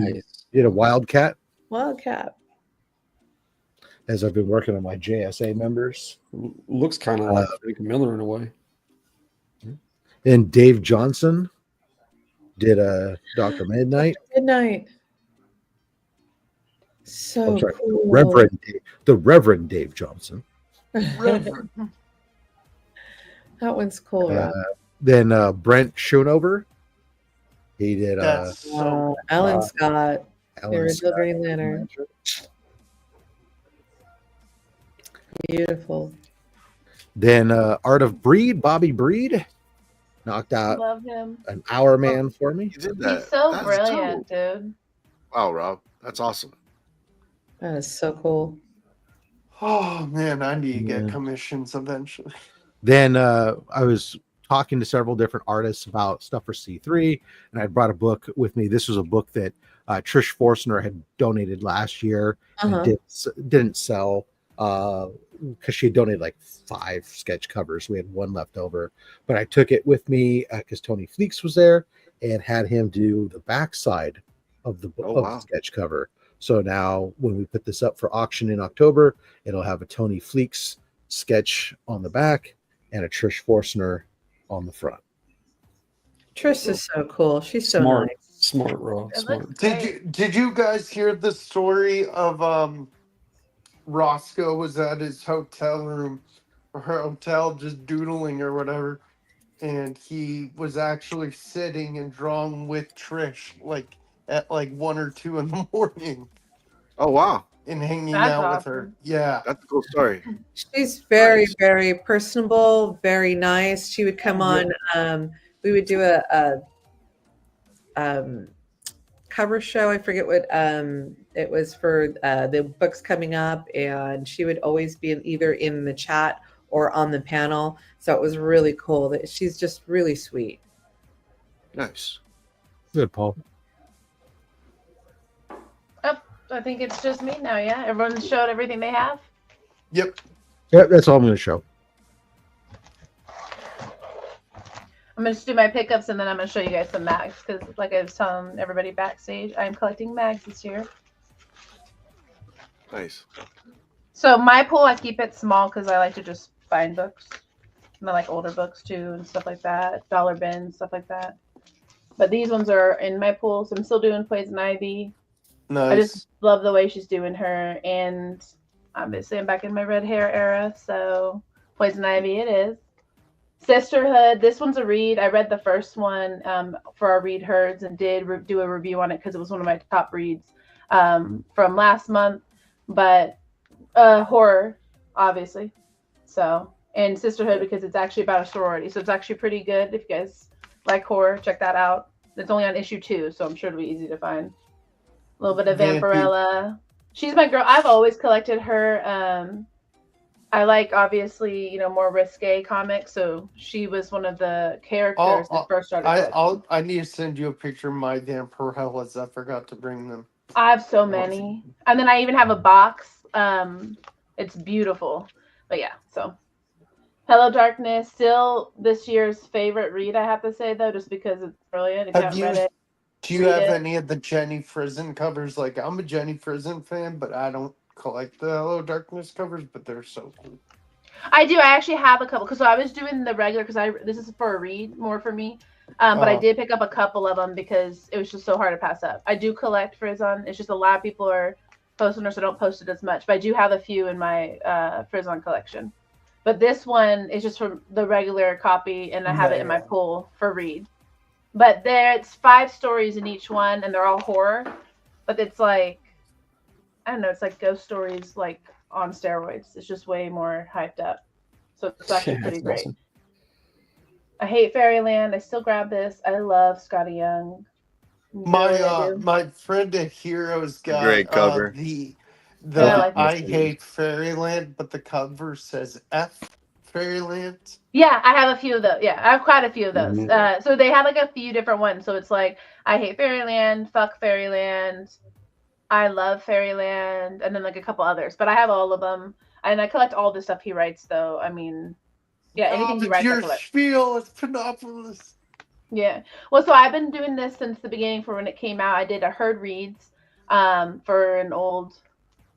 [SPEAKER 4] Did a Wildcat.
[SPEAKER 2] Wildcat.
[SPEAKER 4] As I've been working on my JSA members.
[SPEAKER 6] Looks kind of like Frank Miller in a way.
[SPEAKER 4] And Dave Johnson did a Dr. Midnight.
[SPEAKER 2] Midnight. So cool.
[SPEAKER 4] The Reverend Dave Johnson.
[SPEAKER 3] Reverend.
[SPEAKER 2] That one's cool.
[SPEAKER 4] Then Brent Schoonover. He did
[SPEAKER 2] Alan Scott.
[SPEAKER 4] Alan
[SPEAKER 2] the
[SPEAKER 4] Scott,
[SPEAKER 2] Green Lantern. Beautiful.
[SPEAKER 4] Then Art of Breed, Bobby Breed, knocked out
[SPEAKER 1] Love him.
[SPEAKER 4] an hour man for me.
[SPEAKER 5] You did that.
[SPEAKER 1] He's so
[SPEAKER 5] That's
[SPEAKER 1] brilliant,
[SPEAKER 5] dope.
[SPEAKER 1] dude.
[SPEAKER 5] Wow, Rob, that's awesome.
[SPEAKER 2] That is so cool.
[SPEAKER 3] Oh man, I need to get commissions eventually.
[SPEAKER 4] Then I was talking to several different artists about stuff for C3, and I brought a book with me. This was a book that Trish Forstner had donated last year and didn't sell because she had donated like 5 sketch covers. We had one left over, but I took it with me because Tony Fleeks was there and had him do the backside of the book the sketch cover. So now when we put this up for auction in October, it'll have a Tony Fleeks sketch on the back and a Trish Forstner on the front.
[SPEAKER 2] Trish is so cool. She's so
[SPEAKER 6] Smart.
[SPEAKER 2] nice.
[SPEAKER 6] Smart, Rob. Smart.
[SPEAKER 3] Did you guys hear the story of Roscoe was at his hotel room or her hotel just doodling or whatever, and he was actually sitting and drawing with Trish like at like 1 or 2 in the morning.
[SPEAKER 5] Oh wow.
[SPEAKER 3] And hanging
[SPEAKER 1] That's
[SPEAKER 3] out with
[SPEAKER 1] awesome.
[SPEAKER 3] her. Yeah.
[SPEAKER 5] That's a cool story.
[SPEAKER 2] She's very,
[SPEAKER 5] Nice.
[SPEAKER 2] very personable, very nice. She would come on. We would do a cover show. I forget what it was for the books coming up, and she would always be either in the chat or on the panel. So it was really cool. That she's just really sweet.
[SPEAKER 5] Nice.
[SPEAKER 4] Good, Paul.
[SPEAKER 1] I think it's just me now, yeah? Everyone showed everything they have?
[SPEAKER 3] Yep.
[SPEAKER 4] Yeah, that's all I'm going to show.
[SPEAKER 1] I'm going to just do my pickups, and then I'm going to show you guys some mags, because like I was telling everybody backstage, I'm collecting mags this year.
[SPEAKER 5] Nice.
[SPEAKER 1] So my pool, I keep it small, because I like to just find books. And I like older books, too, and stuff like that. Dollar bins, stuff like that. But these ones are in my pool, so I'm still doing Poison Ivy.
[SPEAKER 3] Nice.
[SPEAKER 1] I just love the way she's doing her, and obviously I'm back in my red hair era, so Poison Ivy it is. Sisterhood, this one's a read. I read the first one for our Read Herds and did do a review on it because it was one of my top reads from last month, but horror, obviously. So, and Sisterhood because it's actually about a sorority, so it's actually pretty good. If you guys like horror, check that out. It's only on issue 2, so I'm sure it'll be easy to find. A little bit of Vampirella. She's my girl. I've always collected her. I like, obviously, you know, more risque comics. So she was one of the characters that first started.
[SPEAKER 3] I need to send you a picture of my Vampirellas. I forgot to bring them.
[SPEAKER 1] I have so many. And then I even have a box. It's beautiful. But yeah, so. Hello Darkness. Still this year's favorite read, I have to say, though, just because it's brilliant. If you haven't read it.
[SPEAKER 3] Do you have any of the Jenny Frison covers? Like, I'm a Jenny Frison fan, but I don't collect the Hello Darkness covers, but they're so cool.
[SPEAKER 1] I do. I actually have a couple because I was doing the regular because this is for a read more for me. But I did pick up a couple of them because it was just so hard to pass up. I do collect Frison. It's just a lot of people are posting it, so I don't post it as much. But I do have a few in my Frison collection. But this one is just from the regular copy, and I have it in my pool for read. But it's 5 stories in each one, and they're all horror. But it's like, I don't know, it's like ghost stories like on steroids. It's just way more hyped up. So it's actually pretty great. Awesome. I hate Fairyland. I still grab this. I love Scotty Young.
[SPEAKER 3] My friend at Heroes got
[SPEAKER 5] great cover.
[SPEAKER 3] I hate Fairyland, but the cover says F Fairyland.
[SPEAKER 1] Yeah, I have a few of those. Yeah, I have quite a few of those. So they have like a few different ones. So it's like, I hate Fairyland, fuck Fairyland, I love Fairyland, and then like a couple others. But I have all of them. And I collect all the stuff he writes, though. I mean, yeah, anything he writes, I collect.
[SPEAKER 3] Spiel is Panopolis.
[SPEAKER 1] Yeah. Well, so I've been doing this since the beginning for when it came out. I did a Herd Reads for an old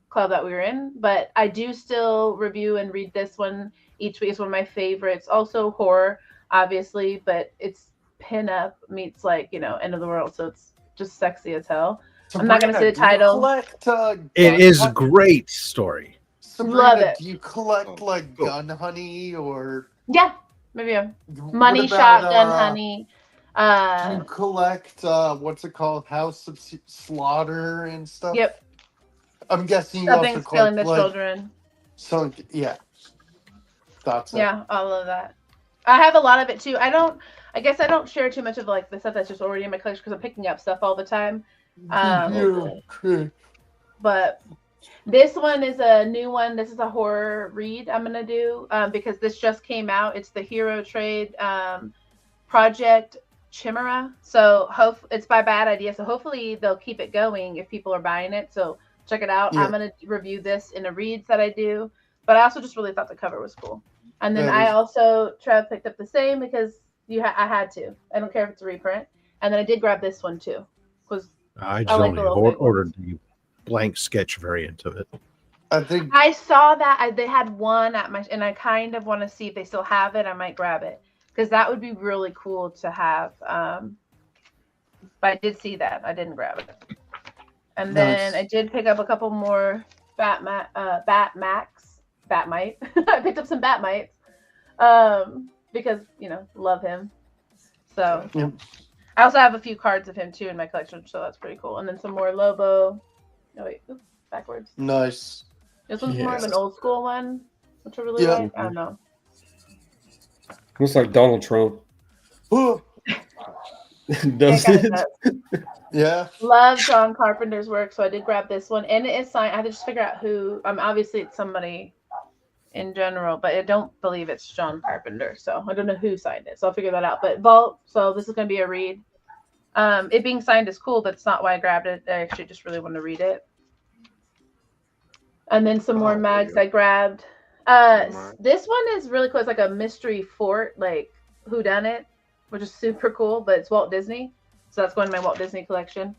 [SPEAKER 1] club that we were in. But I do still review and read this one each week. It's one of my favorites. Also horror, obviously, but it's pin-up meets like, you know, end of the world. So it's just sexy as hell. I'm not going to say the title.
[SPEAKER 3] Collect,
[SPEAKER 4] it is a great story.
[SPEAKER 3] Sabrina,
[SPEAKER 1] Love it.
[SPEAKER 3] Do you collect like gun honey or?
[SPEAKER 1] Yeah, maybe money shot, gun honey.
[SPEAKER 3] Do you collect what's it called, House of Slaughter and stuff?
[SPEAKER 1] Yep.
[SPEAKER 3] I'm guessing you
[SPEAKER 1] Something's
[SPEAKER 3] also
[SPEAKER 1] killing
[SPEAKER 3] collect
[SPEAKER 1] the children.
[SPEAKER 3] So yeah, that's it.
[SPEAKER 1] Yeah, all of that. I have a lot of it too. I guess I don't share too much of like the stuff that's just already in my collection because I'm picking up stuff all the time. But this one is a new one. This is a horror read I'm gonna do because this just came out. It's the Hero Trade Project Chimera. So it's by Bad Idea. So hopefully they'll keep it going if people are buying it. So check it out. Yeah. I'm gonna review this in the reads that I do. But I also just really thought the cover was cool. And then I also Trev picked up the same because I had to. I don't care if it's a reprint. And then I did grab this one too.
[SPEAKER 4] I just only ordered the blank sketch variant of it.
[SPEAKER 1] I saw that they had one and I kind of want to see if they still have it. I might grab it because that would be really cool to have. But I did see that. I didn't grab it. And then I did pick up a couple more Batmite. I picked up some Batmites because love him. So I also have a few cards of him too in my collection, so that's pretty cool. And then some more Lobo. Oh wait, backwards.
[SPEAKER 3] Nice.
[SPEAKER 1] This one's more of an old school one, which I really like. I don't know.
[SPEAKER 6] Looks like Donald Trump. Does it?
[SPEAKER 3] Yeah.
[SPEAKER 1] Love John Carpenter's work, so I did grab this one, and it is signed. I have to just figure out who. Obviously it's somebody in general, but I don't believe it's John Carpenter, so I don't know who signed it. So I'll figure that out. But Vault. So this is going to be a read. It being signed is cool, but it's not why I grabbed it. I actually just really want to read it. And then some more mags I grabbed. This one is really cool. It's like a mystery fort, like whodunit, which is super cool, but it's Walt Disney. So that's going to my Walt Disney collection.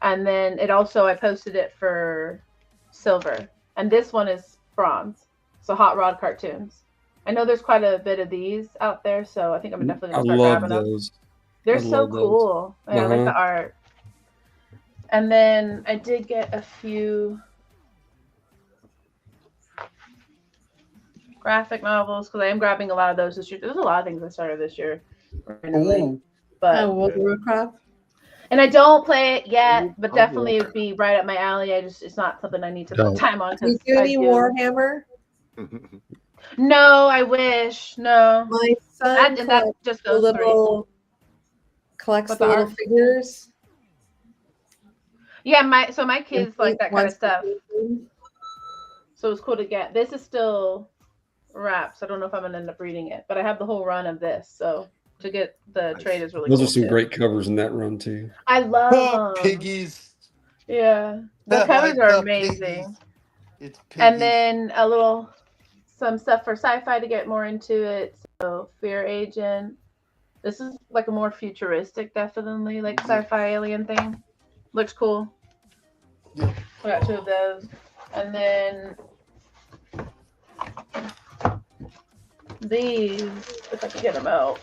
[SPEAKER 1] And then I posted it for silver. And this one is bronze. So Hot Rod cartoons. I know there's quite a bit of these out there, so I think I'm definitely going to start grabbing those. They're so cool. Yeah, I like the art. And then I did get a few graphic novels because I am grabbing a lot of those this year. There's a lot of things I started this year. But
[SPEAKER 2] World of Warcraft.
[SPEAKER 1] And I don't play it yet, but definitely it would be right up my alley. It's not something I need to put time on.
[SPEAKER 2] Do you do any Warhammer?
[SPEAKER 1] No, I wish. No.
[SPEAKER 2] My son collects the little figures.
[SPEAKER 1] Yeah, my kids like that kind of stuff. So it's cool to get. This is still wrapped, so I don't know if I'm gonna end up reading it, but I have the whole run of this, so to get the trade is really
[SPEAKER 6] cool.
[SPEAKER 1] Those
[SPEAKER 6] are some great covers in that run too.
[SPEAKER 1] I love
[SPEAKER 3] Piggies.
[SPEAKER 1] Yeah, the covers are amazing.
[SPEAKER 3] It's Piggies.
[SPEAKER 1] And then some stuff for sci-fi to get more into it. So Fear Agent. This is like a more futuristic, definitely like sci-fi alien thing. Looks cool.
[SPEAKER 3] Yeah.
[SPEAKER 1] We got 2 of those, and then these, if I can get them out,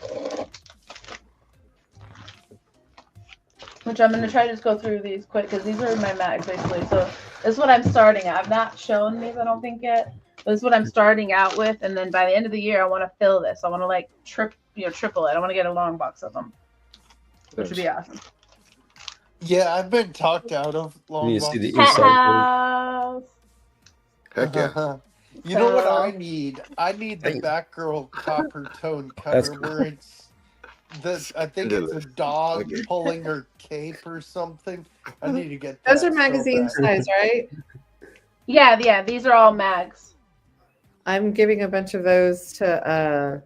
[SPEAKER 1] which I'm going to try to just go through these quick because these are my mags basically. So this is what I'm starting at. I've not shown these, I don't think yet, but this is what I'm starting out with. And then by the end of the year, I want to fill this. I want to like triple it. I want to get a long box of them, which would be awesome.
[SPEAKER 3] Yeah, I've been talked out of long boxes.
[SPEAKER 6] See the inside.
[SPEAKER 5] Heck yeah.
[SPEAKER 3] You know what I need? I need the Batgirl copper tone cover where it's I think it's a dog pulling her cape or something. I need to get that.
[SPEAKER 2] Those are magazine size, right?
[SPEAKER 1] Yeah, these are all mags.
[SPEAKER 2] I'm giving a bunch of those to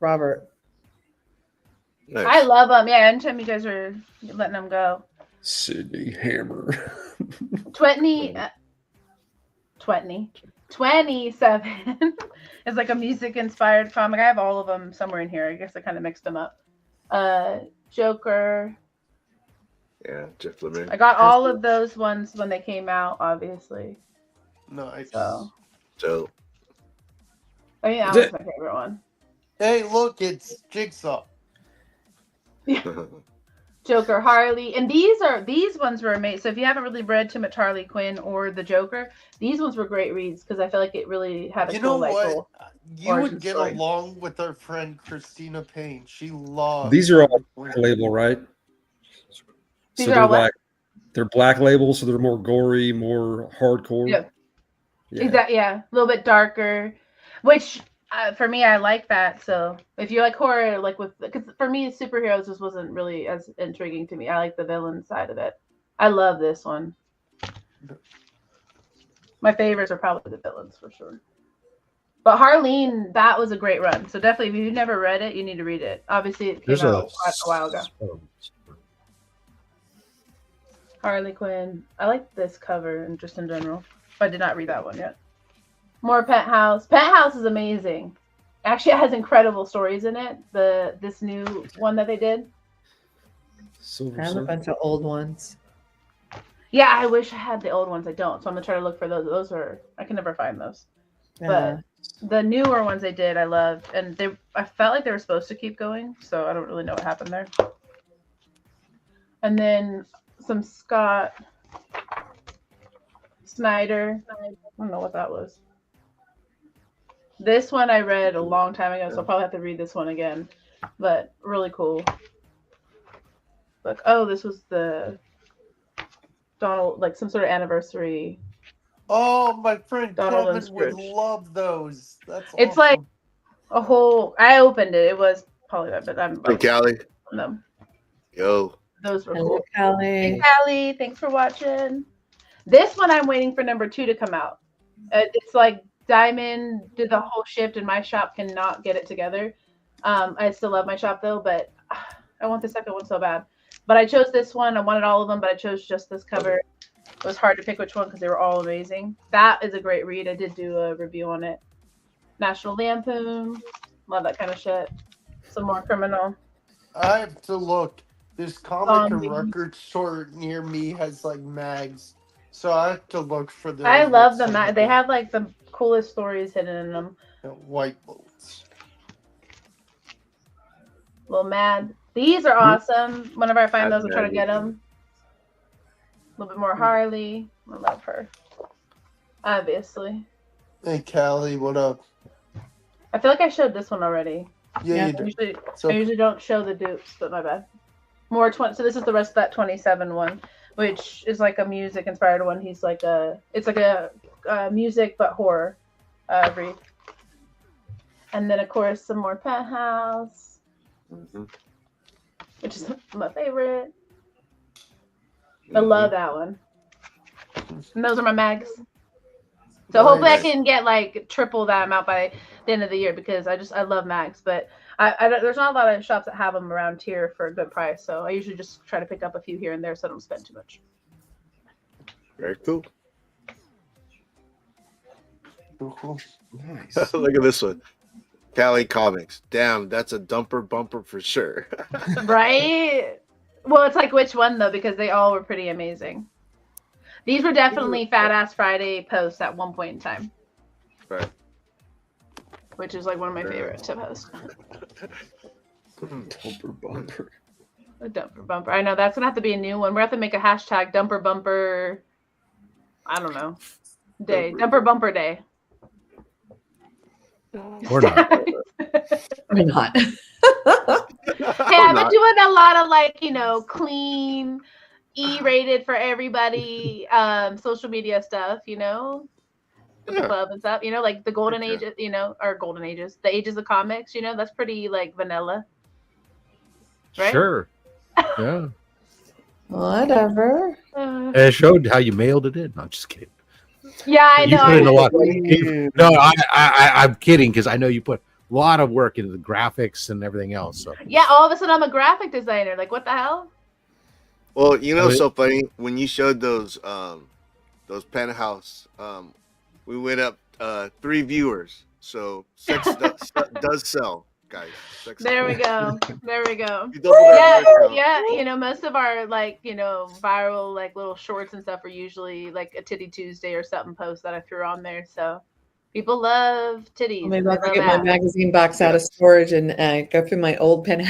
[SPEAKER 2] Robert.
[SPEAKER 5] Nice.
[SPEAKER 1] I love them. Yeah, anytime you guys are letting them go.
[SPEAKER 6] Sydney Hammer.
[SPEAKER 1] 27 is like a music inspired comic. I have all of them somewhere in here. I guess I kind of mixed them up. Joker.
[SPEAKER 5] Yeah, Jeff Lemire.
[SPEAKER 1] I got all of those ones when they came out, obviously.
[SPEAKER 3] Nice.
[SPEAKER 1] So I mean, that was my favorite one.
[SPEAKER 3] Hey, look, it's Jigsaw.
[SPEAKER 1] Joker, Harley, and these ones were amazing. So if you haven't really read too much Harley Quinn or the Joker, these ones were great reads because I feel like it really had a
[SPEAKER 3] You
[SPEAKER 1] cool,
[SPEAKER 3] know
[SPEAKER 1] like,
[SPEAKER 3] what?
[SPEAKER 1] whole
[SPEAKER 3] You
[SPEAKER 1] origin
[SPEAKER 3] would get
[SPEAKER 1] story.
[SPEAKER 3] along with our friend Christina Payne. She loves
[SPEAKER 6] These are all
[SPEAKER 3] Harley
[SPEAKER 6] Black
[SPEAKER 3] Quinn.
[SPEAKER 6] Label, right?
[SPEAKER 1] These
[SPEAKER 6] So
[SPEAKER 1] are
[SPEAKER 6] they're
[SPEAKER 1] all what?
[SPEAKER 6] like they're Black Label, so they're more gory, more hardcore.
[SPEAKER 1] Yeah.
[SPEAKER 6] Yeah.
[SPEAKER 1] Exactly. Yeah, a little bit darker, which for me, I like that. So if you like horror, like because for me, superheroes just wasn't really as intriguing to me. I like the villain side of it. I love this one. My favorites are probably the villains for sure. But Harleen, that was a great run. So definitely, if you've never read it, you need to read it. Obviously, it came out a while ago. Harley Quinn. I like this cover and just in general. I did not read that one yet. More Penthouse. Penthouse is amazing. Actually, it has incredible stories in it. This new one that they did.
[SPEAKER 6] Silver
[SPEAKER 2] I have a
[SPEAKER 6] Surfer.
[SPEAKER 2] bunch of old ones.
[SPEAKER 1] Yeah, I wish I had the old ones. I don't, so I'm gonna try to look for those. Those are I can never find those. But the newer ones they did, I loved, and I felt like they were supposed to keep going, so I don't really know what happened there. And then some Scott Snyder. I don't know what that was. This one I read a long time ago, so I'll probably have to read this one again. But really cool. Look, oh, this was the Donald, like some sort of anniversary.
[SPEAKER 3] Oh, my friend
[SPEAKER 1] Donald and
[SPEAKER 3] Kevin would
[SPEAKER 1] Scrooge.
[SPEAKER 3] love those. That's
[SPEAKER 1] It's
[SPEAKER 3] awesome.
[SPEAKER 1] like a whole. I opened it. It was probably that, but I'm
[SPEAKER 5] From Cali.
[SPEAKER 1] no.
[SPEAKER 5] Yo.
[SPEAKER 1] Those were
[SPEAKER 2] Hello,
[SPEAKER 1] cool.
[SPEAKER 2] Callie.
[SPEAKER 1] Hey, Callie, thanks for watching. This one I'm waiting for number 2 to come out. It's like Diamond did the whole shift, and my shop cannot get it together. I still love my shop though, but I want the second one so bad. But I chose this one. I wanted all of them, but I chose just this cover. It was hard to pick which one because they were all amazing. That is a great read. I did do a review on it. National Lampoon. Love that kind of shit. Some more criminal.
[SPEAKER 3] I have to look. This comic and
[SPEAKER 1] Zombie.
[SPEAKER 3] record store near me has like mags, so I have to look for those.
[SPEAKER 1] I love them.
[SPEAKER 3] Some of
[SPEAKER 1] They have like the coolest stories hidden in them.
[SPEAKER 3] white bullets.
[SPEAKER 1] Little Mad. These are awesome. Whenever I find those, I'll try to get them. A little bit more Harley. I love her. Obviously.
[SPEAKER 3] Hey, Callie, what up?
[SPEAKER 1] I feel like I showed this one already.
[SPEAKER 3] Yeah, you
[SPEAKER 1] I
[SPEAKER 3] do.
[SPEAKER 1] usually,
[SPEAKER 3] So-
[SPEAKER 1] I usually don't show the dupes, but my bad. More 20. So this is the rest of that 27 one, which is like a music inspired one. He's like it's like a music but horror read. And then of course some more Penthouse, which is my favorite. I love that one. And those are my mags. So hopefully I can get like triple that amount by the end of the year because I love mags, but there's not a lot of shops that have them around here for a good price. So I usually just try to pick up a few here and there so I don't spend too much.
[SPEAKER 5] Very cool.
[SPEAKER 3] Cool.
[SPEAKER 6] Nice.
[SPEAKER 5] Look at this one. Cali Comics. Damn, that's a dumper bumper for sure.
[SPEAKER 1] Right? Well, it's like which one though, because they all were pretty amazing. These were definitely Fat Ass Friday posts at one point in time.
[SPEAKER 5] Right.
[SPEAKER 1] Which is like one of my favorites to post.
[SPEAKER 6] Dumper bumper.
[SPEAKER 1] A dumper bumper. I know that's gonna have to be a new one. We're gonna have to make a hashtag dumper bumper. I don't know. Day. Dumper bumper day.
[SPEAKER 4] Or not.
[SPEAKER 2] Or not.
[SPEAKER 1] Hey, I've been doing a lot of like, clean, E-rated for everybody, social media stuff, with the club and stuff, like the golden ages, or golden ages, the ages of comics, that's pretty like vanilla. Right?
[SPEAKER 4] Sure. Yeah.
[SPEAKER 2] Whatever.
[SPEAKER 4] And it showed how you mailed it in. No, I'm just kidding.
[SPEAKER 1] Yeah, I
[SPEAKER 4] You
[SPEAKER 1] know.
[SPEAKER 4] put in a lot. No, I'm kidding because I know you put a lot of work into the graphics and everything else. So
[SPEAKER 1] Yeah, all of a sudden I'm a graphic designer. Like, what the hell?
[SPEAKER 5] Well, so funny when you showed those Penthouse, we went up 3 viewers. So sex does sell, guys. Sex
[SPEAKER 1] There we
[SPEAKER 5] sells.
[SPEAKER 1] go. There we go.
[SPEAKER 5] You doubled that right now.
[SPEAKER 1] Yeah. Most of our viral like little shorts and stuff are usually like a Titty Tuesday or something post that I threw on there. So people love titties.
[SPEAKER 2] Maybe I'll
[SPEAKER 1] They
[SPEAKER 2] get
[SPEAKER 1] love
[SPEAKER 2] my magazine box out of storage and go through my old pen.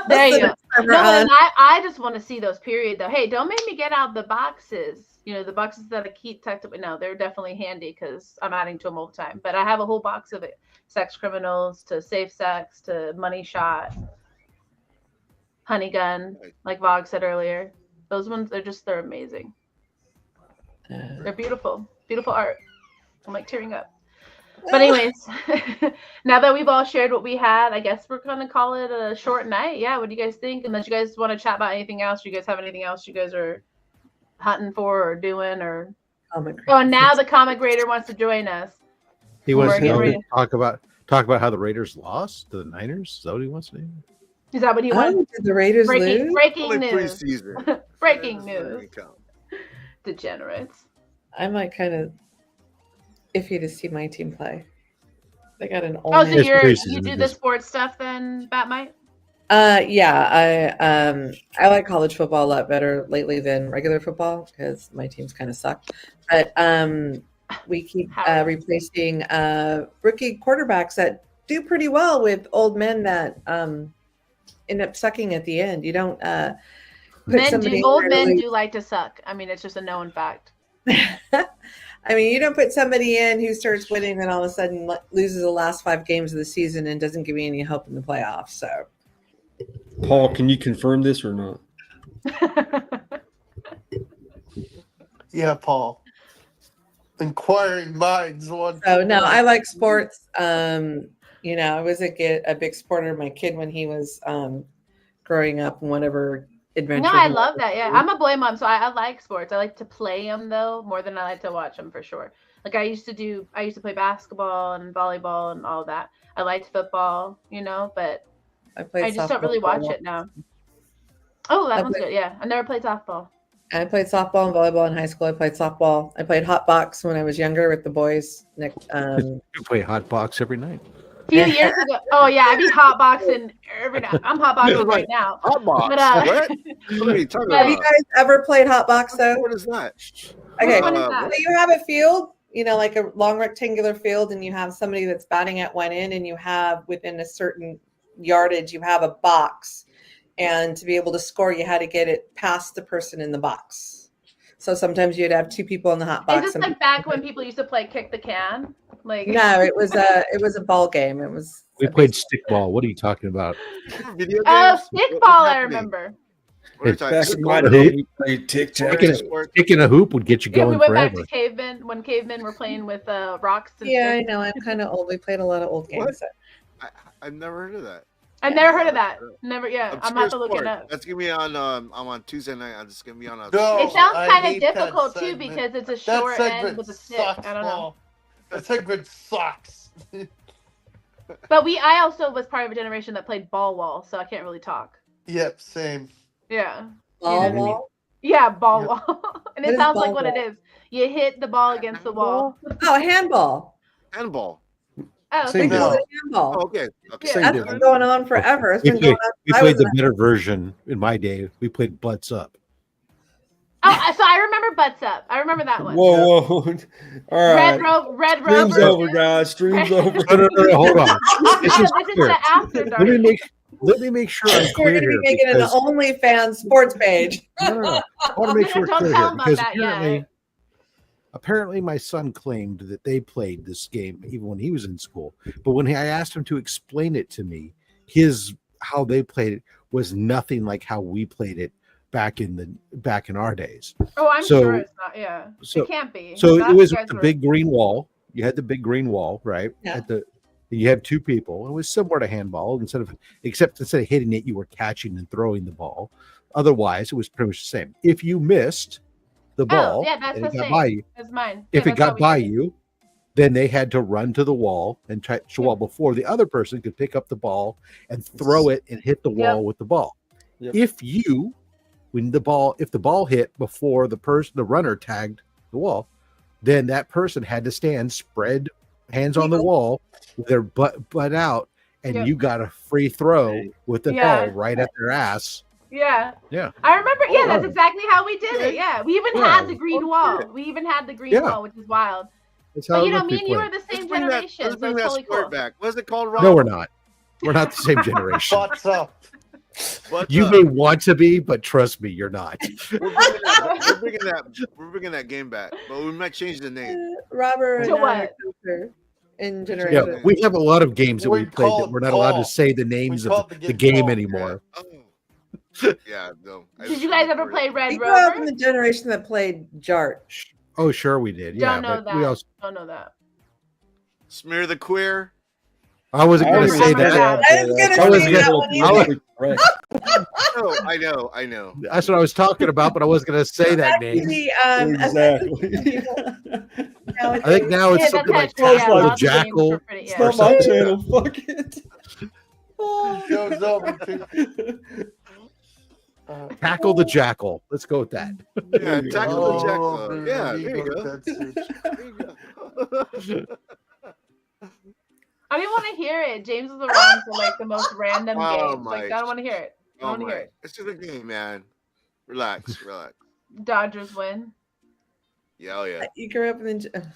[SPEAKER 1] There you go. I just want to see those period though. Hey, don't make me get out the boxes. You know, the boxes that I keep tucked up. No, they're definitely handy because I'm adding to them all the time. But I have a whole box of it. Sex Criminals to Safe Sex to Money Shot, Honey Gun, like Vog said earlier. Those ones, they're amazing. They're beautiful. Beautiful art. I'm like tearing up. But anyways, now that we've all shared what we had, I guess we're going to call it a short night. Yeah, what do you guys think? Unless you guys want to chat about anything else. Do you guys have anything else you guys are hunting for or doing? Or oh, now the comic raider wants to join us.
[SPEAKER 4] He wants to talk about how the Raiders lost to the Niners. Is that what he wants to do?
[SPEAKER 1] Is that what he wants?
[SPEAKER 2] Did the Raiders lose?
[SPEAKER 1] Breaking news. Breaking news. Degenerates.
[SPEAKER 2] I might kind of iffy to see my team play. They got an
[SPEAKER 1] so you do the sports stuff then, Batmite?
[SPEAKER 2] Yeah, I like college football a lot better lately than regular football because my teams kind of suck. But we keep replacing rookie quarterbacks that do pretty well with old men that end up sucking at the end. You don't
[SPEAKER 1] old men do like to suck. I mean, it's just a known fact.
[SPEAKER 2] I mean, you don't put somebody in who starts winning and all of a sudden loses the last 5 games of the season and doesn't give you any hope in the playoffs. So,
[SPEAKER 6] Paul, can you confirm this or not?
[SPEAKER 3] Yeah, Paul. Inquiring minds.
[SPEAKER 2] So no, I like sports. You know, I was a big supporter of my kid when he was growing up and whatever adventure.
[SPEAKER 1] No, I love that. Yeah, I'm a boy mom, so I like sports. I like to play them though more than I like to watch them for sure. Like I used to play basketball and volleyball and all that. I liked football, you know, but I just don't really watch it now. Oh, that sounds good. Yeah, I never played softball.
[SPEAKER 2] I played softball and volleyball in high school. I played softball. I played hot box when I was younger with the boys.
[SPEAKER 4] You play hot box every night.
[SPEAKER 1] A few years ago. Oh yeah, I be hot boxing every night. I'm hot boxing right now.
[SPEAKER 5] Hot box.
[SPEAKER 1] But,
[SPEAKER 5] what? What are you talking about?
[SPEAKER 2] Have you guys ever played hot box though?
[SPEAKER 5] What is that?
[SPEAKER 2] Okay, so you have a field, you know, like a long rectangular field, and you have somebody that's batting at one end, and you have within a certain yardage, you have a box, and to be able to score, you had to get it past the person in the box. So sometimes you'd have 2 people in the hot box.
[SPEAKER 1] Is this like back when people used to play kick the can? Like
[SPEAKER 2] no, it was a ball game. It was.
[SPEAKER 4] We played stickball. What are you talking about?
[SPEAKER 1] Stickball. I remember.
[SPEAKER 4] Kicking a hoop would get you going.
[SPEAKER 1] We went
[SPEAKER 4] forever.
[SPEAKER 1] back to cavemen when cavemen were playing with rocks. And
[SPEAKER 2] yeah, I know. I'm kind of old. We played a lot of old games.
[SPEAKER 5] I've never heard of that.
[SPEAKER 1] I've never heard of that. Never. Yeah, I'm gonna have to look it up.
[SPEAKER 5] That's gonna be on. I'm on Tuesday night. I'm just gonna be on.
[SPEAKER 1] It sounds kind of difficult too because it's a short end with a stick. I don't know.
[SPEAKER 3] That segment sucks.
[SPEAKER 1] But I also was part of a generation that played ball wall, so I can't really talk.
[SPEAKER 3] Yep, same.
[SPEAKER 1] Yeah.
[SPEAKER 2] Ball wall?
[SPEAKER 1] Yeah, ball wall. And it sounds like what it is. You hit the ball against the wall.
[SPEAKER 2] Oh, handball.
[SPEAKER 5] Handball.
[SPEAKER 1] Oh,
[SPEAKER 2] handball.
[SPEAKER 5] Oh, okay.
[SPEAKER 2] Yeah, that's been going on forever.
[SPEAKER 4] We played the better version in my day. We played Butts Up.
[SPEAKER 1] Oh, so I remember Butts Up. I remember that one.
[SPEAKER 6] Whoa. All right.
[SPEAKER 1] Red
[SPEAKER 6] Stream's over, guys. Stream's over.
[SPEAKER 4] No, hold on.
[SPEAKER 1] This is the after dark.
[SPEAKER 4] Let me make sure I'm clear
[SPEAKER 2] here. We're going to be making an OnlyFans sports page.
[SPEAKER 4] No. I want to make sure it's clear here because apparently my son claimed that they played this game even when he was in school. But when I asked him to explain it to me, how they played it was nothing like how we played it back in our days.
[SPEAKER 1] Oh, I'm sure it's not. Yeah, it can't be.
[SPEAKER 4] So it was the big green wall. You had the big green wall, right?
[SPEAKER 2] Yeah.
[SPEAKER 4] You had 2 people. It was similar to handball, except instead of hitting it, you were catching and throwing the ball. Otherwise, it was pretty much the same. If you missed the ball,
[SPEAKER 1] that's the same.
[SPEAKER 4] By you,
[SPEAKER 1] that's mine.
[SPEAKER 4] If it got by you, then they had to run to the wall and touch the wall before the other person could pick up the ball and throw it and hit the wall with the ball.
[SPEAKER 6] Yep.
[SPEAKER 4] If the ball hit before the runner tagged the wall, then that person had to stand, spread hands on the wall, with their butt out, and you got a free throw with the ball right at their ass.
[SPEAKER 1] Yeah.
[SPEAKER 4] Yeah.
[SPEAKER 1] I remember. Yeah, that's exactly how we did it. Yeah, we even had the green wall. We even had the green wall, which is wild. But me and you are the same generation.
[SPEAKER 5] Let's bring that sport back. What's it called, Rob?
[SPEAKER 4] No, we're not. We're not the same generation.
[SPEAKER 3] What's up?
[SPEAKER 5] But
[SPEAKER 4] You may want to be, but trust me, you're not.
[SPEAKER 5] we're bringing that game back, but we might change the name.
[SPEAKER 2] Robert
[SPEAKER 1] To
[SPEAKER 2] and I
[SPEAKER 1] what?
[SPEAKER 2] are closer in
[SPEAKER 4] Yeah,
[SPEAKER 2] generation.
[SPEAKER 4] we have a lot of games that we
[SPEAKER 3] We'd
[SPEAKER 4] played
[SPEAKER 3] call
[SPEAKER 4] that
[SPEAKER 3] it
[SPEAKER 4] we're not allowed to
[SPEAKER 3] Paul.
[SPEAKER 4] say the names
[SPEAKER 3] call
[SPEAKER 4] of
[SPEAKER 3] it the
[SPEAKER 4] the
[SPEAKER 3] game
[SPEAKER 4] game
[SPEAKER 3] Paul.
[SPEAKER 4] anymore.
[SPEAKER 5] Yeah, no.
[SPEAKER 1] Did you guys ever play
[SPEAKER 2] We
[SPEAKER 1] Red
[SPEAKER 2] grew up in
[SPEAKER 1] Rover?
[SPEAKER 2] the generation that played Jart.
[SPEAKER 4] Oh, sure we did. Yeah,
[SPEAKER 1] Don't know
[SPEAKER 4] but
[SPEAKER 1] that.
[SPEAKER 4] we also.
[SPEAKER 1] Don't know that.
[SPEAKER 5] Smear the Queer?
[SPEAKER 4] I wasn't
[SPEAKER 6] I
[SPEAKER 4] going to
[SPEAKER 6] didn't
[SPEAKER 4] say
[SPEAKER 1] remember
[SPEAKER 4] that.
[SPEAKER 1] that.
[SPEAKER 2] I was gonna
[SPEAKER 4] I was
[SPEAKER 2] say
[SPEAKER 4] gonna-
[SPEAKER 2] that one either.
[SPEAKER 5] Oh, I know.
[SPEAKER 4] That's what I was talking about, but I wasn't going to say that name.
[SPEAKER 2] Actually,
[SPEAKER 6] Exactly.
[SPEAKER 4] I think now it's
[SPEAKER 1] Yeah,
[SPEAKER 4] something like
[SPEAKER 1] that's
[SPEAKER 6] Tackle the
[SPEAKER 1] lots of games
[SPEAKER 4] Jackal.
[SPEAKER 1] were pretty-
[SPEAKER 6] It's
[SPEAKER 1] yeah.
[SPEAKER 6] not my
[SPEAKER 4] something.
[SPEAKER 6] channel. Fuck it.
[SPEAKER 3] Show's over too.
[SPEAKER 4] Tackle the Jackal. Let's go with that.
[SPEAKER 5] Yeah, Tackle the
[SPEAKER 3] Oh,
[SPEAKER 5] Jackal.
[SPEAKER 3] man,
[SPEAKER 5] Yeah,
[SPEAKER 3] you
[SPEAKER 5] there you
[SPEAKER 3] go
[SPEAKER 5] go.
[SPEAKER 3] with that switch.
[SPEAKER 5] There you go.
[SPEAKER 1] I didn't want to hear it. James was around for like the most random
[SPEAKER 5] Oh,
[SPEAKER 1] games. Like,
[SPEAKER 5] my.
[SPEAKER 1] I don't want to hear it. I
[SPEAKER 5] Oh
[SPEAKER 1] don't want to hear
[SPEAKER 5] my!
[SPEAKER 1] it.
[SPEAKER 5] It's just a game, man. Relax.
[SPEAKER 1] Dodgers win.
[SPEAKER 5] Yeah, oh yeah,
[SPEAKER 2] You grew up in the.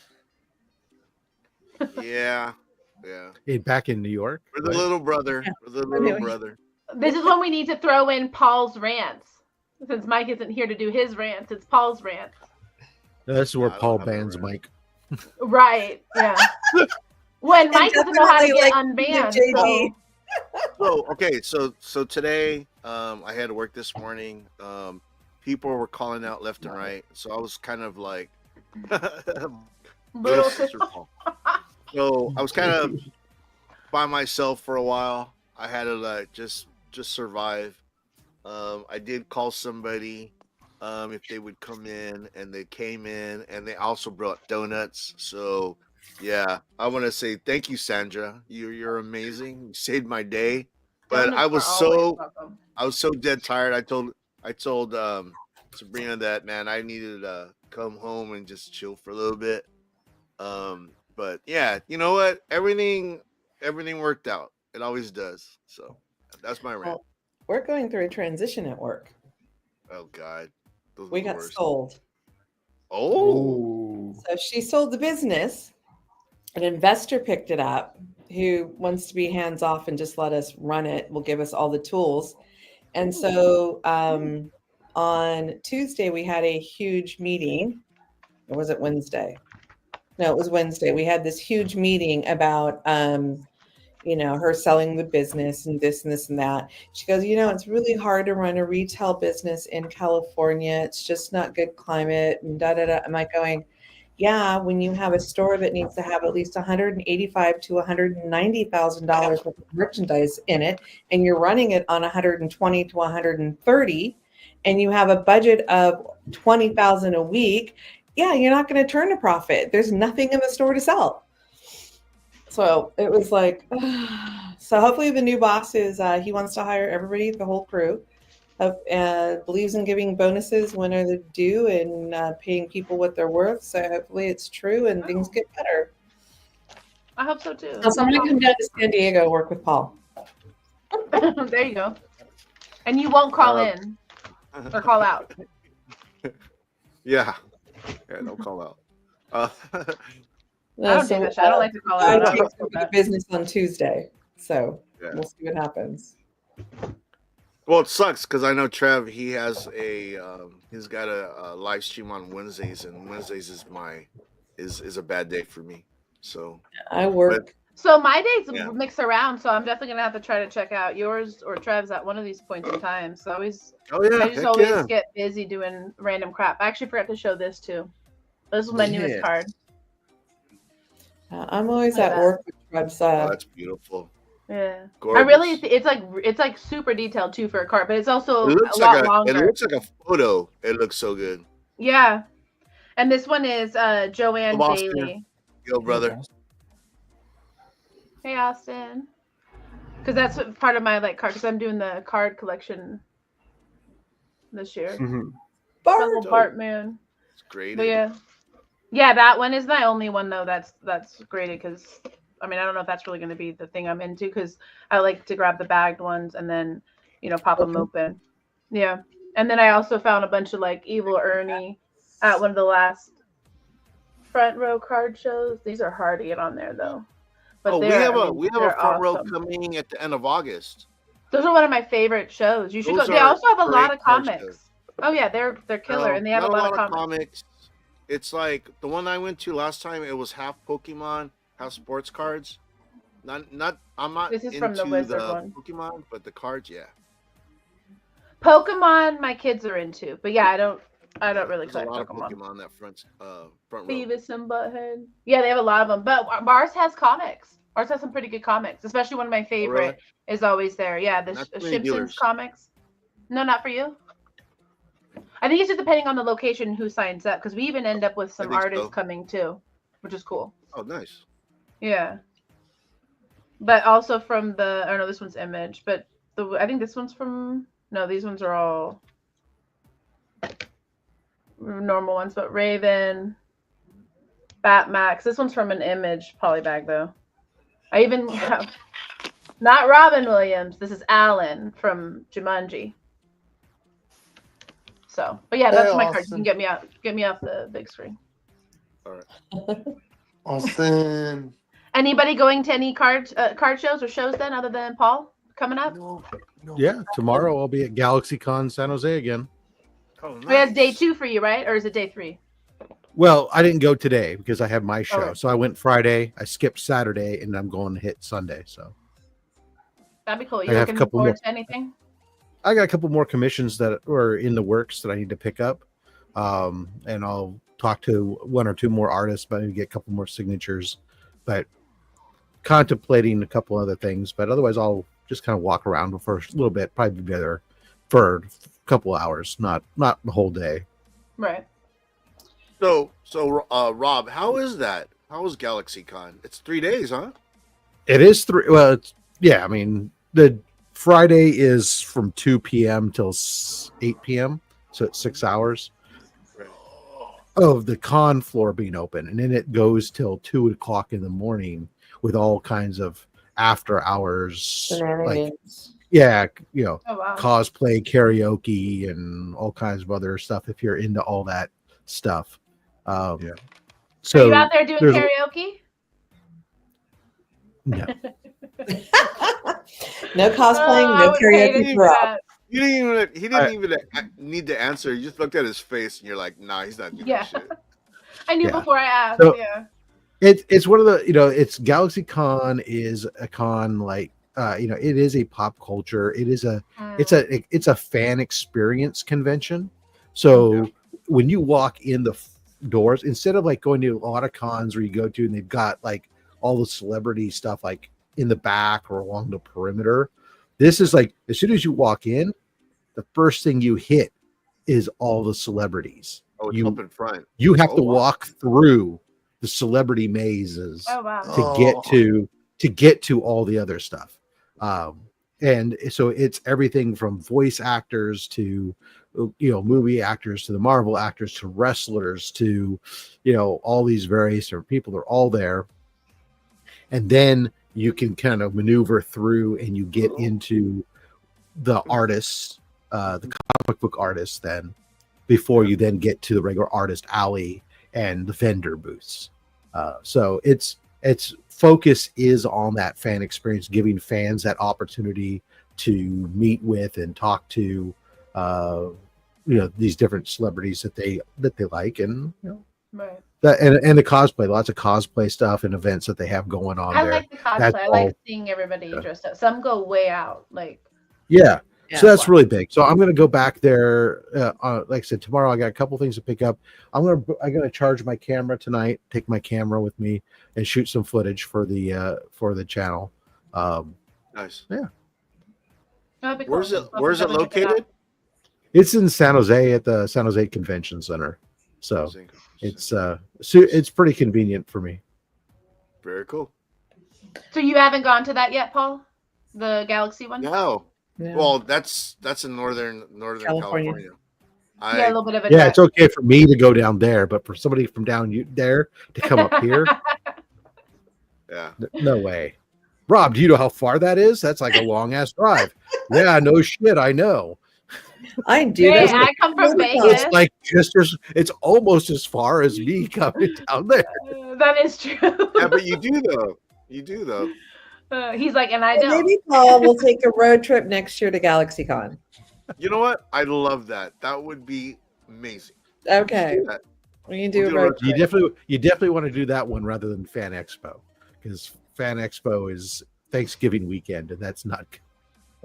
[SPEAKER 5] yeah.
[SPEAKER 4] Back in New York.
[SPEAKER 5] We're the
[SPEAKER 4] right?
[SPEAKER 5] little brother. We're the little
[SPEAKER 2] Anyway.
[SPEAKER 5] brother.
[SPEAKER 1] This is when we need to throw in Paul's rants. Since Mike isn't here to do his rants, it's Paul's rants.
[SPEAKER 4] This is where
[SPEAKER 5] I don't
[SPEAKER 4] Paul
[SPEAKER 5] have a
[SPEAKER 4] bans
[SPEAKER 5] rant.
[SPEAKER 4] Mike.
[SPEAKER 1] Right. Yeah. When Mike doesn't know how to
[SPEAKER 2] definitely
[SPEAKER 1] get
[SPEAKER 2] like
[SPEAKER 1] unbanned.
[SPEAKER 2] JD.
[SPEAKER 5] So okay, so today, I had to work this morning. People were calling out left and right, so I was kind of like,
[SPEAKER 1] Little
[SPEAKER 5] Sister Paul. So I was kind of by myself for a while. I had to like just survive. I did call somebody if they would come in, and they came in, and they also brought donuts. So yeah, I want to say thank you, Sandra. You're amazing. You saved my day. But
[SPEAKER 1] Donuts
[SPEAKER 5] I was
[SPEAKER 1] are always welcome.
[SPEAKER 5] so dead tired. I told Sabrina that, man, I needed to come home and just chill for a little bit. But yeah, you know what? Everything worked out. It always does. So that's my rant.
[SPEAKER 2] Well, we're going through a transition at work.
[SPEAKER 5] Oh God, those
[SPEAKER 2] We
[SPEAKER 5] are the
[SPEAKER 2] got
[SPEAKER 5] worst.
[SPEAKER 2] sold.
[SPEAKER 5] Oh,
[SPEAKER 2] So she sold the business. An investor picked it up who wants to be hands off and just let us run it, will give us all the tools. And so on Tuesday, we had a huge meeting. Or was it Wednesday? No, it was Wednesday. We had this huge meeting about, her selling the business and this and this and that. She goes, it's really hard to run a retail business in California. It's just not good climate and da da da. Am I going? Yeah, when you have a store that needs to have at least $185,000 to $190,000 worth of merchandise in it, and you're running it on $120,000 to $130,000, and you have a budget of $20,000 a week, yeah, you're not going to turn a profit. There's nothing in the store to sell. So it was like, so hopefully the new boss is he wants to hire everybody, the whole crew. Believes in giving bonuses when they're due and paying people what they're worth. So hopefully it's true and things get better.
[SPEAKER 1] I hope so too.
[SPEAKER 2] So I'm going to come down to San Diego, work with Paul.
[SPEAKER 1] There you go. And you won't call in or call out.
[SPEAKER 5] yeah, don't call out.
[SPEAKER 1] I don't do that shit. I don't like to call
[SPEAKER 2] I
[SPEAKER 1] out.
[SPEAKER 2] take the business on Tuesday, so
[SPEAKER 5] Yeah.
[SPEAKER 2] we'll see what happens.
[SPEAKER 5] Well, it sucks because I know Trev. He has he's got a live stream on Wednesdays, and Wednesdays is a bad day for me. So
[SPEAKER 2] I work.
[SPEAKER 1] So my days
[SPEAKER 5] Yeah.
[SPEAKER 1] mix around, so I'm definitely gonna have to try to check out yours or Trev's at one of these points in time. So I just
[SPEAKER 5] heck
[SPEAKER 1] always
[SPEAKER 5] yeah.
[SPEAKER 1] get busy doing random crap. I actually forgot to show this too. This is my newest card.
[SPEAKER 2] I'm always
[SPEAKER 1] Look at
[SPEAKER 2] at
[SPEAKER 1] that.
[SPEAKER 2] work with Trev's.
[SPEAKER 5] Oh, that's beautiful.
[SPEAKER 1] Yeah,
[SPEAKER 5] Gorgeous.
[SPEAKER 1] I really it's like super detailed too for a card, but it's also
[SPEAKER 5] It looks
[SPEAKER 1] a lot
[SPEAKER 5] like
[SPEAKER 1] longer.
[SPEAKER 5] it looks like a photo. It looks so good.
[SPEAKER 1] Yeah, and this one is Joanne
[SPEAKER 5] Come on, Austin.
[SPEAKER 1] Bailey.
[SPEAKER 5] Yo, brother.
[SPEAKER 1] Hey Austin, because that's part of my card. Because I'm doing the card collection this year. Little Bartman.
[SPEAKER 5] It's great.
[SPEAKER 1] But yeah, that one is my only one though. That's graded because I don't know if that's really going to be the thing I'm into because I like to grab the bagged ones and then pop them open. Yeah, and then I also found a bunch of Evil Ernie at one of the last front row card shows. These are hard to get on there though. But
[SPEAKER 5] we have a
[SPEAKER 1] they're
[SPEAKER 5] front row
[SPEAKER 1] awesome.
[SPEAKER 5] coming at the end of August.
[SPEAKER 1] Those are one of my favorite shows. You should go. They also have a lot of comics. Oh yeah, they're killer, and they have a lot of comics.
[SPEAKER 5] It's like the one I went to last time. It was half Pokemon, half sports cards. I'm not.
[SPEAKER 1] This is from the Wizard one.
[SPEAKER 5] Pokemon, but the cards, yeah.
[SPEAKER 1] Pokemon, my kids are into, but yeah, I don't really collect
[SPEAKER 5] Pokemon.
[SPEAKER 1] Pokemon.
[SPEAKER 5] Pokemon that front row.
[SPEAKER 1] Beavis and Butthead. Yeah, they have a lot of them, but ours has comics. Ours has some pretty good comics, especially one of my favorite is always there. Yeah, the Simpsons comics. No, not for you. I think it's just depending on the location who signs up, because we even end up with some artists coming too, which is cool.
[SPEAKER 5] Oh, nice.
[SPEAKER 1] Yeah. But also from the, oh no, this one's Image, but I think this one's from, no, these ones are all normal ones, but Raven, Batmax. This one's from an Image polybag though. I even have, not Robin Williams, this is Alan from Jumanji. So, but yeah, that's my card. You can get me off the big screen.
[SPEAKER 5] All right.
[SPEAKER 3] Austin.
[SPEAKER 1] Anybody going to any card shows or shows then, other than Paul coming up?
[SPEAKER 3] No.
[SPEAKER 4] Yeah, tomorrow I'll be at GalaxyCon San Jose again.
[SPEAKER 5] Oh, nice.
[SPEAKER 1] That's day 2 for you, right? Or is it day 3?
[SPEAKER 4] Well, I didn't go today because I have my show. So I went Friday, I skipped Saturday, and I'm going to hit Sunday. So
[SPEAKER 1] that'd be cool. You looking forward to anything?
[SPEAKER 4] I got a couple more commissions that are in the works that I need to pick up. And I'll talk to 1 or 2 more artists, but I need to get a couple more signatures. But contemplating a couple other things. But otherwise, I'll just kind of walk around for a little bit, probably be better for a couple hours, not the whole day.
[SPEAKER 1] Right.
[SPEAKER 5] So Rob, how is that? How is GalaxyCon? It's 3 days, huh?
[SPEAKER 4] It is 3. Well, I mean, the Friday is from 2 p.m. till 8 p.m. So it's 6 hours of the con floor being open. And then it goes till 2 o'clock in the morning with all kinds of after hours. Cosplay, karaoke, and all kinds of other stuff if you're into all that stuff. So
[SPEAKER 1] are you out there doing karaoke?
[SPEAKER 4] No.
[SPEAKER 2] No cosplaying, no karaoke for Rob.
[SPEAKER 5] He didn't even need to answer. You just looked at his face and you're like, nah, he's not doing that shit.
[SPEAKER 1] I knew before I asked.
[SPEAKER 4] So, it's one of the, it's GalaxyCon is a con like, it is a pop culture. It is it's a fan experience convention. So when you walk in the doors, instead of like going to a lot of cons where you go to and they've got like all the celebrity stuff like in the back or along the perimeter, this is like as soon as you walk in, the first thing you hit is all the celebrities.
[SPEAKER 5] Oh, it's up in front.
[SPEAKER 4] You have to walk through the celebrity mazes to get to all the other stuff. And so it's everything from voice actors to movie actors to the Marvel actors to wrestlers to all these various different people. They're all there, and then you can kind of maneuver through and you get into the artists, the comic book artists, then before you then get to the regular artist alley and the vendor booths. So its focus is on that fan experience, giving fans that opportunity to meet with and talk to these different celebrities that they like, and
[SPEAKER 1] right.
[SPEAKER 4] That and the cosplay, lots of cosplay stuff and events that they have going on there.
[SPEAKER 1] I like the cosplay. I like seeing everybody dressed up. Some go way out, like
[SPEAKER 4] so that's really big. So I'm going to go back there. Like I said, tomorrow I got a couple things to pick up. I'm going to charge my camera tonight. Take my camera with me and shoot some footage for the channel.
[SPEAKER 5] Nice.
[SPEAKER 4] Yeah.
[SPEAKER 1] That'd be cool.
[SPEAKER 5] Where's it located?
[SPEAKER 4] It's in San Jose at the San Jose Convention Center. So it's pretty convenient for me.
[SPEAKER 5] Very cool.
[SPEAKER 1] So you haven't gone to that yet, Paul? The Galaxy one?
[SPEAKER 5] No. Yeah. Well, that's in northern California.
[SPEAKER 1] A little bit of a
[SPEAKER 4] drive. It's okay for me to go down there, but for somebody from down there to come up here, no way. Rob, do you know how far that is? That's like a long ass drive. Yeah, no shit, I know.
[SPEAKER 2] I do.
[SPEAKER 1] Hey, I come from Vegas.
[SPEAKER 4] It's like it's almost as far as me coming down there.
[SPEAKER 1] That is true.
[SPEAKER 5] Yeah, but you do though.
[SPEAKER 1] He's like, and I don't.
[SPEAKER 2] Maybe Paul will take a road trip next year to GalaxyCon.
[SPEAKER 5] You know what? I love that. That would be amazing.
[SPEAKER 2] Okay.
[SPEAKER 5] Do that.
[SPEAKER 2] We can do a road trip.
[SPEAKER 4] You definitely want to do that one rather than Fan Expo, because Fan Expo is Thanksgiving weekend, and that's not good.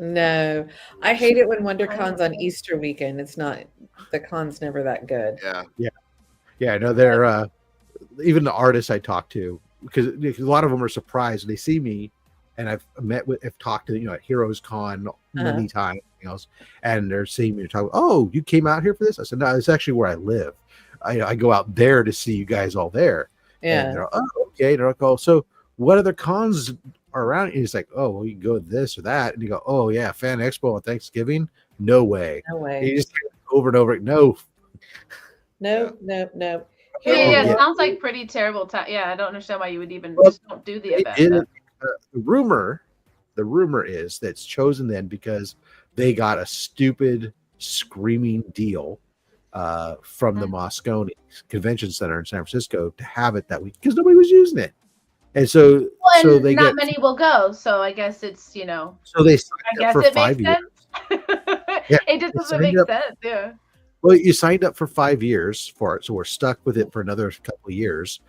[SPEAKER 2] No, I hate it when WonderCon's on Easter weekend. It's not, the con's never that good.
[SPEAKER 5] Yeah.
[SPEAKER 4] I know they're even the artists I talk to, because a lot of them are surprised when they see me, and I've talked to at Heroes Con many times, and they're seeing me talk. Oh, you came out here for this? I said, no, it's actually where I live. I go out there to see you guys all there.
[SPEAKER 2] Yeah.
[SPEAKER 4] And they're like, oh, okay. They're like, oh, so what other cons are around? And he's like, oh, well, you can go to this or that. And you go, oh yeah, Fan Expo on Thanksgiving? No way.
[SPEAKER 2] No way.
[SPEAKER 4] He just over and over. No.
[SPEAKER 2] No.
[SPEAKER 1] Yeah, it sounds like pretty terrible time. Yeah, I don't understand why you would even just don't do the event.
[SPEAKER 4] The rumor is that's chosen then because they got a stupid screaming deal from the Moscone Convention Center in San Francisco to have it that week because nobody was using it, and so not
[SPEAKER 1] many will go. So I guess it's
[SPEAKER 4] So they signed up for 5 years.
[SPEAKER 1] It just doesn't make sense. Yeah.
[SPEAKER 4] Well, you signed up for 5 years for it, so we're stuck with it for another couple of years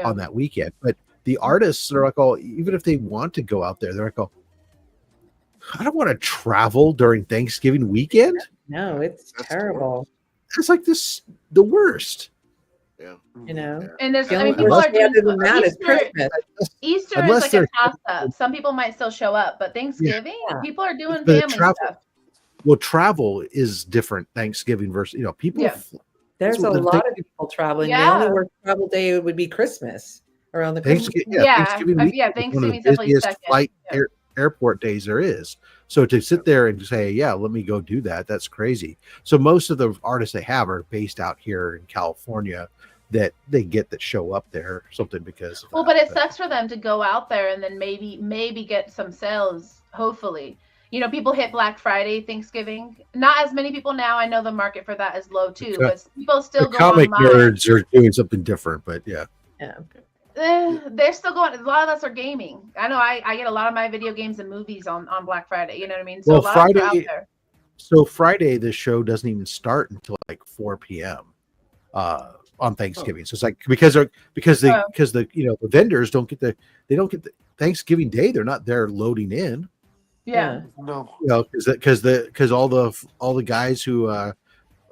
[SPEAKER 4] on that weekend. But the artists are like, oh, even if they want to go out there, they're like, oh, I don't want to travel during Thanksgiving weekend.
[SPEAKER 2] No, it's terrible.
[SPEAKER 4] It's like the worst.
[SPEAKER 5] Yeah.
[SPEAKER 1] And there's, people are doing Easter is like a toss up. Some people might still show up, but Thanksgiving, people are doing family stuff.
[SPEAKER 4] Well, travel is different. Thanksgiving versus people.
[SPEAKER 2] There's a lot of people traveling. The only work travel day would be Christmas around the
[SPEAKER 4] Thanksgiving.
[SPEAKER 1] Thanksgiving
[SPEAKER 4] is one of the busiest flight airport days there is. So to sit there and say, let me go do that, that's crazy. So most of the artists they have are based out here in California that they get that show up there or something because
[SPEAKER 1] but it sucks for them to go out there and then maybe get some sales, hopefully. People hit Black Friday, Thanksgiving. Not as many people now. I know the market for that is low too, but people still go
[SPEAKER 4] comic nerds are doing something different, but
[SPEAKER 1] they're still going. A lot of us are gaming. I know I get a lot of my video games and movies on Black Friday. You know what I mean? So a lot of people out there.
[SPEAKER 4] So Friday, the show doesn't even start until like 4 p.m. On Thanksgiving. So it's like because the the vendors don't get the Thanksgiving Day. They're not there loading in.
[SPEAKER 1] Yeah.
[SPEAKER 3] No.
[SPEAKER 4] Because all the guys who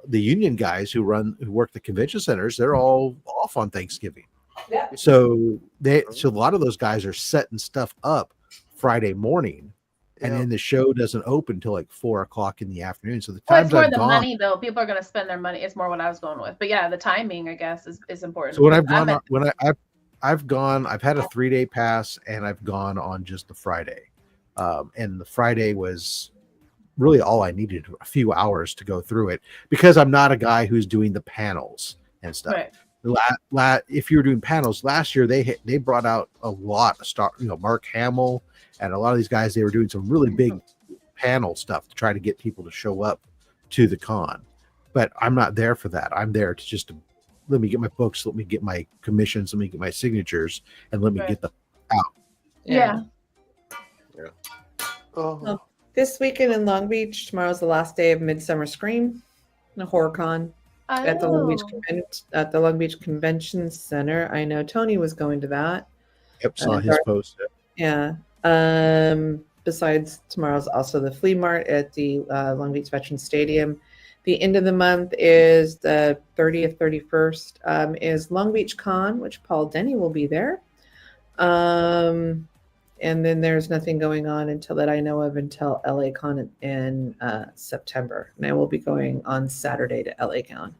[SPEAKER 4] the union guys who work the convention centers, they're all off on Thanksgiving.
[SPEAKER 2] Yeah.
[SPEAKER 4] So a lot of those guys are setting stuff up Friday morning, and then the show doesn't open until like 4 o'clock in the afternoon. So the times
[SPEAKER 1] it's more the money though. People are going to spend their money. It's more what I was going with. But yeah, the timing I guess is important.
[SPEAKER 4] So when I've gone, I've had a 3-day pass, and I've gone on just the Friday. And the Friday was really all I needed, a few hours to go through it, because I'm not a guy who's doing the panels and stuff. Right. If you were doing panels last year, they brought out a lot of Mark Hamill and a lot of these guys. They were doing some really big panel stuff to try to get people to show up to the con. But I'm not there for that. I'm there to just let me get my books, let me get my commissions, let me get my signatures, and let me get them out.
[SPEAKER 1] Yeah.
[SPEAKER 2] Well, this weekend in Long Beach, tomorrow's the last day of Midsummer Scream, the horror con at the Long Beach Convention Center. I know Tony was going to that.
[SPEAKER 4] Yep, saw his post.
[SPEAKER 2] Yeah. Besides, tomorrow's also the flea mart at the Long Beach Veterans Stadium. The end of the month is the 30th, 31st is Long Beach Con, which Paul Denny will be there. And then there's nothing going on until LA Con in September. And I will be going on Saturday to LA Con.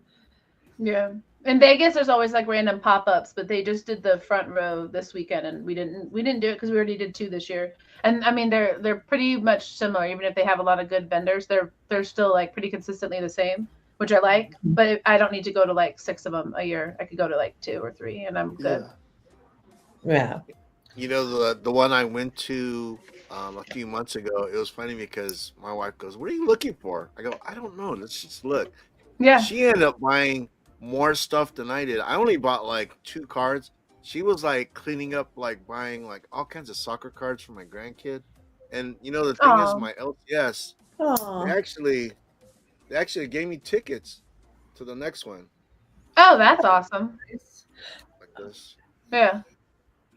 [SPEAKER 1] Yeah. In Vegas, there's always like random pop-ups, but they just did the front row this weekend, and we didn't do it because we already did 2 this year. And I mean, they're pretty much similar, even if they have a lot of good vendors. They're still like pretty consistently the same, which I like. But I don't need to go to like 6 of them a year. I could go to like 2 or 3, and I'm good.
[SPEAKER 2] Yeah.
[SPEAKER 5] The one I went to a few months ago, it was funny because my wife goes, "What are you looking for?" I go, "I don't know. Let's just look."
[SPEAKER 1] Yeah.
[SPEAKER 5] She ended up buying more stuff than I did. I only bought like 2 cards. she was like cleaning up, like buying like all kinds of soccer cards for my grandkid. And you know the thing is, my LCS, they actually gave me tickets to the next one.
[SPEAKER 1] Oh, that's awesome.
[SPEAKER 5] Like this.
[SPEAKER 1] Yeah.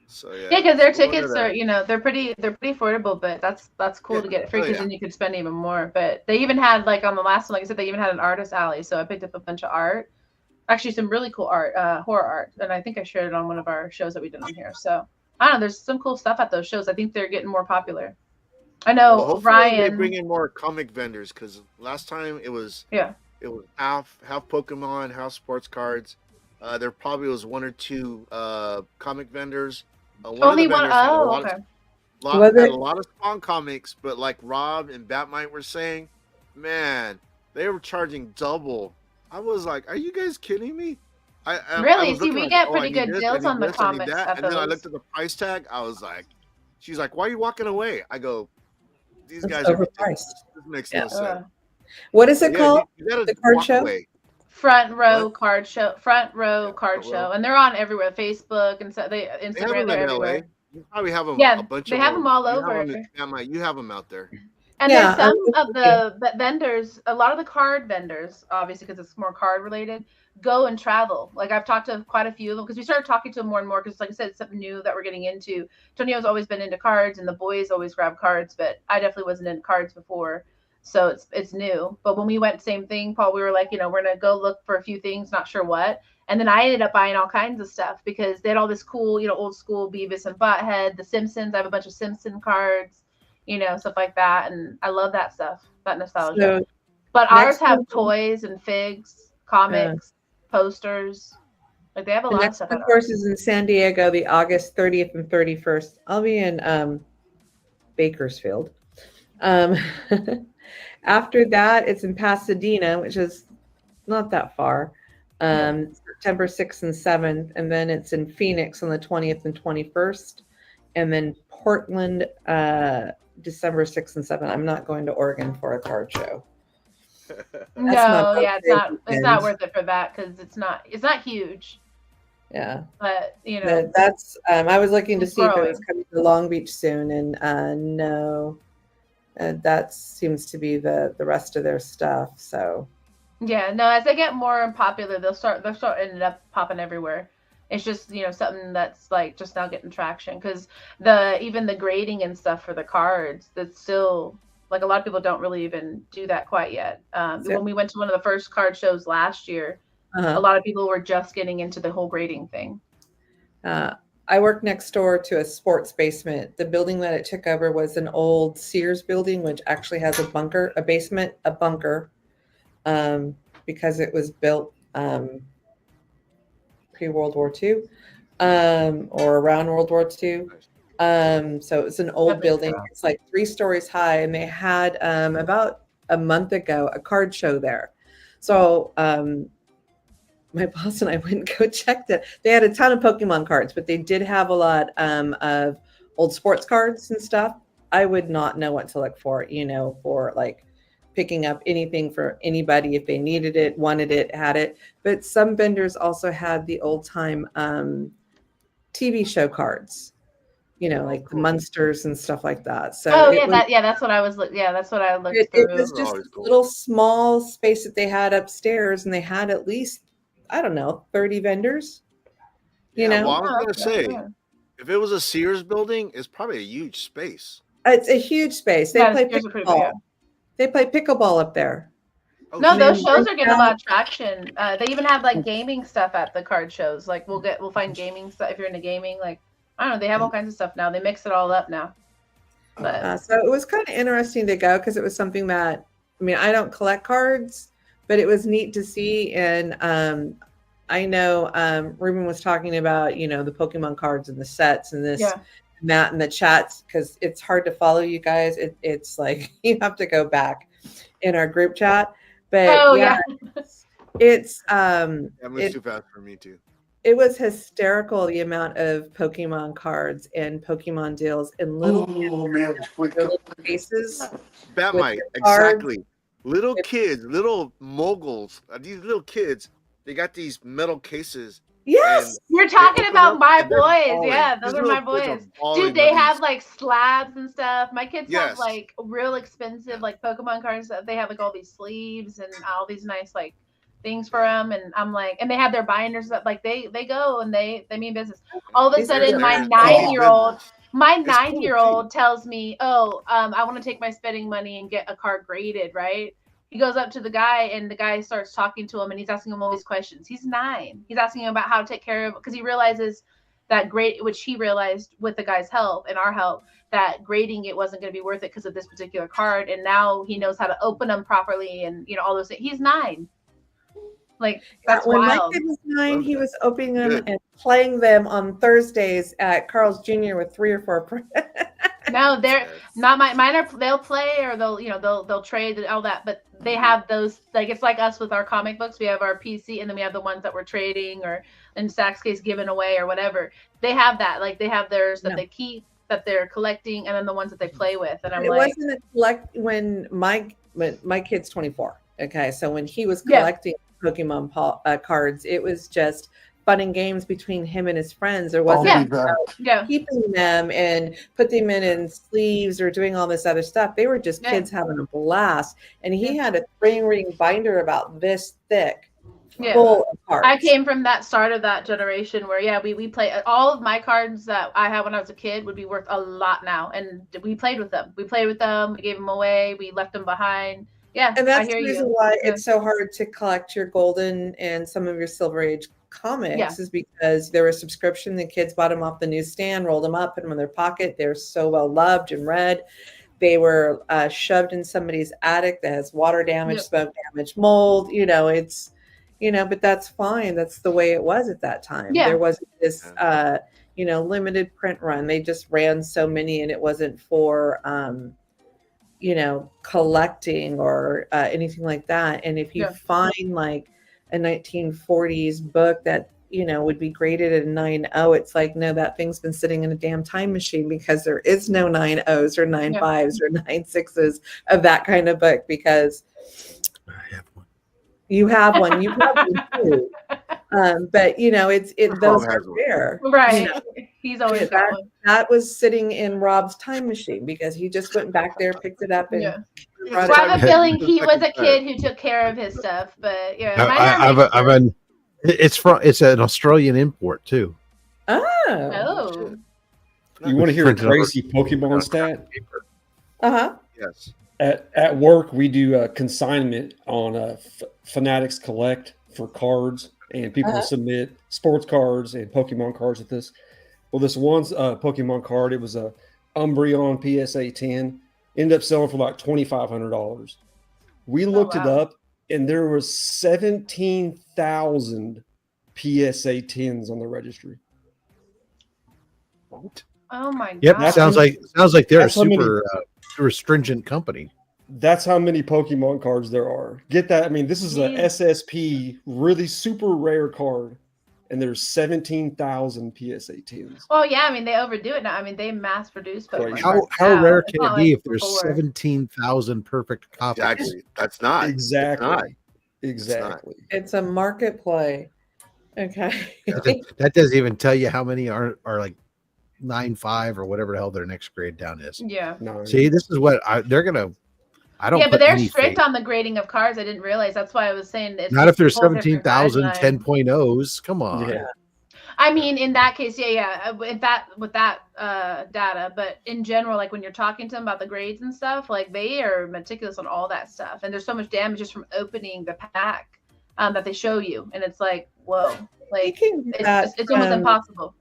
[SPEAKER 5] So yeah.
[SPEAKER 1] Yeah, because their tickets are, they're pretty affordable, but that's cool to get it free because then you could spend even more. But they even had, like, on the last one, like I said, they even had an artist alley. So I picked up a bunch of art, actually some really cool art, horror art, and I think I shared it on one of our shows that we did on here. So I don't know, there's some cool stuff at those shows. I think they're getting more popular. I know Ryan.
[SPEAKER 5] They bring in more comic vendors because last time it was half Pokemon, half sports cards. There probably was one or two comic vendors.
[SPEAKER 1] Only one. Oh, okay.
[SPEAKER 5] Had a lot of Spawn comics, but like Rob and Batmite were saying, man, they were charging double. I was like, are you guys kidding me?
[SPEAKER 1] Really? See, we get pretty good deals on the comics.
[SPEAKER 5] And then I looked at the price tag. I was like, she's like, why are you walking away? I go, these guys are overpriced. This makes no sense.
[SPEAKER 2] What is it called? The card show? Away.
[SPEAKER 1] Front Row Card Show, and they're on everywhere. Facebook and so Instagram, they're everywhere.
[SPEAKER 5] You probably have them.
[SPEAKER 1] Yeah,
[SPEAKER 5] a bunch
[SPEAKER 1] they
[SPEAKER 5] of
[SPEAKER 1] have them all over.
[SPEAKER 5] You have them out there.
[SPEAKER 1] And there's some of the vendors, a lot of the card vendors, obviously because it's more card related, go and travel. Like I've talked to quite a few of them because we started talking to them more and more because, like I said, it's something new that we're getting into. Tonio's always been into cards, and the boys always grab cards, but I definitely wasn't into cards before. So it's new. But when we went, same thing, Paul, we were like, we're going to go look for a few things, not sure what. And then I ended up buying all kinds of stuff because they had all this cool, old school Beavis and Butthead, The Simpsons. I have a bunch of Simpson cards, stuff like that. And I love that stuff, that nostalgia. So, but ours have toys and figs, comics, posters. Like they have a lot of stuff.
[SPEAKER 2] Of course, is in San Diego, the August 30th and 31st. I'll be in Bakersfield. After that, it's in Pasadena, which is not that far, September 6th and 7th. And then it's in Phoenix on the 20th and 21st. And then Portland, December 6th and 7th. I'm not going to Oregon for a card show.
[SPEAKER 1] It's not worth it for that because it's not huge.
[SPEAKER 2] Yeah.
[SPEAKER 1] But,
[SPEAKER 2] that's, I was looking to see if it was coming to Long Beach soon. And no. That seems to be the rest of their stuff. So,
[SPEAKER 1] yeah, no. As they get more popular, they'll start ending up popping everywhere. It's just something that's like just now getting traction because even the grading and stuff for the cards, that's still like a lot of people don't really even do that quite yet. When we went to one of the first card shows last year, a lot of people were just getting into the whole grading thing.
[SPEAKER 2] I work next door to a sports basement. The building that it took over was an old Sears building, which actually has a bunker, a basement, a bunker, because it was built pre-World War II or around World War II. So it's an old building. It's like 3 stories high, and they had about a month ago a card show there. So my boss and I went and go checked it. They had a ton of Pokemon cards, but they did have a lot of old sports cards and stuff. I would not know what to look for, for like picking up anything for anybody if they needed it, wanted it, had it. But some vendors also had the old time TV show cards, like the Munsters and stuff like that. So
[SPEAKER 1] that's what I was. That's what I looked through.
[SPEAKER 2] It was just a little small space that they had upstairs, and they had at least, I don't know, 30 vendors.
[SPEAKER 5] Well, I was going to say, if it was a Sears building, it's probably a huge space.
[SPEAKER 2] It's a huge space. They play pickleball. They play pickleball up there.
[SPEAKER 1] No, those shows are getting a lot of traction. They even have like gaming stuff at the card shows. Like we'll find gaming stuff if you're into gaming. Like I don't know, they have all kinds of stuff now. They mix it all up now. But
[SPEAKER 2] so it was kind of interesting to go because it was something that I don't collect cards. But it was neat to see, and I know Ruben was talking about, the Pokemon cards and the sets and this, and that, and the chats, because it's hard to follow you guys. It's like you have to go back in our group chat. But it's
[SPEAKER 5] it moves too fast for me too.
[SPEAKER 2] It was hysterical the amount of Pokemon cards and Pokemon deals in little cases.
[SPEAKER 5] Batmite, exactly. Little kids, little moguls, these little kids, they got these metal cases
[SPEAKER 2] Yes,
[SPEAKER 1] you're talking about my boys.
[SPEAKER 5] balling.
[SPEAKER 1] Yeah, those
[SPEAKER 5] These
[SPEAKER 1] are my
[SPEAKER 5] little kids are
[SPEAKER 1] boys.
[SPEAKER 5] balling
[SPEAKER 1] Dude, they
[SPEAKER 5] with
[SPEAKER 1] have
[SPEAKER 5] these.
[SPEAKER 1] like slabs and stuff. My kids have
[SPEAKER 5] Yes.
[SPEAKER 1] like real expensive like Pokemon cards. They have like all these sleeves and all these nice like things for them. And I'm like, and they have their binders that like they go and they mean business. All of a
[SPEAKER 2] These are
[SPEAKER 1] sudden, my
[SPEAKER 5] There's
[SPEAKER 1] 9-year-old. My
[SPEAKER 5] It's cool,
[SPEAKER 1] 9-year-old tells me, "Oh, I want to take my spending money and get a card graded, right?" He goes up to the guy and the guy starts talking to him and he's asking him all these questions. He's 9. He's asking him about how to take care of, because he realizes that grade, which he realized with the guy's help and our help, that grading it wasn't going to be worth it because of this particular card. And now he knows how to open them properly and all those things. He's 9. Like, that's
[SPEAKER 2] when
[SPEAKER 1] wild.
[SPEAKER 2] my kid was 9, he was opening them and playing them on Thursdays at Carl's Jr. with 3 or 4.
[SPEAKER 1] No, they're not mine are. They'll play or they'll trade and all that, but they have those, like, it's like us with our comic books. We have our PC and then we have the ones that we're trading or in Zach's case given away or whatever. They have that, like they have theirs that they keep, that they're collecting, and then the ones that they play with. And I'm like,
[SPEAKER 2] wasn't when my kid's 24. Okay, so when he was collecting Pokemon cards, it was just fun and games between him and his friends. There wasn't keeping them and put them in sleeves or doing all this other stuff. They were just kids having a blast. And he had a 3-ring binder about this thick, full of cards.
[SPEAKER 1] I came from that start of that generation where we play. All of my cards that I had when I was a kid would be worth a lot now, and we played with them. We gave them away, we left them behind. Yeah,
[SPEAKER 2] and that's the reason why it's so hard to collect your golden and some of your silver age comics is because they were a subscription. The kids bought them off the newsstand, rolled them up, put them in their pocket. They're so well loved and read. They were shoved in somebody's attic that has water damage, smoke damage, mold. It's but that's fine. That's the way it was at that time. There wasn't this limited print run. They just ran so many, and it wasn't for collecting or anything like that. And if you find like a 1940s book that would be graded at a 9.0, it's like, no, that thing's been sitting in a damn time machine, because there is no 9.0s or 9.5s or 9.6s of that kind of book, because you have one too. But those are rare,
[SPEAKER 1] right? He's always got one.
[SPEAKER 2] That was sitting in Rob's time machine because he just went back there, picked it up, and
[SPEAKER 1] I have a feeling he was a kid who took care of his stuff. But
[SPEAKER 4] it's an Australian import too.
[SPEAKER 1] Oh.
[SPEAKER 6] You want to hear a crazy Pokemon stat?
[SPEAKER 5] Yes.
[SPEAKER 6] At work, we do a consignment on Fanatics Collect for cards, and people submit sports cards and Pokemon cards with this. Well, this one's Pokemon card, it was a Umbreon PSA 10, ended up selling for like $2,500. We looked it up, and there was 17,000 PSA 10s on the registry.
[SPEAKER 1] Oh my god!
[SPEAKER 4] Yep, sounds like they're a super stringent company.
[SPEAKER 6] That's how many Pokemon cards there are. Get that? I mean, this is a SSP, really super rare card, and there's 17,000 PSA 10s.
[SPEAKER 1] Well, yeah, I mean, they overdo it now. I mean, they mass produce Pokemon.
[SPEAKER 4] How rare can it be if there's 17,000 perfect copies?
[SPEAKER 5] Exactly. That's not
[SPEAKER 6] exactly.
[SPEAKER 2] It's a market play. Okay.
[SPEAKER 4] That doesn't even tell you how many are like 9.5 or whatever the hell their next grade down is.
[SPEAKER 1] Yeah.
[SPEAKER 4] See, this is what they're gonna. I don't.
[SPEAKER 1] Yeah, but they're strict on the grading of cards. I didn't realize. That's why I was saying it's
[SPEAKER 4] not if there's 17,000 10.0s. Come on.
[SPEAKER 6] Yeah.
[SPEAKER 1] I mean, in that case, with that data, but in general, like when you're talking to them about the grades and stuff, like they are meticulous on all that stuff, and there's so much damage just from opening the pack that they show you, and it's like, whoa, like it's almost impossible.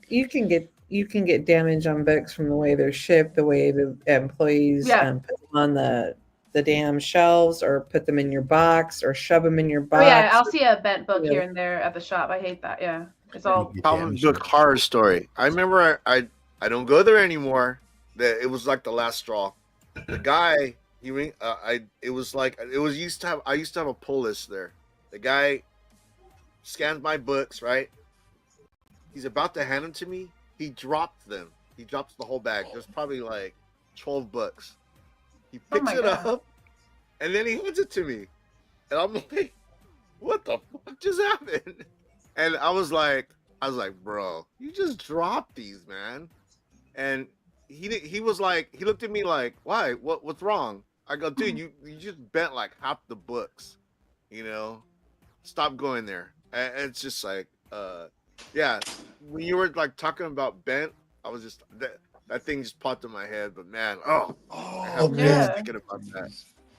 [SPEAKER 2] You can get damage on books from the way they're shipped, the way the employees put them on the damn shelves, or put them in your box, or shove them in your box.
[SPEAKER 1] Oh, yeah, I'll see a bent book here and there at the shop. I hate that. Yeah, it's all.
[SPEAKER 5] I'll do a horror story. I remember I don't go there anymore. It was like the last straw. The guy I used to have a pull list there. The guy scans my books, right? He's about to hand them to me. He dropped them. He drops the whole bag. There's probably like 12 books. He picks it up, and then he hands it to me. And I'm like, what the fuck just happened? And I was like, bro, you just dropped these, man. And he was like, he looked at me like, why? What's wrong? I go, dude, you just bent like half the books, you know. Stop going there. And it's just like, yeah. When you were like talking about bent, I was just that thing just popped in my head. But man, I have
[SPEAKER 3] man.
[SPEAKER 5] thinking about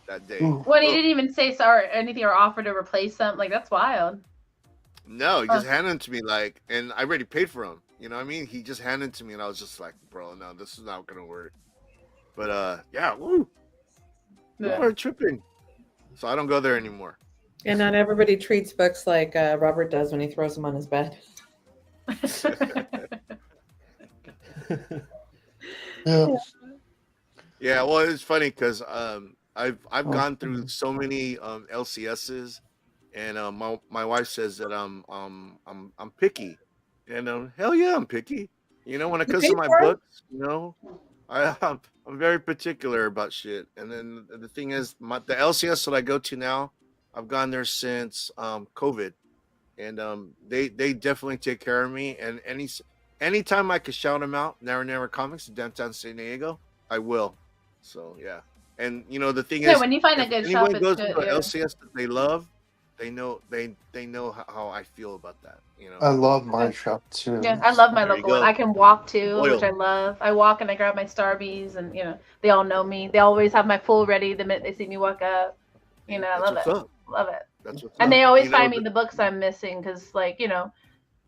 [SPEAKER 5] that day.
[SPEAKER 1] When he didn't even say sorry or anything or offer to replace them, like that's wild.
[SPEAKER 5] No, he just handed them to me like, and I already paid for them. You know what I mean? He just handed it to me, and I was just like, bro, no, this is not gonna work. But yeah, woo, people are tripping. So I don't go there anymore.
[SPEAKER 2] And not everybody treats books like Robert does when he throws them on his bed.
[SPEAKER 5] Yeah, well, it's funny because I've gone through so many LCSs, and my wife says that I'm picky, and hell yeah, I'm picky. You know, when it comes to my books, you know, I'm very particular about shit. And then the thing is, the LCS that I go to now, I've gone there since COVID, and they definitely take care of me. And anytime I could shout them out, Never Comics in downtown San Diego, I will. So yeah, and you know the thing is,
[SPEAKER 1] when you find a good shop,
[SPEAKER 5] anyone goes to an LCS that they love, they know how I feel about that. You know,
[SPEAKER 3] I love my shop too.
[SPEAKER 1] Yeah, I love my local one. I can walk to, which I love. I walk and I grab my Starbies, and you know they all know me. They always have my pool ready the minute they see me walk up. You know, I love it. Love it.
[SPEAKER 5] That's what's
[SPEAKER 1] and they always find me the books I'm missing because, like, you know,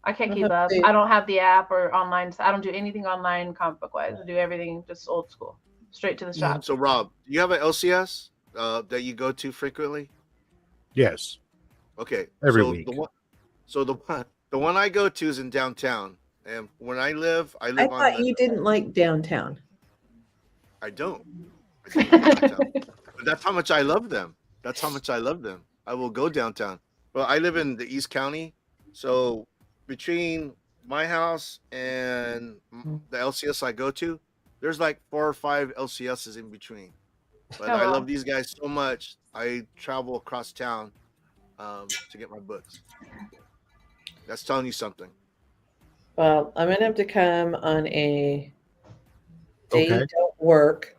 [SPEAKER 1] I can't keep up. I don't have the app or online. So I don't do anything online comic book wise. I do everything just old school, straight to the shop.
[SPEAKER 5] So Rob, do you have an LCS that you go to frequently?
[SPEAKER 4] Yes.
[SPEAKER 5] Okay.
[SPEAKER 4] Every week.
[SPEAKER 5] The one I go to is in downtown, and when I live
[SPEAKER 2] I thought you didn't like downtown.
[SPEAKER 5] I don't like downtown. But that's how much I love them. That's how much I love them. I will go downtown. Well, I live in the East County, so between my house and the LCS I go to, there's like 4 or 5 LCSs in between. But I love these guys so much. I travel across town to get my books. That's telling you something.
[SPEAKER 2] Well, I'm gonna have to come on a day you don't work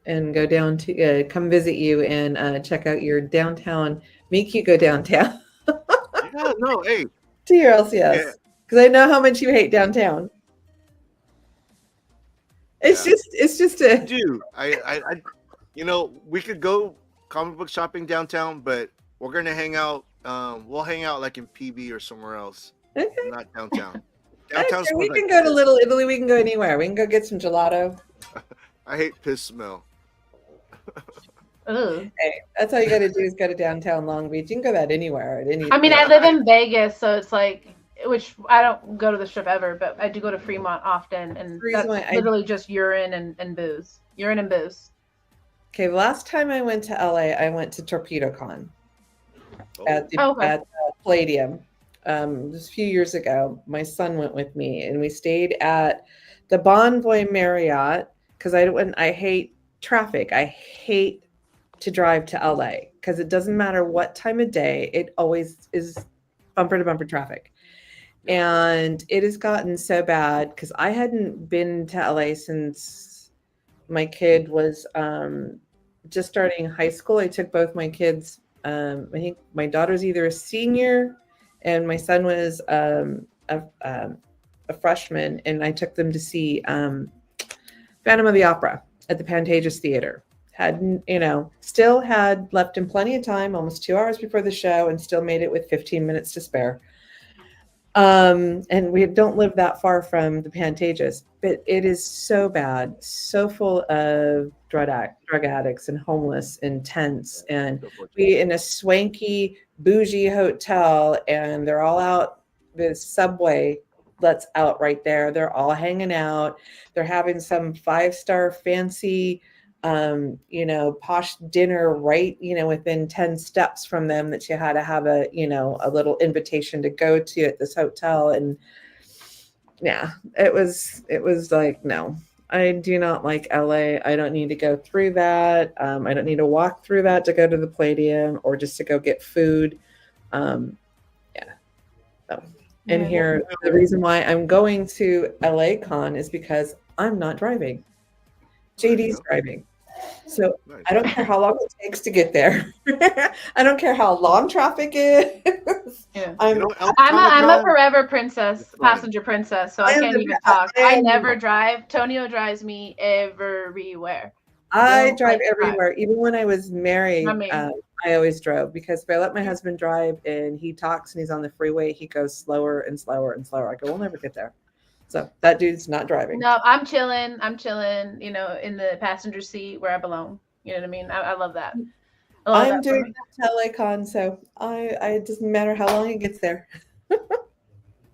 [SPEAKER 2] and go down to come visit you and check out your downtown. Make you go downtown.
[SPEAKER 5] Yeah, no, hey.
[SPEAKER 2] To your LCS, because I know how much you hate downtown. It's just a.
[SPEAKER 5] Dude, I you know, we could go comic book shopping downtown, but we're gonna hang out. We'll hang out like in PB or somewhere else. Okay. Not downtown.
[SPEAKER 2] Downtown's we can go to Little Italy. We can go anywhere. We can go get some gelato.
[SPEAKER 5] I hate piss smell.
[SPEAKER 2] Hey, that's all you got to do is go to downtown Long Beach. You can go that anywhere.
[SPEAKER 1] I mean, I live in Vegas, so it's like, which I don't go to the Strip ever, but I do go to Fremont often, and that's literally just urine and booze. Urine and booze.
[SPEAKER 2] Okay, last time I went to LA, I went to TorpedoCon at the Palladium. Just a few years ago, my son went with me, and we stayed at the Bonvoy Marriott because I hate traffic. I hate to drive to LA because it doesn't matter what time of day, it always is bumper to bumper traffic. And it has gotten so bad because I hadn't been to LA since my kid was just starting high school. I took both my kids. I think my daughter's either a senior and my son was a freshman, and I took them to see Phantom of the Opera at the Pantages Theater. Still had left him plenty of time, almost 2 hours before the show, and still made it with 15 minutes to spare. And we don't live that far from the Pantages, but it is so bad, so full of drug addicts and homeless and tents, and we in a swanky, bougie hotel, and they're all out. The subway lets out right there. They're all hanging out. They're having some 5-star fancy posh dinner right, within 10 steps from them that you had to have a little invitation to go to at this hotel. And yeah, it was like, no, I do not like LA. I don't need to go through that. I don't need to walk through that to go to the Palladium or just to go get food. And here, the reason why I'm going to LA Con is because I'm not driving. JD's driving. So I don't care how long it takes to get there. I don't care how long traffic is.
[SPEAKER 1] Yeah.
[SPEAKER 2] I'm
[SPEAKER 1] a forever princess, passenger princess, so I can't even talk. I never drive. Tonio drives me everywhere.
[SPEAKER 2] I drive everywhere. Even when I was married, I always drove, because if I let my husband drive and he talks and he's on the freeway, he goes slower and slower and slower. I go, we'll never get there. So that dude's not driving.
[SPEAKER 1] No, I'm chilling. You know, in the passenger seat where I belong. You know what I mean? I love that.
[SPEAKER 2] I'm doing that to LA Con, so it doesn't matter how long it gets there.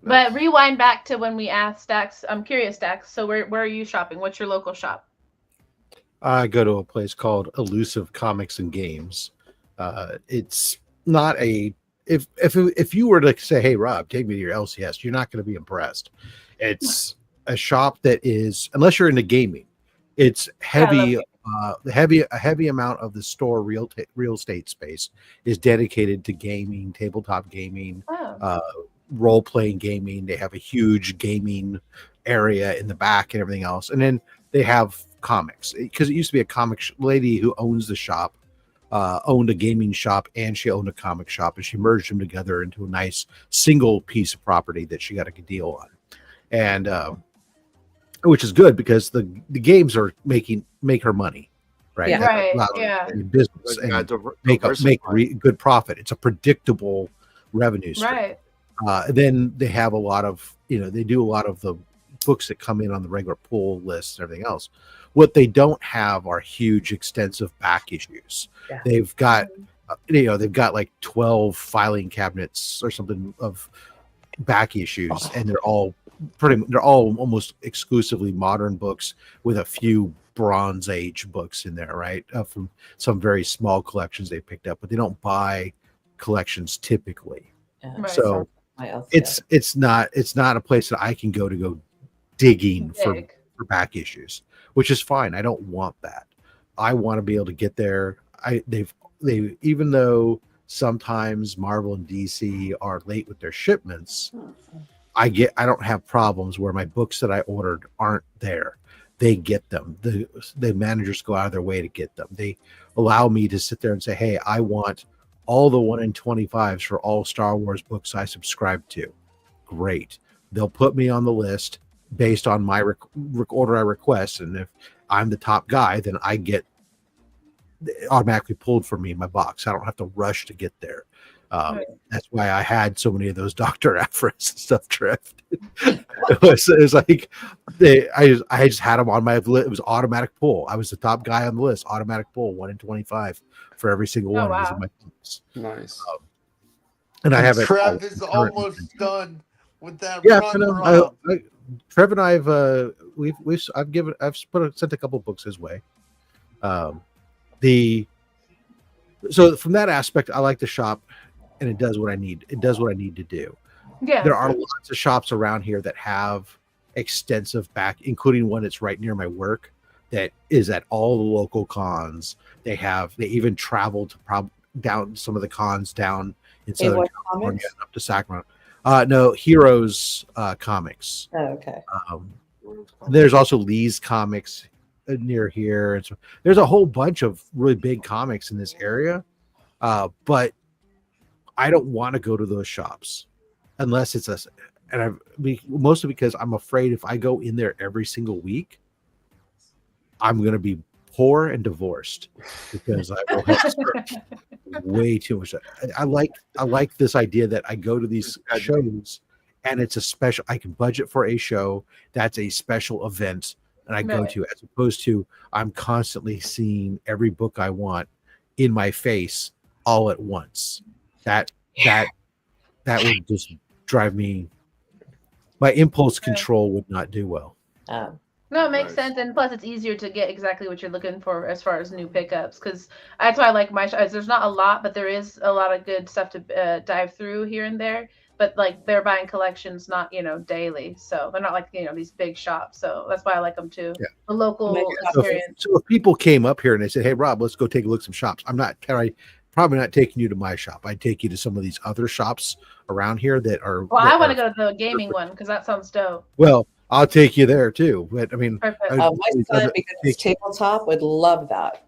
[SPEAKER 1] But rewind back to when we asked Dax. I'm curious, Dax. So where are you shopping? What's your local shop?
[SPEAKER 4] I go to a place called Elusive Comics and Games. It's not a if you were to say, "Hey, Rob, take me to your LCS," you're not going to be impressed. It's a shop that is, unless you're into gaming, it's heavy. A heavy amount of the store real estate space is dedicated to gaming, tabletop gaming, role playing gaming. They have a huge gaming area in the back and everything else, and then they have comics, because it used to be a comic lady who owns the shop owned a gaming shop and she owned a comic shop, and she merged them together into a nice single piece of property that she got a good deal on, and which is good because the games are make her money, right?
[SPEAKER 1] Yeah.
[SPEAKER 4] Business and make good profit. It's a predictable revenue stream.
[SPEAKER 1] Right.
[SPEAKER 4] Then they have a lot of, they do a lot of the books that come in on the regular pull list and everything else. What they don't have are huge, extensive back issues. Yeah. They've got, they've got like 12 filing cabinets or something of back issues, and they're all almost exclusively modern books with a few Bronze Age books in there, right? From some very small collections they picked up, but they don't buy collections typically. Yeah. Right. So it's not a place that I can go digging for back issues, which is fine. I don't want that. I want to be able to get there. They even though sometimes Marvel and DC are late with their shipments, I don't have problems where my books that I ordered aren't there. They get them. The managers go out of their way to get them. They allow me to sit there and say, hey, I want all the 1 in 25s for all Star Wars books I subscribe to. Great. They'll put me on the list based on my order I request. And if I'm the top guy, then I get automatically pulled for me in my box. I don't have to rush to get there. That's why I had so many of those Dr. Aphras stuff drift. it was like I just had them on my list. It was automatic pull. I was the top guy on the list. Automatic pull, 1 in 25 for every single one of my books.
[SPEAKER 6] Nice.
[SPEAKER 4] And I have it.
[SPEAKER 3] Trev is almost done with that.
[SPEAKER 4] Yeah, Trev and I've sent a couple books his way. So from that aspect, I like the shop, and it does what I need. It does what I need to do.
[SPEAKER 1] Yeah.
[SPEAKER 4] There are lots of shops around here that have extensive back, including one that's right near my work that is at all the local cons. They even travel to down some of the cons down in Southern California up to Sacramento. No, Heroes Comics.
[SPEAKER 2] Oh, okay.
[SPEAKER 4] There's also Lee's Comics near here, and so there's a whole bunch of really big comics in this area, but I don't want to go to those shops unless it's mostly because I'm afraid if I go in there every single week, I'm going to be poor and divorced because I will have way too much. I like this idea that I go to these shows and it's a special. I can budget for a show that's a special event. And I go to, as opposed to I'm constantly seeing every book I want in my face all at once. That would just drive me. My impulse control would not do well.
[SPEAKER 1] No, it makes sense, and plus it's easier to get exactly what you're looking for as far as new pickups. Because that's why I like my shows. There's not a lot, but there is a lot of good stuff to dive through here and there. But like they're buying collections, not daily, so they're not like these big shops. So that's why I like them too. Yeah. The local experience.
[SPEAKER 4] So if people came up here and they said, "Hey, Rob, let's go take a look at some shops," I'm not probably not taking you to my shop. I'd take you to some of these other shops around here that are.
[SPEAKER 1] Well, I want to go to the gaming one because that sounds dope.
[SPEAKER 4] Well, I'll take you there too. But I mean,
[SPEAKER 2] my son, because it's tabletop, would love that.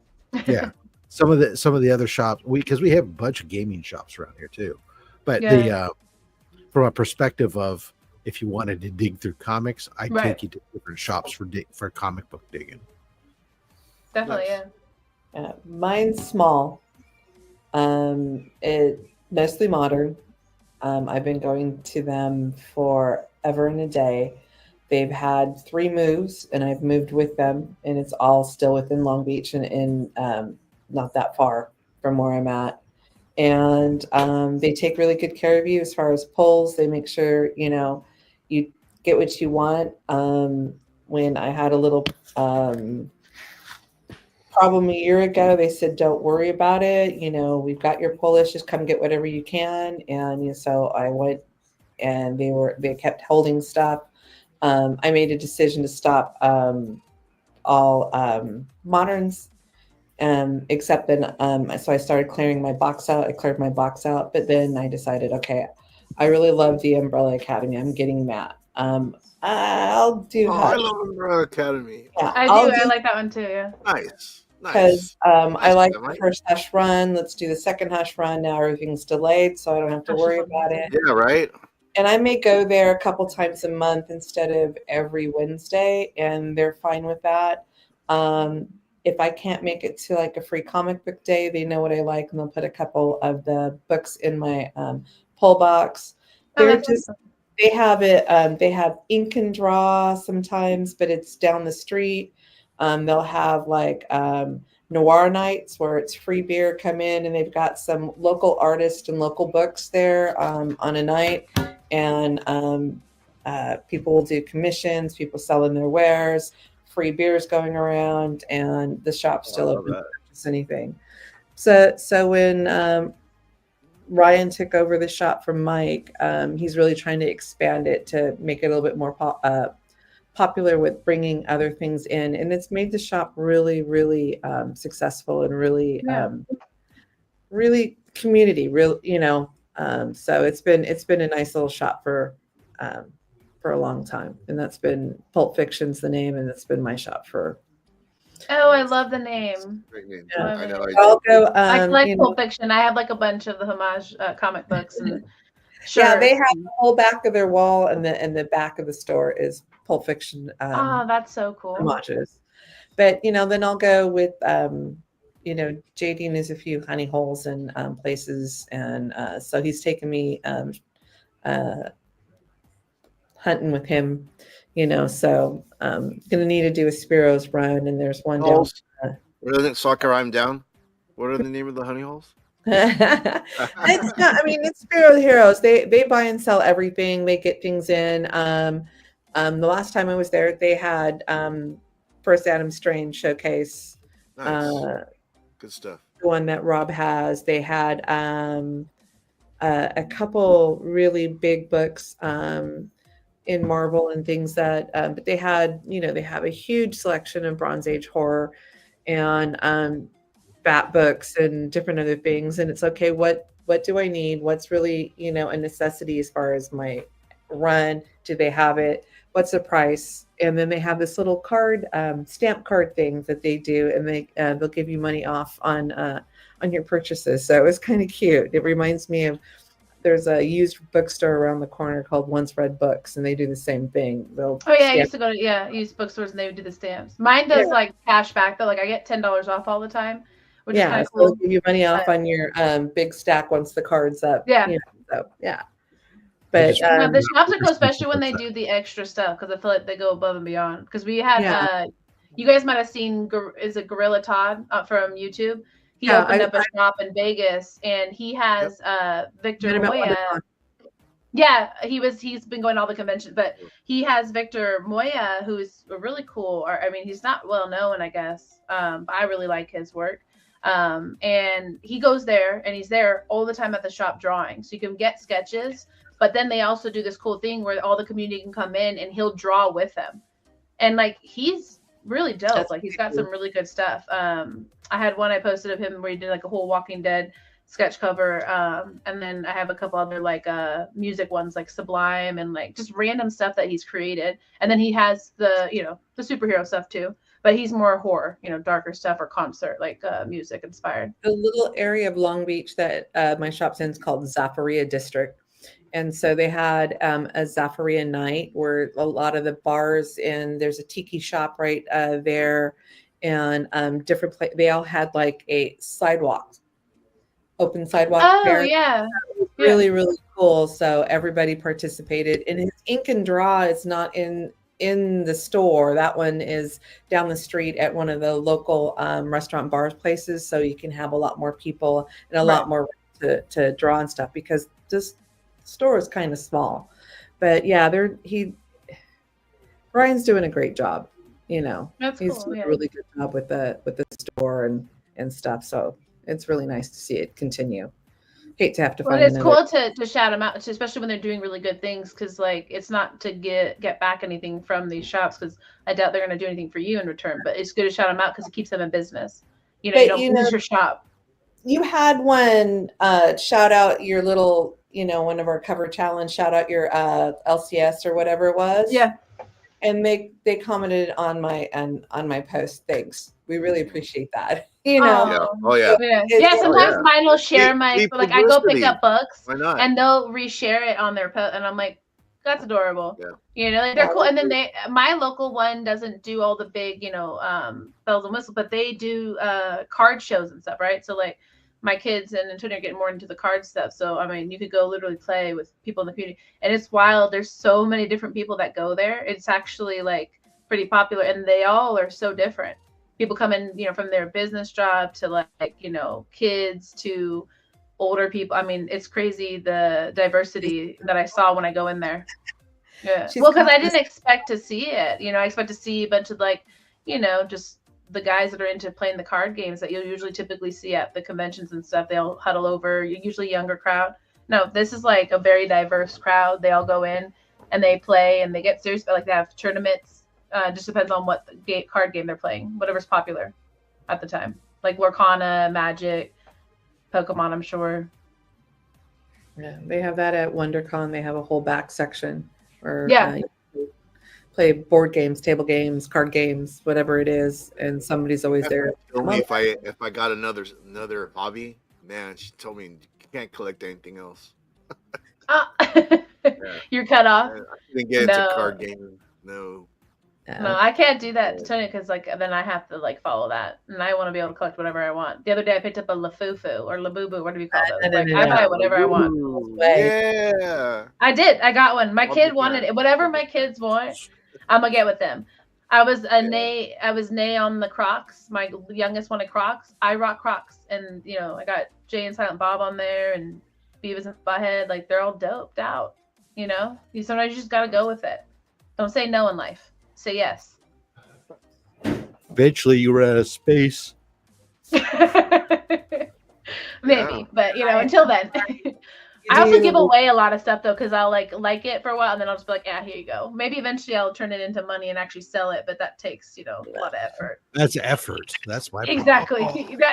[SPEAKER 4] Yeah, some of the other shops, because we have a bunch of gaming shops around here too. But from a perspective of if you wanted to dig through comics, I'd take you to different shops for comic book digging.
[SPEAKER 1] Definitely,
[SPEAKER 2] yeah. Mine's small. It mostly modern. I've been going to them forever and a day. They've had 3 moves, and I've moved with them, and it's all still within Long Beach and not that far from where I'm at. And they take really good care of you as far as pulls. They make sure, you get what you want. When I had a little problem a year ago, they said, don't worry about it. We've got your pull list, just come get whatever you can. And so I went, and they kept holding stuff. I made a decision to stop all moderns, except then, so I started clearing my box out. I cleared my box out, but then I decided, okay, I really love the Umbrella Academy. I'm getting that. I'll do.
[SPEAKER 5] I love Umbrella Academy.
[SPEAKER 1] Yeah, I like that one too. Yeah.
[SPEAKER 5] Nice.
[SPEAKER 2] Because I like the first Hush run. Let's do the second Hush run. Now everything's delayed, so I don't have to worry about it.
[SPEAKER 5] Yeah, right.
[SPEAKER 2] And I may go there a couple times a month instead of every Wednesday, and they're fine with that. If I can't make it to like a free comic book day, they know what I like, and they'll put a couple of the books in my pull box. They have it. They have ink and draw sometimes, but it's down the street. They'll have like noir nights where it's free beer, come in, and they've got some local artists and local books there on a night. And people will do commissions, people selling their wares, free beers going around, and the shop's still open to purchase anything. So when Ryan took over the shop from Mike, he's really trying to expand it to make it a little bit more popular with bringing other things in, and it's made the shop really, really successful and really, really community. So it's been a nice little shop for a long time, and that's been Pulp Fiction's the name, and it's been my shop for.
[SPEAKER 1] Oh, I love the name.
[SPEAKER 5] Great name.
[SPEAKER 1] Yeah.
[SPEAKER 5] I know.
[SPEAKER 2] I'll go.
[SPEAKER 1] I like Pulp Fiction. I have like a bunch of the homage comic books. And
[SPEAKER 2] yeah, they have the whole back of their wall, and the back of the store is Pulp Fiction.
[SPEAKER 1] That's so cool.
[SPEAKER 2] Homages. But then I'll go with JD knows a few honey holes and places, and so he's taken me hunting with him. So gonna need to do a Spiro's run, and there's one down.
[SPEAKER 5] What doesn't soccer I'm down? What are the name of the honey holes?
[SPEAKER 2] It's not. I mean, it's Spiro Heroes. They buy and sell everything. They get things in. The last time I was there, they had first Adam Strange showcase.
[SPEAKER 5] Nice. Good stuff.
[SPEAKER 2] The one that Rob has. They had a couple really big books in Marvel and things that, but they had, they have a huge selection of Bronze Age horror and Bat books and different other things. And it's okay, what do I need? What's really, a necessity as far as my run? Do they have it? What's the price? And then they have this little card, stamp card thing that they do, and they'll give you money off on your purchases. So it was kind of cute. It reminds me of, there's a used bookstore around the corner called Once Read Books, and they do the same thing.
[SPEAKER 1] I used to go to used bookstores, and they would do the stamps. Mine does like cash back though. Like I get $10 off all the time, which is kind of cool.
[SPEAKER 2] They'll give you money off on your big stack once the card's up.
[SPEAKER 1] Yeah.
[SPEAKER 2] But
[SPEAKER 1] the shops are cool, especially when they do the extra stuff, because I feel like they go above and beyond. Because we had you guys might have seen, is it Gorilla Todd from YouTube? He opened up a shop in Vegas, and he has Victor Moya. Yeah, he's been going to all the conventions, but he has Victor Moya, who's a really cool. I mean, he's not well known, I guess, but I really like his work. And he goes there, and he's there all the time at the shop drawing, so you can get sketches. But then they also do this cool thing where all the community can come in, and he'll draw with them, and like he's really dope. He's got some really good stuff. I had one I posted of him where he did like a whole Walking Dead sketch cover. And then I have a couple other like music ones like Sublime and like just random stuff that he's created. And then he has the, you know, the superhero stuff too, but he's more horror, you know, darker stuff or concert like music inspired.
[SPEAKER 2] The little area of Long Beach that my shop's in is called Zafaria District. And so they had a Zafaria night where a lot of the bars, and there's a tiki shop right there, and different they all had like a sidewalk, open sidewalk.
[SPEAKER 1] Oh
[SPEAKER 2] fair.
[SPEAKER 1] yeah,
[SPEAKER 2] Really, really cool. So everybody participated. And his ink and draw is not in the store. That one is down the street at one of the local restaurant bars places. So you can have a lot more people and a lot more to draw and stuff, because this store is kind of small. But yeah, Brian's doing a great job. You know, he's doing a really good job with the store and stuff. So it's really nice to see it continue. Hate to have to find.
[SPEAKER 1] Well, it's cool to shout them out, especially when they're doing really good things, because like it's not to get back anything from these shops, because I doubt they're going to do anything for you in return. But it's good to shout them out because it keeps them in business. You know, you don't lose your shop.
[SPEAKER 2] You had one shout out your little, you know, one of our cover challenge, shout out your LCS or whatever it was.
[SPEAKER 1] Yeah.
[SPEAKER 2] And they commented on my post. Thanks. We really appreciate that. You know.
[SPEAKER 1] Sometimes mine will share my like I go pick up books and they'll reshare it on their post, and I'm like, that's adorable. Yeah. You know, like, they're cool. And then my local one doesn't do all the big, you know, bells and whistles, but they do card shows and stuff, right? So like my kids and Antonio are getting more into the card stuff. So I mean, you could go literally play with people in the community, and it's wild. There's so many different people that go there. It's actually like pretty popular, and they all are so different. People come in, you know, from their business job to like, you know, kids to older people. I mean, it's crazy the diversity that I saw when I go in there. Yeah. Well, because I didn't expect to see it. You know, I expect to see a bunch of like, you know, just the guys that are into playing the card games that you'll usually typically see at the conventions and stuff. They'll huddle over, usually younger crowd. No, this is like a very diverse crowd. They all go in and they play and they get serious, but like they have tournaments. Just depends on what card game they're playing, whatever's popular at the time. Like Lorcana, Magic, Pokemon, I'm sure.
[SPEAKER 2] Yeah, they have that at WonderCon. They have a whole back section where you play board games, table games, card games, whatever it is, and somebody's always there.
[SPEAKER 5] Told me if I got another hobby, man, she told me you can't collect anything else.
[SPEAKER 1] You're cut off.
[SPEAKER 5] I didn't get into card gaming. No.
[SPEAKER 1] No, I can't do that to Tony, because like then I have to like follow that, and I want to be able to collect whatever I want. The other day I picked up a Lafufu or Labubu, what do we call those? Like I buy whatever I want.
[SPEAKER 5] Yeah,
[SPEAKER 1] I did. I got one. My kid wanted it. Whatever my kids want, I'm gonna get with them. I was Nay on the Crocs. My youngest wanted Crocs. I rock Crocs, and you know I got Jay and Silent Bob on there, and Beavis and Butthead. Like they're all doped out. You know, sometimes you just gotta go with it. Don't say no in life. Say yes.
[SPEAKER 4] Eventually, you were out of space.
[SPEAKER 1] Maybe, but you know, until then. I also give away a lot of stuff though, because I'll like it for a while, and then I'll just be like, yeah, here you go. Maybe eventually I'll turn it into money and actually sell it, but that takes, you know, a lot of effort.
[SPEAKER 4] That's effort. That's my
[SPEAKER 1] exactly.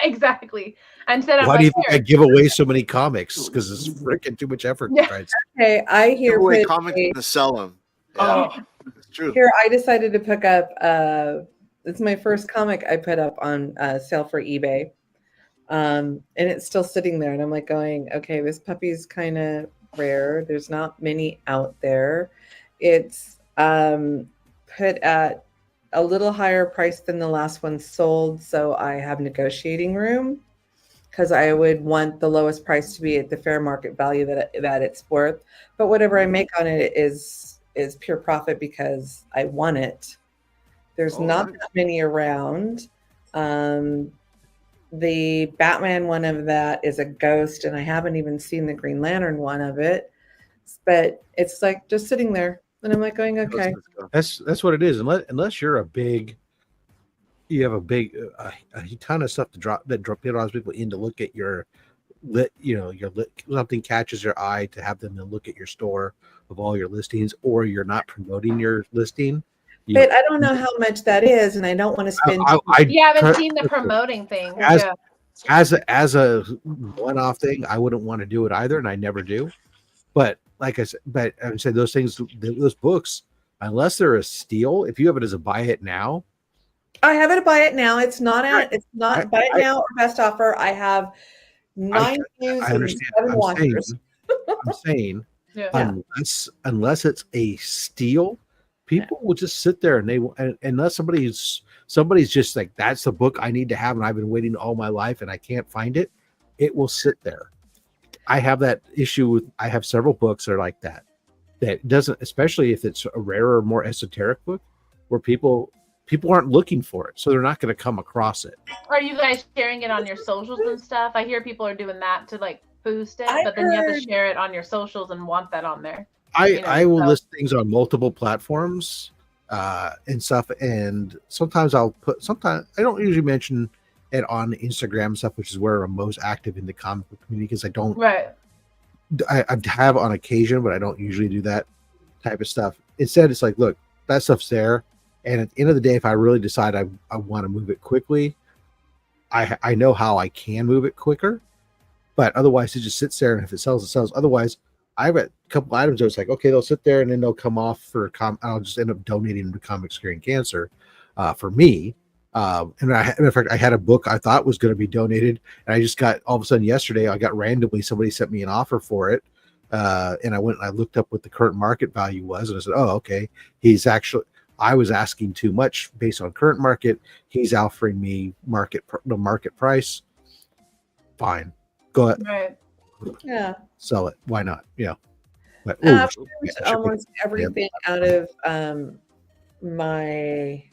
[SPEAKER 1] Exactly. Instead,
[SPEAKER 4] why do you think I give away so many comics? Because it's freaking too much effort.
[SPEAKER 1] Yeah.
[SPEAKER 4] Right?
[SPEAKER 2] Okay, I hear
[SPEAKER 5] give away comics to sell them. Yeah. Oh. It's true.
[SPEAKER 2] Here, I decided to pick up. It's my first comic I put up on sale for eBay, and it's still sitting there. And I'm like, going, okay, this puppy's kind of rare. There's not many out there. It's put at a little higher price than the last one sold, so I have negotiating room, because I would want the lowest price to be at the fair market value that it's worth. But whatever I make on it is pure profit, because I want it. There's not that many around. The Batman one of that is a ghost, and I haven't even seen the Green Lantern one of it, but it's like just sitting there, and I'm like going, okay.
[SPEAKER 4] That's what it is. Unless you're you have a big a ton of stuff to drop that draws people in to look at your something catches your eye to have them to look at your store of all your listings, or you're not promoting your listing.
[SPEAKER 2] But I don't know how much that is, and I don't want to spend.
[SPEAKER 1] You haven't seen the promoting thing.
[SPEAKER 4] as a one-off thing, I wouldn't want to do it either, and I never do. But like I said, those things, those books, unless they're a steal, if you have it as a buy it now,
[SPEAKER 2] I have it a buy it now. It's not buy it now or best offer. I have 9 views and 7 watchers.
[SPEAKER 4] I'm saying unless it's a steal, people will just sit there and unless somebody's just like, that's the book I need to have and I've been waiting all my life and I can't find it, it will sit there. I have that issue with, I have several books that are like that doesn't, especially if it's a rarer, more esoteric book where people aren't looking for it, so they're not going to come across it.
[SPEAKER 1] Are you guys sharing it on your socials and stuff? I hear people are doing that to like boost it, but then you have to share it on your socials and want that on there.
[SPEAKER 4] I will list things on multiple platforms and stuff, and sometimes I don't usually mention it on Instagram stuff, which is where I'm most active in the comic book community, because I don't.
[SPEAKER 1] Right.
[SPEAKER 4] I have on occasion, but I don't usually do that type of stuff. Instead, it's like, look, that stuff's there. And at the end of the day, if I really decide I want to move it quickly, I know how I can move it quicker. But otherwise, it just sits there, and if it sells, it sells. Otherwise, I've got a couple items that it's like, okay, they'll sit there, and then they'll come off for I'll just end up donating them to Comics Curing Cancer for me. And in fact, I had a book I thought was going to be donated, and I just got, all of a sudden yesterday, I got randomly, somebody sent me an offer for it. And I went and I looked up what the current market value was, and I said, oh, okay, I was asking too much based on current market. He's offering me the market price. Fine, go ahead.
[SPEAKER 1] Right.
[SPEAKER 2] Yeah.
[SPEAKER 4] Sell it. Why not? Yeah. But,
[SPEAKER 2] almost everything out of my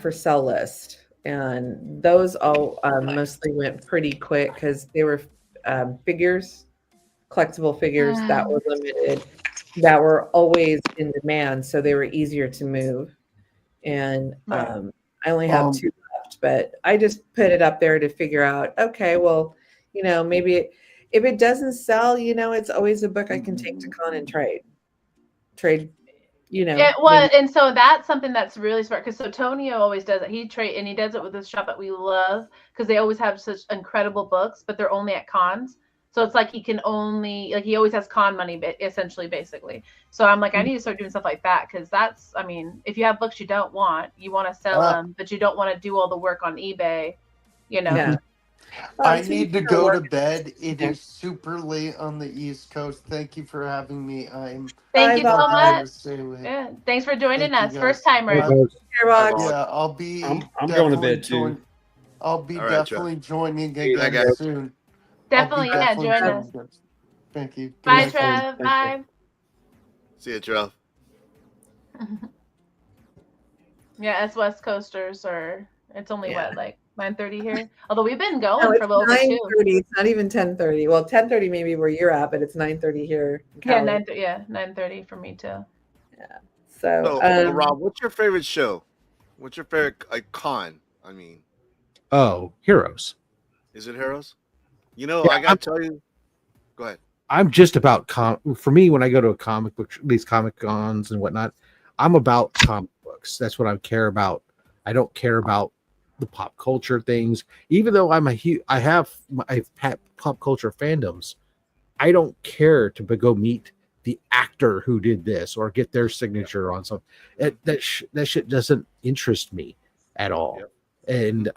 [SPEAKER 2] for sale list, and those all mostly went pretty quick because they were figures, collectible figures that were limited, that were always in demand, so they were easier to move. And I only have 2 left, but I just put it up there to figure out, okay, well, maybe if it doesn't sell, it's always a book I can take to con and trade.
[SPEAKER 1] Yeah, well, and so that's something that's really smart, because so Tonio always does it. He does it with this shop that we love, because they always have such incredible books, but they're only at cons. So it's like he can only, like, he always has con money, essentially, basically. So I'm like, I need to start doing stuff like that, because that's, I mean, if you have books you don't want, you want to sell them, but you don't want to do all the work on eBay,
[SPEAKER 2] Yeah.
[SPEAKER 3] I need to go to bed. It is super late on the East Coast. Thank you for having me.
[SPEAKER 1] Thank you so much. Yeah, thanks for joining us. First timer.
[SPEAKER 3] Yeah, I'll be.
[SPEAKER 6] I'm going to bed too.
[SPEAKER 3] I'll be definitely joining again soon.
[SPEAKER 1] Definitely, join us.
[SPEAKER 3] Thank you.
[SPEAKER 1] Bye, Trev. Bye.
[SPEAKER 5] See you, Trev.
[SPEAKER 1] Yeah, us West Coasters it's only like 9:30 here. Although we've been going for a little bit too.
[SPEAKER 2] 9:30. It's not even 10:30. Well, 10:30 maybe where you're at, but it's 9:30 here.
[SPEAKER 1] Yeah, 9:30 for me too.
[SPEAKER 2] Yeah. So
[SPEAKER 5] Rob, what's your favorite show? What's your favorite con? I mean,
[SPEAKER 4] Heroes.
[SPEAKER 5] Is it Heroes? I gotta tell you. Go ahead.
[SPEAKER 4] I'm just about for me, when I go to a comic book, these comic cons and whatnot, I'm about comic books. That's what I care about. I don't care about the pop culture things, even though I have pop culture fandoms. I don't care to go meet the actor who did this or get their signature on something. That shit doesn't interest me at all. Yep. And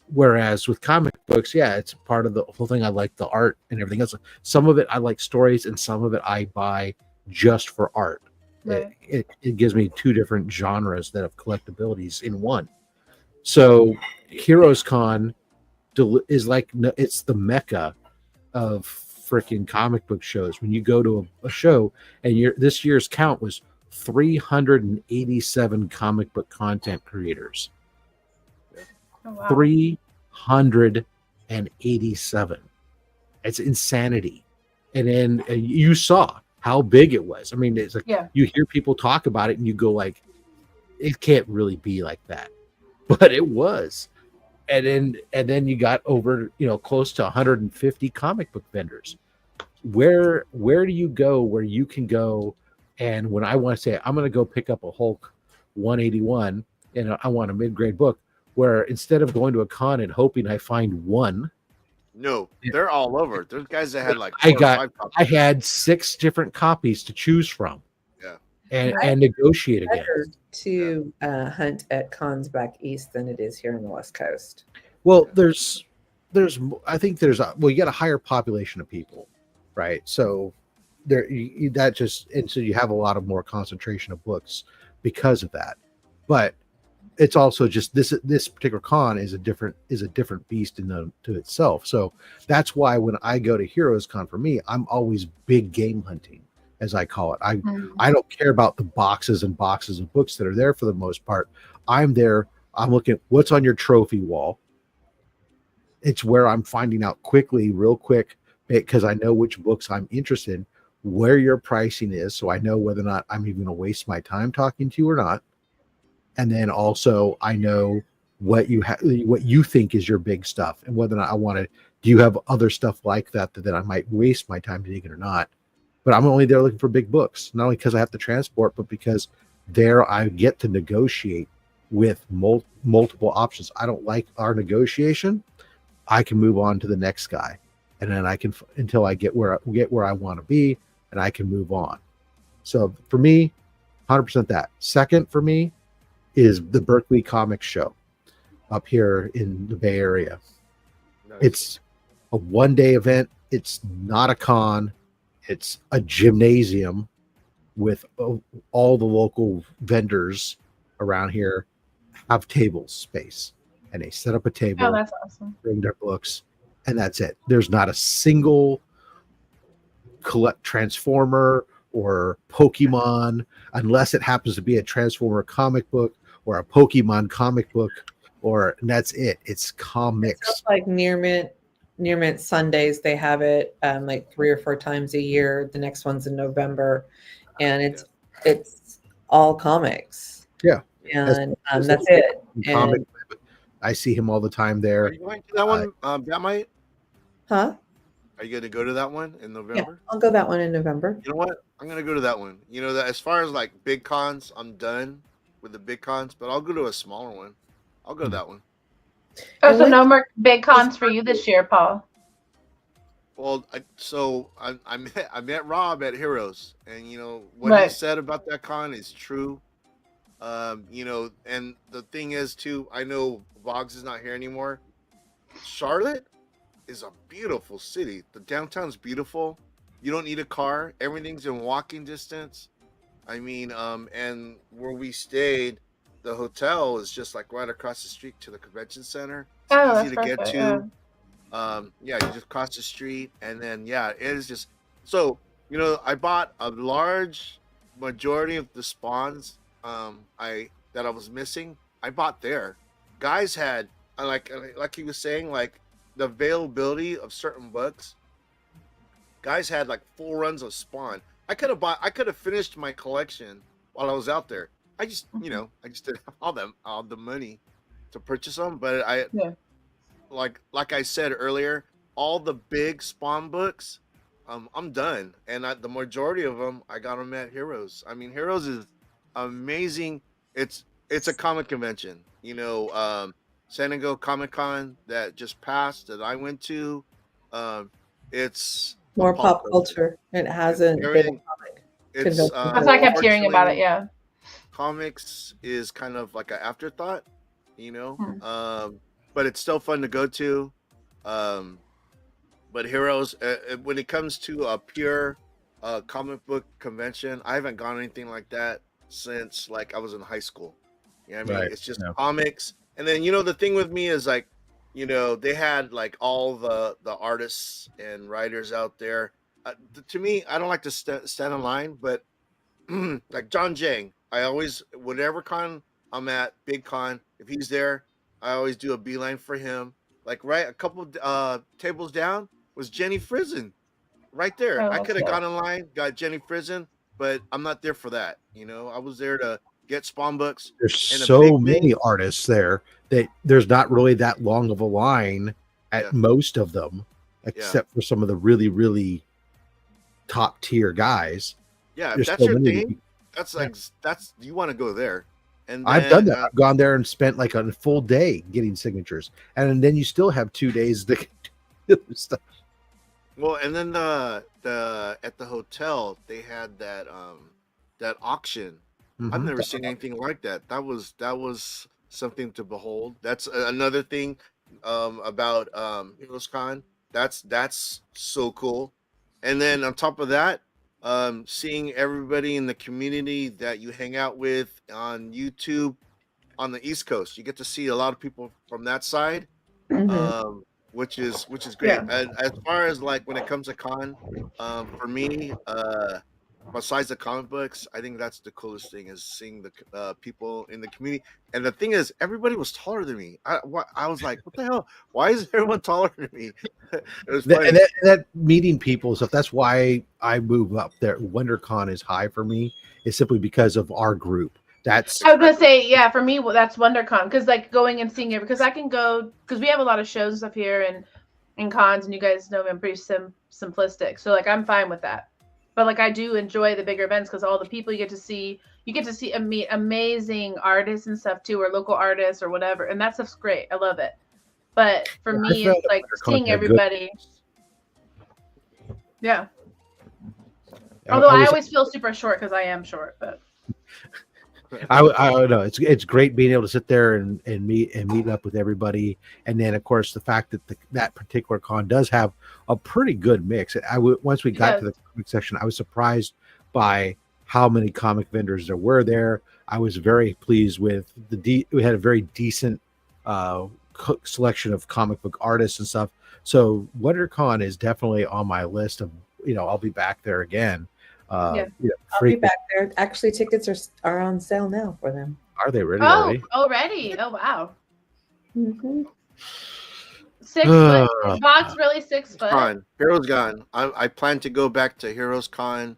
[SPEAKER 4] whereas with comic books, it's part of the whole thing. I like the art and everything else. Some of it I like stories, and some of it I buy just for art. Right. It gives me 2 different genres that have collectabilities in one. So Heroes Con is like, it's the mecca of freaking comic book shows. When you go to a show, and this year's count was 387 comic book content creators. Oh, wow. 387. It's insanity. And then you saw how big it was. I mean, it's like you hear people talk about it and you go like, it can't really be like that. But it was. And then you got over, close to 150 comic book vendors. Where do you go where you can go, and when I want to say I'm going to go pick up a Hulk 181 and I want a mid-grade book, where instead of going to a con and hoping I find one,
[SPEAKER 5] no, they're all over. There's guys that had like
[SPEAKER 4] I had 6 different copies to choose from.
[SPEAKER 5] Yeah,
[SPEAKER 4] and negotiate again.
[SPEAKER 2] To hunt at cons back east than it is here on the West Coast.
[SPEAKER 4] Well, there's I think you got a higher population of people, right? So so you have a lot of more concentration of books because of that. But it's also just this particular con is a different beast to itself. So that's why when I go to Heroes Con, for me, I'm always big game hunting, as I call it. I don't care about the boxes and boxes of books that are there for the most part. I'm there. I'm looking at what's on your trophy wall. It's where I'm finding out real quick, because I know which books I'm interested in, where your pricing is, so I know whether or not I'm even going to waste my time talking to you or not. And then also I know what you think is your big stuff, and whether or not do you have other stuff like that I might waste my time digging or not. But I'm only there looking for big books, not only because I have to transport, but because there I get to negotiate with multiple options. I don't like our negotiation. I can move on to the next guy, and then I can until I get where I want to be, and I can move on. So for me, 100% that. Second for me is the Berkeley Comics Show up here in the Bay Area. Nice. It's a one-day event. It's not a con. It's a gymnasium with all the local vendors around here have table space, and they set up a table.
[SPEAKER 1] Oh, that's awesome.
[SPEAKER 4] Bring their books, and that's it. There's not a single Transformer or Pokemon, unless it happens to be a Transformer comic book or a Pokemon comic book, and that's it. It's comics.
[SPEAKER 2] It's like Near Mint Sundays. They have it like 3 or 4 times a year. The next one's in November, and it's all comics.
[SPEAKER 4] Yeah,
[SPEAKER 2] and that's it.
[SPEAKER 4] Comic. I see him all the time there.
[SPEAKER 5] Are you going to that one, Batmite?
[SPEAKER 2] Huh?
[SPEAKER 5] Are you going to go to that one in November?
[SPEAKER 2] Yeah, I'll go that one in November.
[SPEAKER 5] You know what? I'm going to go to that one. You know, that as far as like big cons, I'm done with the big cons, but I'll go to a smaller one. I'll go to that one.
[SPEAKER 1] Oh, so no more big cons for you this year, Paul?
[SPEAKER 5] Well, I met Rob at Heroes, and you know what he said about that con is true. You know, and the thing is too, I know Boggs is not here anymore. Charlotte is a beautiful city. The downtown's beautiful. You don't need a car. Everything's in walking distance. I mean, and where we stayed, the hotel is just like right across the street to the convention center. It's easy to get to. Yeah, you just cross the street, and then it is just so. You know, I bought a large majority of the spawns that I was missing. I bought there. Guys had like he was saying, like the availability of certain books. Guys had like full runs of Spawn. I could have finished my collection while I was out there. I just didn't have all the money to purchase them. But like I said earlier, all the big Spawn books, I'm done. And the majority of them, I got them at Heroes. I mean, Heroes is amazing. It's a comic convention. You know, San Diego Comic-Con that just passed that I went to. It's
[SPEAKER 2] more pop culture. It hasn't been a comic convention.
[SPEAKER 1] That's why I kept hearing about it. Yeah,
[SPEAKER 5] comics is kind of like an afterthought, you know. But it's still fun to go to. But Heroes, when it comes to a pure comic book convention, I haven't gone anything like that since like I was in high school. You know what I mean? It's just comics. And then, you know, the thing with me is like, you know, they had like all the artists and writers out there. To me, I don't like to stand in line, but like John Jang, I always, whatever con I'm at, big con, if he's there, I always do a beeline for him. Like a couple tables down was Jenny Frison, right there. I could have gone in line, got Jenny Frison, but I'm not there for that. You know, I was there to get Spawn books.
[SPEAKER 4] There's so many artists there that there's not really that long of a line at most of them, except for some of the really, really top tier guys.
[SPEAKER 5] Yeah, if that's your thing, that's like that's you want to go there. And
[SPEAKER 4] I've done that. I've gone there and spent like a full day getting signatures, and then you still have 2 days to do stuff.
[SPEAKER 5] Well, and then the at the hotel they had that auction. I've never seen anything like that. That was something to behold. That's another thing about Heroes Con. That's so cool. And then on top of that, seeing everybody in the community that you hang out with on YouTube on the East Coast, you get to see a lot of people from that side, which is great.
[SPEAKER 1] Yeah.
[SPEAKER 5] And as far as like when it comes to con, for me, besides the comic books, I think that's the coolest thing is seeing the people in the community. And the thing is, everybody was taller than me. I was like, what the hell? Why is everyone taller than me? It was funny.
[SPEAKER 4] And that meeting people stuff. That's why I move up there. WonderCon is high for me. Is simply because of our group. I was
[SPEAKER 1] gonna say, yeah, for me, that's WonderCon because like going and seeing it because I can go because we have a lot of shows and stuff here and cons, and you guys know I'm pretty simplistic, so like I'm fine with that. But like I do enjoy the bigger events because all the people you get to see amazing artists and stuff too, or local artists or whatever, and that stuff's great. I love it. But for me, it's like seeing everybody. Yeah. Although I always feel super short because I am short, but.
[SPEAKER 4] I don't know. It's great being able to sit there and meet up with everybody, and then of course the fact that that particular con does have a pretty good mix. Once we got to the comic section, I was surprised by how many comic vendors there were there. I was very pleased with we had a very decent selection of comic book artists and stuff. So WonderCon is definitely on my list of I'll be back there again.
[SPEAKER 2] I'll be back there. Actually, tickets are on sale now for them.
[SPEAKER 4] Are they ready?
[SPEAKER 1] Already? Oh, wow. 6 foot. Is Vox really 6 foot?
[SPEAKER 5] Heroes Con. I plan to go back to Heroes Con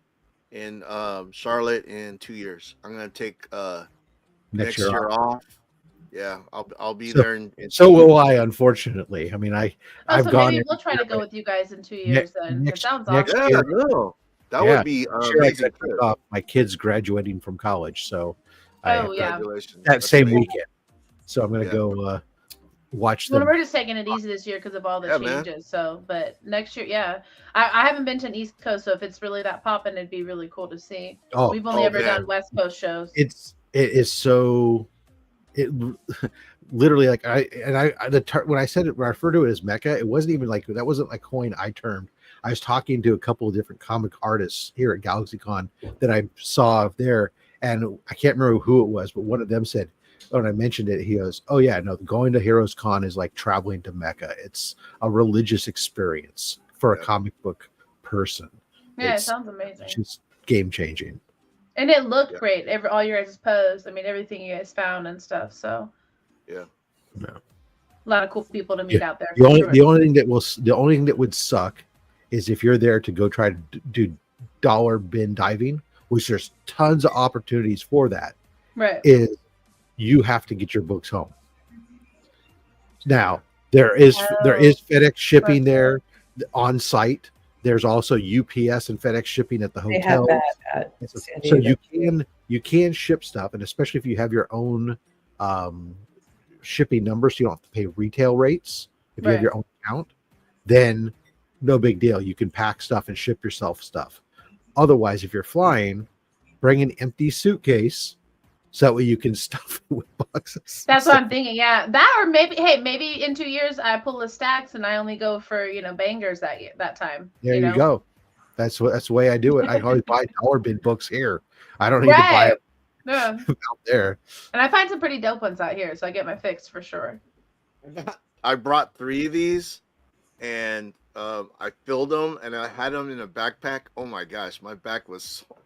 [SPEAKER 5] in Charlotte in 2 years. I'm going to take next year off. Yeah, I'll be there.
[SPEAKER 4] So will I, unfortunately. I mean, I've gone.
[SPEAKER 1] Maybe we'll try to go with you guys in 2 years then. It sounds awesome.
[SPEAKER 5] That would be amazing.
[SPEAKER 4] My kids graduating from college, so
[SPEAKER 5] that
[SPEAKER 4] same weekend. So I'm going to go watch them.
[SPEAKER 1] Well, we're just taking it easy this year because of all the changes. Man. So, but next year, I haven't been to an East Coast, so if it's really that popping, it'd be really cool to see. We've only ever done West Coast shows.
[SPEAKER 4] It is so. It literally like when I said it, when I referred to it as Mecca, it wasn't even like that wasn't like coin I termed. I was talking to a couple of different comic artists here at GalaxyCon that I saw there, and I can't remember who it was, but one of them said, when I mentioned it, he goes, "Oh yeah, no, going to Heroes Con is like traveling to Mecca. It's a religious experience for a comic book person."
[SPEAKER 1] Yeah, it sounds amazing.
[SPEAKER 4] It's just game changing.
[SPEAKER 1] And it looked great. All your guys' posts. I mean, everything you guys found and stuff. So
[SPEAKER 5] yeah,
[SPEAKER 1] a lot of cool people to meet out there.
[SPEAKER 4] The only thing that would suck is if you're there to go try to do dollar bin diving, which there's tons of opportunities for that.
[SPEAKER 1] Right.
[SPEAKER 4] Is you have to get your books home. Now there is FedEx shipping there on site. There's also UPS and FedEx shipping at the hotel. So you can ship stuff, and especially if you have your own shipping number, so you don't have to pay retail rates. If you have your own account, then no big deal. You can pack stuff and ship yourself stuff. Otherwise, if you're flying, bring an empty suitcase so that way you can stuff it with boxes.
[SPEAKER 1] That's what I'm thinking. Yeah, that or maybe in 2 years I pull the stacks and I only go for bangers that time.
[SPEAKER 4] There you go. That's the way I do it. I always buy dollar bin books here. I don't need to buy it out there.
[SPEAKER 1] And I find some pretty dope ones out here, so I get my fix for sure.
[SPEAKER 5] I brought 3 of these, and I filled them, and I had them in a backpack. Oh my gosh, my back was sore.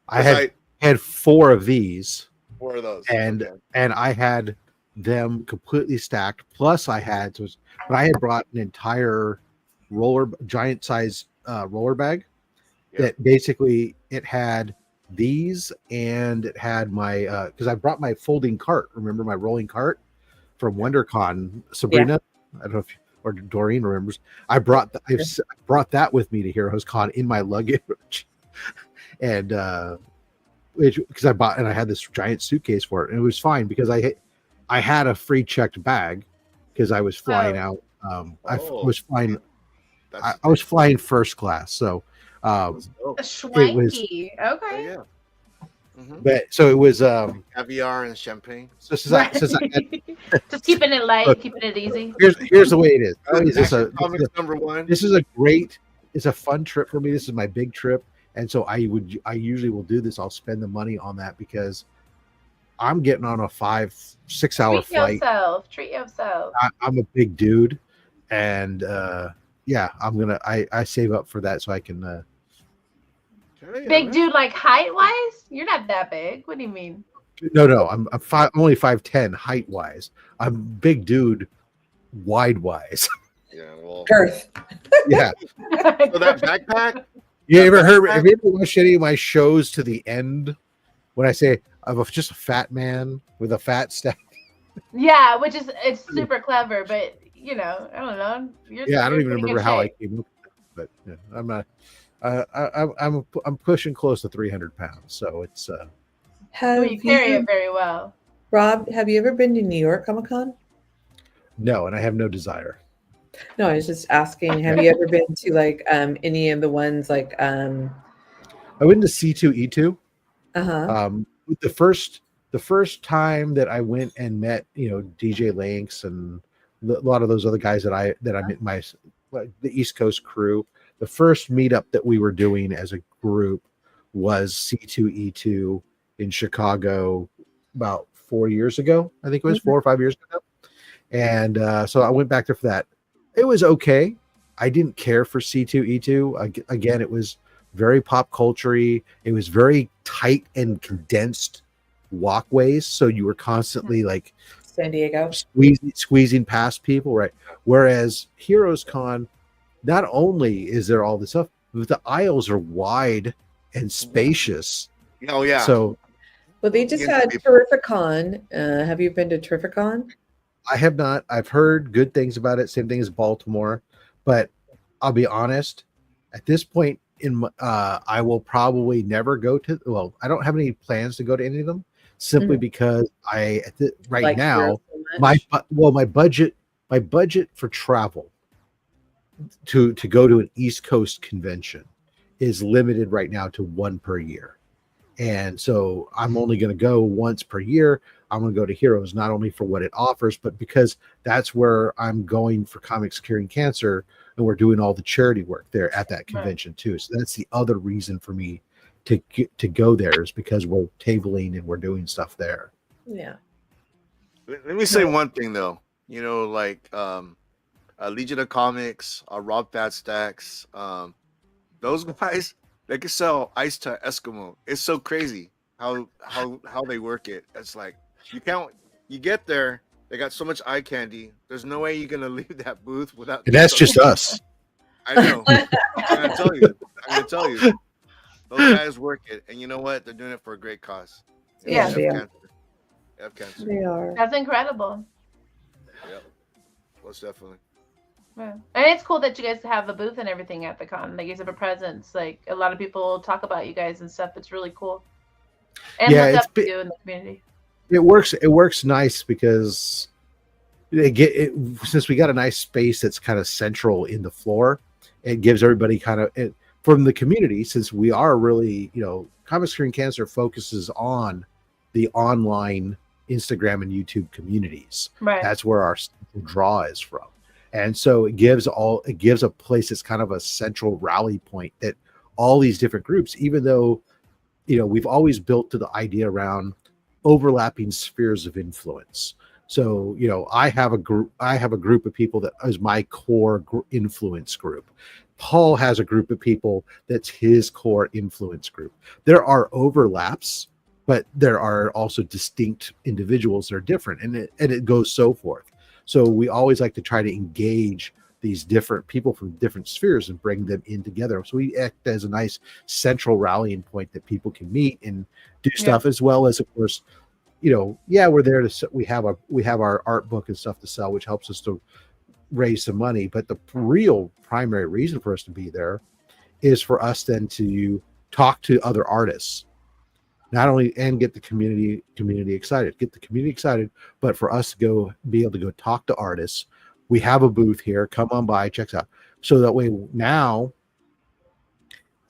[SPEAKER 4] I had 4 of these.
[SPEAKER 5] 4 of those.
[SPEAKER 4] And I had them completely stacked. Plus I had brought an entire giant size roller bag that basically it had these, and it had my because I brought my folding cart. Remember my rolling cart from WonderCon, Sabrina? I don't know if or Doreen remembers. I brought that with me to Heroes Con in my luggage. And because I bought and I had this giant suitcase for it, and it was fine because I had a free checked bag because I was flying out. I was flying. I was flying first class, so
[SPEAKER 1] Schwanky. Okay.
[SPEAKER 5] Yeah.
[SPEAKER 4] But so it was
[SPEAKER 5] caviar and champagne.
[SPEAKER 4] So
[SPEAKER 1] just keeping it light, keeping it easy.
[SPEAKER 4] Here's the way it is.
[SPEAKER 5] Number one.
[SPEAKER 4] This is it's a fun trip for me. This is my big trip, and so I usually will do this. I'll spend the money on that because I'm getting on a 5-6 hour flight.
[SPEAKER 1] Treat yourself.
[SPEAKER 4] I'm a big dude, and I save up for that so I can.
[SPEAKER 1] Big dude, like height wise? You're not that big. What do you mean?
[SPEAKER 4] No. I'm only 5'10" height wise. I'm big dude, wide wise.
[SPEAKER 5] Yeah, well,
[SPEAKER 2] girth.
[SPEAKER 4] Yeah.
[SPEAKER 5] So that backpack.
[SPEAKER 4] Have you ever watched any of my shows to the end? When I say I'm just a fat man with a fat stack.
[SPEAKER 1] Yeah, it's super clever, but I don't know.
[SPEAKER 4] I don't even remember how I came up with it, but I'm not. I'm pushing close to 300 pounds, so it's.
[SPEAKER 1] You carry it very well.
[SPEAKER 2] Rob, have you ever been to New York Comic-Con?
[SPEAKER 4] No, and I have no desire.
[SPEAKER 2] No, I was just asking. Have you ever been to like any of the ones like?
[SPEAKER 4] I went to C2E2. The first time that I went and met DJ Lynx and a lot of those other guys that I met the East Coast crew. The first meetup that we were doing as a group was C2E2 in Chicago about 4 years ago. I think it was 4 or 5 years ago. And so I went back there for that. It was okay. I didn't care for C2E2. Again, it was very pop culture-y. It was very tight and condensed walkways. So you were constantly like
[SPEAKER 2] San Diego
[SPEAKER 4] squeezing past people, right? Whereas Heroes Con, not only is there all this stuff, but the aisles are wide and spacious.
[SPEAKER 5] Oh yeah.
[SPEAKER 4] So,
[SPEAKER 2] well, they just had Terrificon. Have you been to Terrificon?
[SPEAKER 4] I have not. I've heard good things about it. Same thing as Baltimore, but I'll be honest. At this point, I will probably never go to. Well, I don't have any plans to go to any of them, simply because right now my budget for travel to go to an East Coast convention is limited right now to one per year. And so I'm only going to go once per year. I'm going to go to Heroes, not only for what it offers, but because that's where I'm going for Comics Curing Cancer. And we're doing all the charity work there at that convention too. So that's the other reason for me to go there, is because we're tabling and we're doing stuff there.
[SPEAKER 2] Yeah.
[SPEAKER 5] Let me say one thing though, like, Legion of Comics, Rob Fat Stacks, those guys, they can sell ice to Eskimo. It's so crazy how they work it. It's like you get there, they got so much eye candy. There's no way you're gonna leave that booth without.
[SPEAKER 4] And that's just us.
[SPEAKER 5] I know. I'm gonna tell you. Those guys work it, and you know what? They're doing it for a great cause.
[SPEAKER 2] Yeah,
[SPEAKER 5] they have cancer.
[SPEAKER 2] They are.
[SPEAKER 1] That's incredible.
[SPEAKER 5] Yep. Most definitely.
[SPEAKER 1] Yeah. And it's cool that you guys have a booth and everything at the con. Like, you have a presence. Like, a lot of people talk about you guys and stuff. It's really cool. And look up to you in the community.
[SPEAKER 4] It works nice because since we got a nice space that's kind of central in the floor, it gives everybody kind of from the community, since we are really, Comics Curing Cancer focuses on the online Instagram and YouTube communities.
[SPEAKER 1] Right.
[SPEAKER 4] That's where our draw is from. And so it gives a place that's kind of a central rally point that all these different groups, even though, we've always built to the idea around overlapping spheres of influence. So, I have a group of people that is my core influence group. Paul has a group of people that's his core influence group. There are overlaps, but there are also distinct individuals that are different, and it goes so forth. So we always like to try to engage these different people from different spheres and bring them in together. So we act as a nice central rallying point that people can meet and do stuff, as well as, of course, we're there we have our art book and stuff to sell, which helps us to raise some money. But the real primary reason for us to be there is for us then to talk to other artists not only and get the community excited, but for us to be able to go talk to artists. We have a booth here. Come on by, check out. So that way now,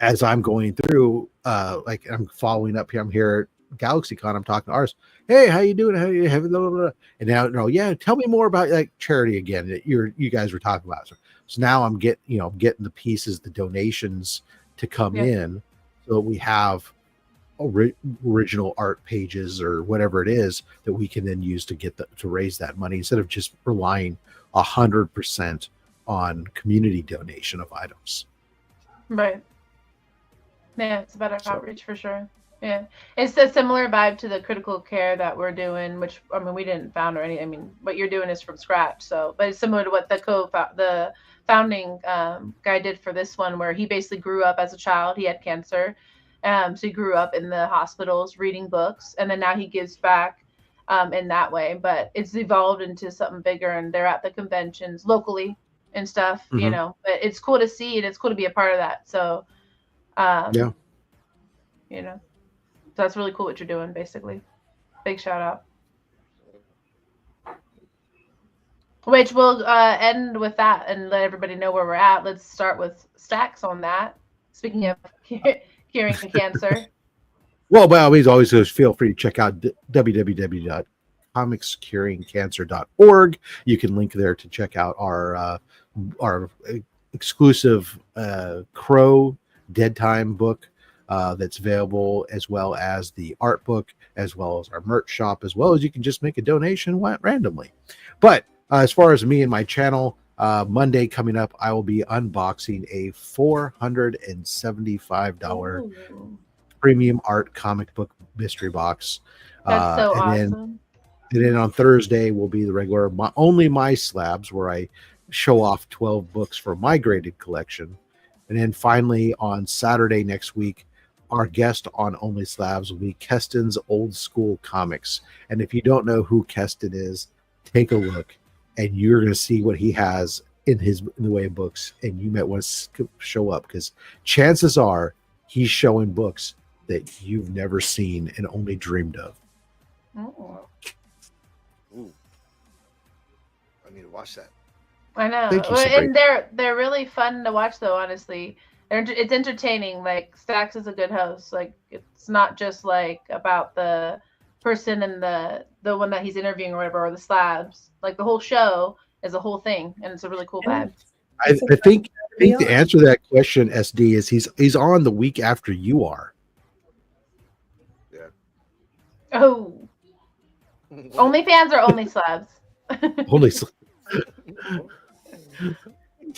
[SPEAKER 4] as I'm going through, like I'm following up here, I'm here at GalaxyCon, I'm talking to artists. Hey, how you doing? How you having? And now, yeah, tell me more about like charity again that you guys were talking about. So now I'm getting the pieces, the donations to come in, so that we have original art pages or whatever it is that we can then use to to raise that money instead of just relying 100% on community donation of items.
[SPEAKER 1] Right. Yeah, it's a better outreach for sure. Yeah, it's a similar vibe to the critical care that we're doing, which I mean we didn't found or any. I mean what you're doing is from scratch. So, but it's similar to what the founding guy did for this one, where he basically grew up as a child. He had cancer, so he grew up in the hospitals reading books, and then now he gives back in that way. But it's evolved into something bigger, and they're at the conventions locally and stuff,
[SPEAKER 4] Mm-hmm.
[SPEAKER 1] you know. But it's cool to see, and it's cool to be a part of that. So,
[SPEAKER 4] yeah,
[SPEAKER 1] you know. So that's really cool what you're doing, basically. Big shout out. Which we'll end with that and let everybody know where we're at. Let's start with Stacks on that. Speaking of curing cancer.
[SPEAKER 4] Well, by all means, always feel free to check out www.comicscuringcancer.org. You can link there to check out our exclusive Crow Dead Time book. That's available, as well as the art book, as well as our merch shop, as well as you can just make a donation randomly. But as far as me and my channel, Monday coming up, I will be unboxing a $475 premium art comic book mystery box.
[SPEAKER 1] That's so awesome.
[SPEAKER 4] And then on Thursday will be the regular Only My Slabs, where I show off 12 books from my graded collection. And then finally on Saturday next week, our guest on Only Slabs will be Keston's Old School Comics. And if you don't know who Keston is, take a look and you're going to see what he has in the way of books. And you might want to show up, because chances are he's showing books that you've never seen and only dreamed of.
[SPEAKER 1] Oh.
[SPEAKER 5] Ooh. I need to watch that.
[SPEAKER 1] I know. And they're really fun to watch, though, honestly. It's entertaining. Like, Stacks is a good host. Like, it's not just like about the person and the one that he's interviewing or whatever, or the slabs. Like, the whole show is a whole thing, and it's a really cool vibe.
[SPEAKER 4] I think the answer to that question, SD, is he's on the week after you are.
[SPEAKER 5] Yeah.
[SPEAKER 1] Oh. OnlyFans or Only Slabs?
[SPEAKER 4] Only.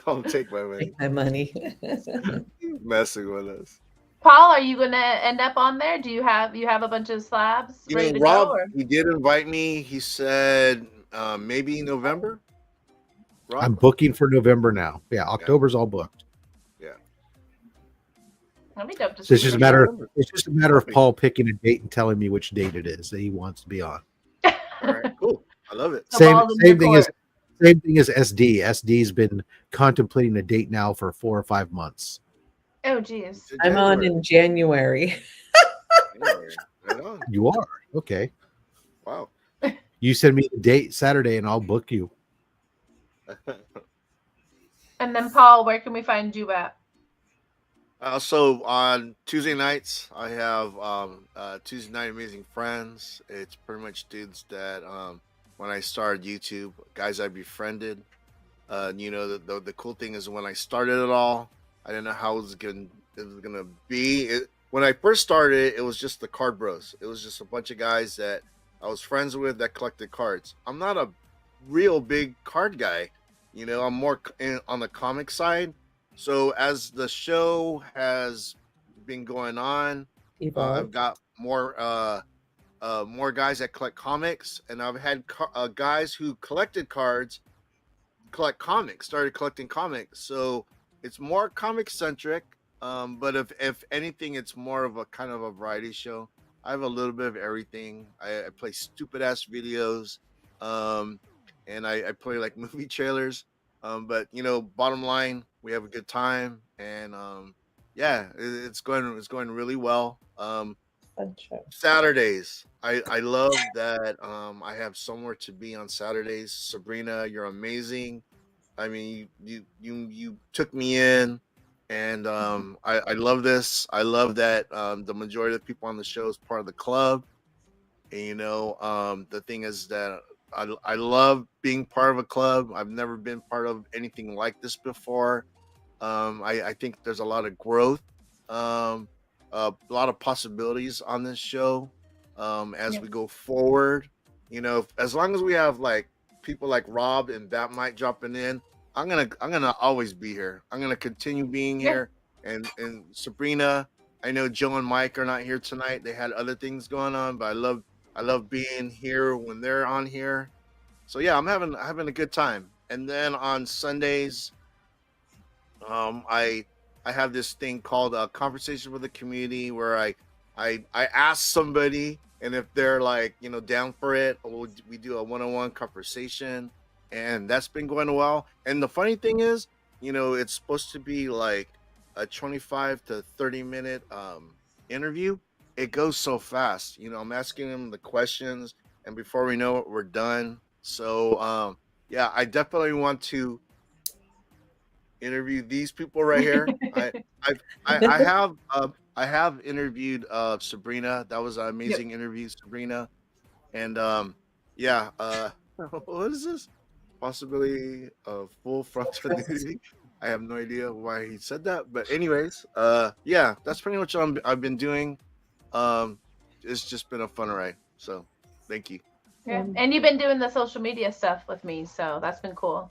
[SPEAKER 5] Don't take my money.
[SPEAKER 2] Take my money.
[SPEAKER 5] Messing with us.
[SPEAKER 1] Paul, are you gonna end up on there? Do you have a bunch of slabs ready to
[SPEAKER 5] Rob,
[SPEAKER 1] go? Or?
[SPEAKER 5] He did invite me. He said maybe November. Rob?
[SPEAKER 4] I'm booking for November now. Yeah, October's all booked.
[SPEAKER 5] Yeah.
[SPEAKER 1] Let me dope to
[SPEAKER 4] So it's just a matter of Paul picking a date and telling me which date it is that he wants to be on.
[SPEAKER 5] All right, cool. I love it.
[SPEAKER 4] Same thing as SD. SD's been contemplating a date now for 4 or 5 months.
[SPEAKER 1] Oh, geez.
[SPEAKER 2] I'm on in January.
[SPEAKER 4] You are? Okay.
[SPEAKER 5] Wow.
[SPEAKER 4] You send me the date Saturday and I'll book you.
[SPEAKER 1] And then, Paul, where can we find you at?
[SPEAKER 5] So on Tuesday nights, I have Tuesday Night Amazing Friends. It's pretty much dudes that when I started YouTube, guys I befriended. The cool thing is when I started it all, I didn't know how it was gonna be. When I first started, it was just the Card Bros. It was just a bunch of guys that I was friends with that collected cards. I'm not a real big card guy. I'm more on the comic side. So as the show has been going on, I've got more guys that collect comics, and I've had guys who collected cards collect comics, started collecting comics. So it's more comic centric, but if anything, it's more of a kind of a variety show. I have a little bit of everything. I play stupid ass videos, and I play like movie trailers. But bottom line, we have a good time, and it's going really well. Saturdays. I love that I have somewhere to be on Saturdays. Sabrina, you're amazing. I mean, you took me in, and I love this. I love that the majority of the people on the show is part of the club. And the thing is that I love being part of a club. I've never been part of anything like this before. I think there's a lot of growth, a lot of possibilities on this show as we go forward. As long as we have like people like Rob and Batmite dropping in, I'm gonna always be here. I'm gonna continue being here. And Sabrina, I know Joe and Mike are not here tonight. They had other things going on, but I love being here when they're on here. So yeah, I'm having a good time. And then on Sundays, I have this thing called a conversation with the community where I ask somebody, and if they're like down for it, we do a one-on-one conversation, and that's been going well. And the funny thing is, it's supposed to be like a 25 to 30 minute interview. It goes so fast. I'm asking them the questions, and before we know it, we're done. So yeah, I definitely want to interview these people right here. I have interviewed Sabrina. That was an amazing interview, Sabrina. And yeah, what is this? Possibility of full frontal nudity. I have no idea why he said that, but anyways, yeah, that's pretty much what I've been doing. It's just been a fun ride. So thank you.
[SPEAKER 1] Yeah, and you've been doing the social media stuff with me, so that's been cool.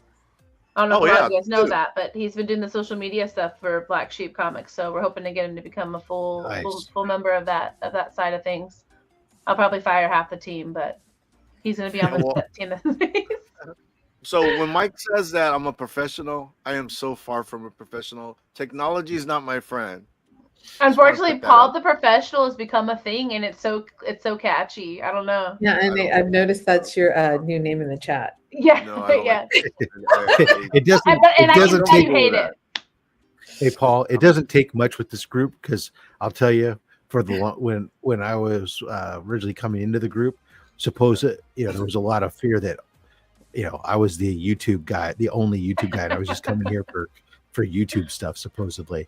[SPEAKER 1] I don't know if you guys know that, but he's been doing the social media stuff for Black Sheep Comics, so we're hoping to get him to become a full member of that side of things. I'll probably fire half the team, but he's going to be on the team.
[SPEAKER 5] So when Mike says that I'm a professional, I am so far from a professional. Technology is not my friend.
[SPEAKER 1] Unfortunately, Paul the Professional has become a thing, and it's so catchy. I don't know.
[SPEAKER 2] Yeah, and I've noticed that's your new name in the chat.
[SPEAKER 1] Yeah, no, yeah.
[SPEAKER 4] It doesn't take. Hey, Paul, it doesn't take much with this group, because I'll tell you, for the when I was originally coming into the group, there was a lot of fear that I was the YouTube guy, the only YouTube guy, and I was just coming here for YouTube stuff supposedly.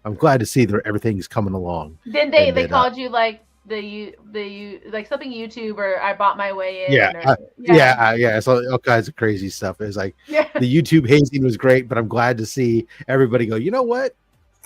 [SPEAKER 4] I'm glad to see that everything's coming along.
[SPEAKER 1] Then they called you like the like something YouTube, or I bought my way in.
[SPEAKER 4] Yeah. So all kinds of crazy stuff. It's like the YouTube hazing was great, but I'm glad to see everybody go, you know what?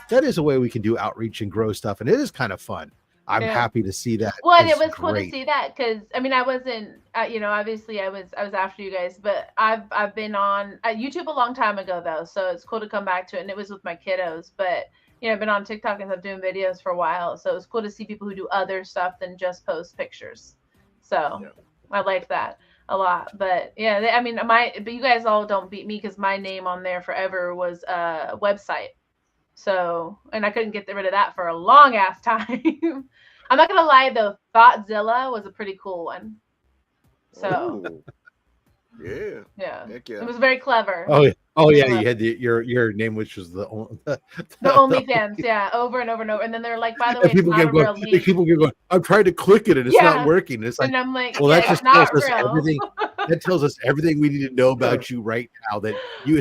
[SPEAKER 4] That is a way we can do outreach and grow stuff, and it is kind of fun. I'm happy to see that.
[SPEAKER 1] Well, and it was cool to see that, because I mean, I wasn't, obviously I was after you guys, but I've been on YouTube a long time ago though, so it's cool to come back to it, and it was with my kiddos, but. I've been on TikTok and I'm doing videos for a while, so it's cool to see people who do other stuff than just post pictures. So I like that a lot. But yeah, but you guys all don't beat me, because my name on there forever was a website. So, and I couldn't get rid of that for a long ass time. I'm not gonna lie though, Thoughtsilla was a pretty cool one. So. Yeah. Heck yeah. It was very clever.
[SPEAKER 4] Oh yeah, you had your name, which was the
[SPEAKER 1] OnlyFans, over and over and over. And then they're like, by the way, people keep
[SPEAKER 4] going, I'm trying to click it and it's not working. It's like,
[SPEAKER 1] and I'm like,
[SPEAKER 4] well, that just tells us everything. That tells us everything we need to know about you right now. That you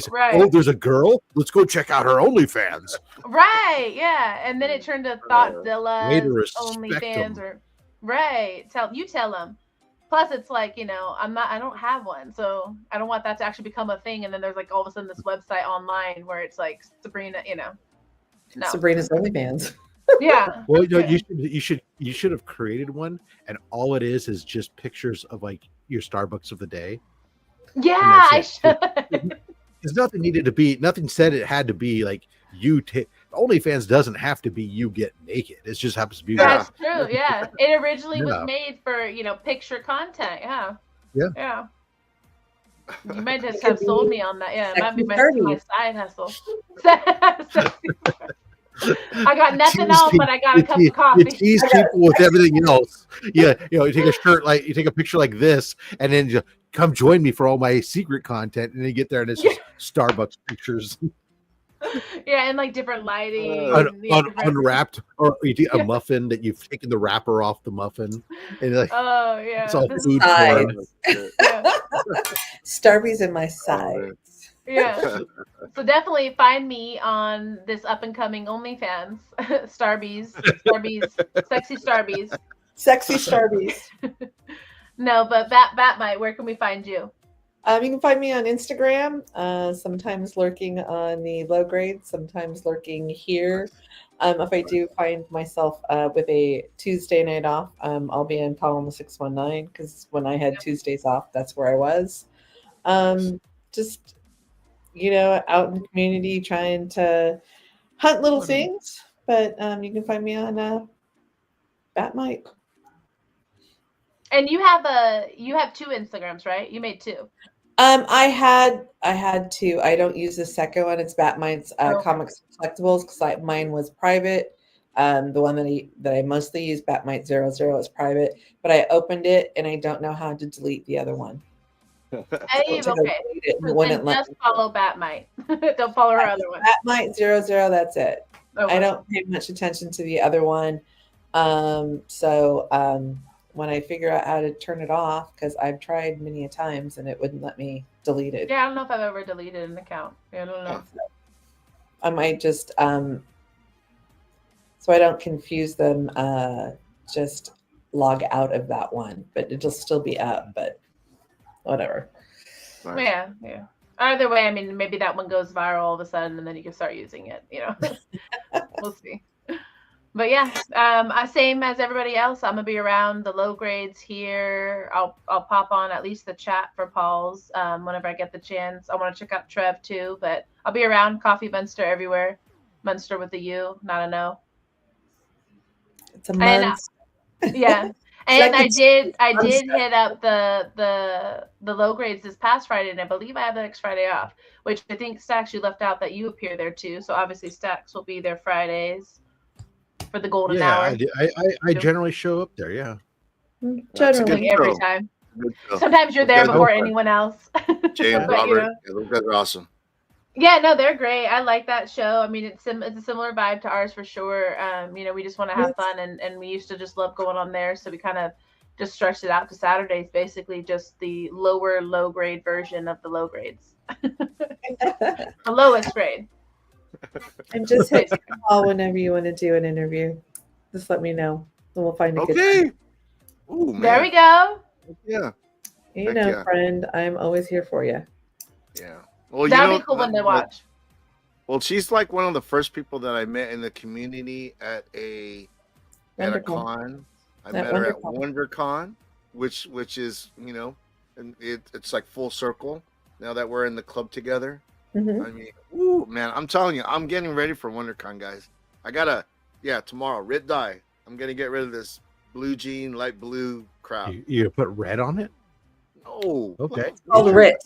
[SPEAKER 4] there's a girl, let's go check out her OnlyFans.
[SPEAKER 1] Right, yeah. And then it turned to Thoughtsilla, OnlyFans, tell them. Plus, it's like, I don't have one, so I don't want that to actually become a thing. And then there's like all of a sudden this website online where it's like Sabrina, no.
[SPEAKER 2] Sabrina's OnlyFans.
[SPEAKER 1] Yeah.
[SPEAKER 4] Well, you should have created one, and all it is just pictures of like your Starbucks of the day.
[SPEAKER 1] Yeah, I should.
[SPEAKER 4] There's nothing said it had to be like you. OnlyFans doesn't have to be you get naked. It just happens to be.
[SPEAKER 1] That's true. Yeah, it originally was made for picture content. Yeah. You might just have sold me on that. Yeah, it might be my side hustle. I got nothing else, but I got a cup of coffee.
[SPEAKER 4] You tease people with everything else. Yeah, you take a shirt you take a picture like this, and then you come join me for all my secret content, and then you get there and it's just Starbucks pictures.
[SPEAKER 1] Yeah, and like different lighting.
[SPEAKER 4] Unwrapped, or you do a muffin that you've taken the wrapper off the muffin, and like,
[SPEAKER 1] oh yeah,
[SPEAKER 4] it's all food porn.
[SPEAKER 1] Yeah.
[SPEAKER 2] Starby's in my sides.
[SPEAKER 1] Yeah. So definitely find me on this up and coming OnlyFans, Starbies, sexy Starbies.
[SPEAKER 2] Sexy Starbies.
[SPEAKER 1] No, but Batmite, where can we find you?
[SPEAKER 2] You can find me on Instagram, sometimes lurking on the low grade, sometimes lurking here. If I do find myself with a Tuesday night off, I'll be in column 619 because when I had Tuesdays off, that's where I was. Just, out in the community trying to hunt little things, but you can find me on Batmite.
[SPEAKER 1] And you have 2 Instagrams, right? You made 2.
[SPEAKER 2] I had to. I don't use the second one. It's Batmite's Comics Collectibles because mine was private. The one that I mostly use, Batmite 00, is private. But I opened it and I don't know how to delete the other one.
[SPEAKER 1] Hey, okay. So just follow Batmite. Don't follow her other one.
[SPEAKER 2] Batmite 00. That's it. Okay. I don't pay much attention to the other one. When I figure out how to turn it off, because I've tried many a times and it wouldn't let me delete it.
[SPEAKER 1] Yeah, I don't know if I've ever deleted an account. I don't know.
[SPEAKER 2] I might just, so I don't confuse them, just log out of that one, but it'll still be up, but whatever.
[SPEAKER 1] Yeah. Either way, I mean, maybe that one goes viral all of a sudden and then you can start using it, We'll see. But yeah, same as everybody else. I'm gonna be around the low grades here. I'll pop on at least the chat for Paul's whenever I get the chance. I want to check out Trev too, but I'll be around Coffee Munster everywhere. Munster with a U, not a no.
[SPEAKER 2] It's a month.
[SPEAKER 1] Yeah, and I did hit up the low grades this past Friday, and I believe I have the next Friday off, which I think Stax, you left out that you appear there too. So obviously Stax will be there Fridays for the golden hour.
[SPEAKER 4] I generally show up there. Yeah,
[SPEAKER 2] generally
[SPEAKER 1] every time. Sometimes you're there before anyone else.
[SPEAKER 5] Jay and Robert, those guys are awesome.
[SPEAKER 1] Yeah, no, they're great. I like that show. I mean, it's a similar vibe to ours for sure. We just want to have fun, and we used to just love going on there. So we kind of just stretched it out to Saturdays, basically just the low grade version of the low grades, the lowest grade.
[SPEAKER 2] And just hit call whenever you want to do an interview. Just let me know, and we'll find a good time.
[SPEAKER 5] Ooh, man.
[SPEAKER 1] There we go.
[SPEAKER 5] Yeah.
[SPEAKER 2] Friend, I'm always here for you.
[SPEAKER 5] Yeah. Well,
[SPEAKER 1] that'd be cool one to watch.
[SPEAKER 5] Well, she's like one of the first people that I met in the community at a con. I met her at WonderCon, which is and it's like full circle now that we're in the club together.
[SPEAKER 2] Mm-hmm.
[SPEAKER 5] I mean, ooh, man, I'm telling you, I'm getting ready for WonderCon, guys. I gotta, tomorrow, Rit Dye. I'm gonna get rid of this blue jean, light blue crowd.
[SPEAKER 4] You put red on it?
[SPEAKER 5] No.
[SPEAKER 4] Okay.
[SPEAKER 2] Oh, Rit.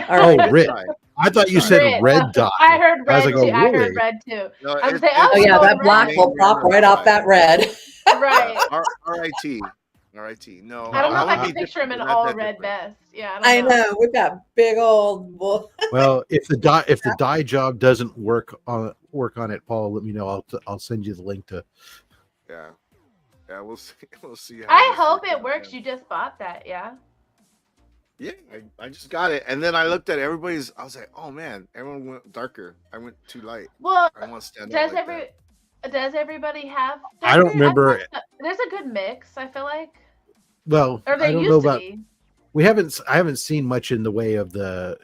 [SPEAKER 4] Oh, Rit. I thought you said red dye.
[SPEAKER 1] I heard red too.
[SPEAKER 4] Really?
[SPEAKER 1] I heard red too.
[SPEAKER 5] No,
[SPEAKER 1] I was saying,
[SPEAKER 2] that black will pop right off that red.
[SPEAKER 1] Right.
[SPEAKER 5] R.I.T. No.
[SPEAKER 1] I don't know if I can picture him in all red vest. Yeah,
[SPEAKER 2] I know with that big old.
[SPEAKER 4] Well, if the dye job doesn't work on it, Paul, let me know. I'll send you the link to.
[SPEAKER 5] Yeah, we'll see. We'll see.
[SPEAKER 1] I hope it works. You just bought that, yeah.
[SPEAKER 5] Yeah, I just got it, and then I looked at everybody's. I was like, oh man, everyone went darker. I went too light.
[SPEAKER 1] Well,
[SPEAKER 5] I want to stand out like that.
[SPEAKER 1] Does everybody have?
[SPEAKER 4] I don't remember.
[SPEAKER 1] There's a good mix. I feel like.
[SPEAKER 4] Well,
[SPEAKER 1] or
[SPEAKER 4] I don't know about. I haven't seen much in the way of the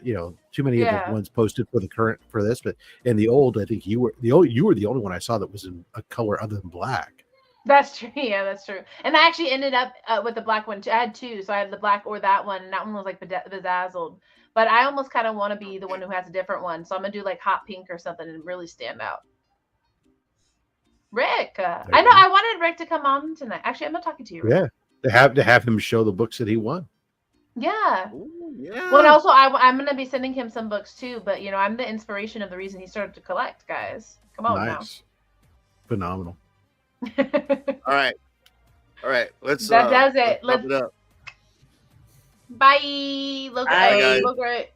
[SPEAKER 4] too many of the ones posted for this, but in the old, I think you were the only one I saw that was in a color other than black.
[SPEAKER 1] That's true. Yeah, that's true. And I actually ended up with the black one too. I had 2, so I had the black or that one, and that one was like bedazzled. But I almost kind of want to be the one who has a different one, so I'm gonna do like hot pink or something and really stand out. Rick, I know I wanted Rick to come on tonight. Actually, I'm not talking to you, Rick.
[SPEAKER 4] Yeah, to have him show the books that he won.
[SPEAKER 1] Yeah.
[SPEAKER 5] Ooh, yeah.
[SPEAKER 1] Well, and also I'm gonna be sending him some books too. But I'm the inspiration of the reason he started to collect. Guys, come on now.
[SPEAKER 4] Phenomenal.
[SPEAKER 5] All right. Let's.
[SPEAKER 1] That does it.
[SPEAKER 5] Let's wrap it up.
[SPEAKER 1] Bye. Look great.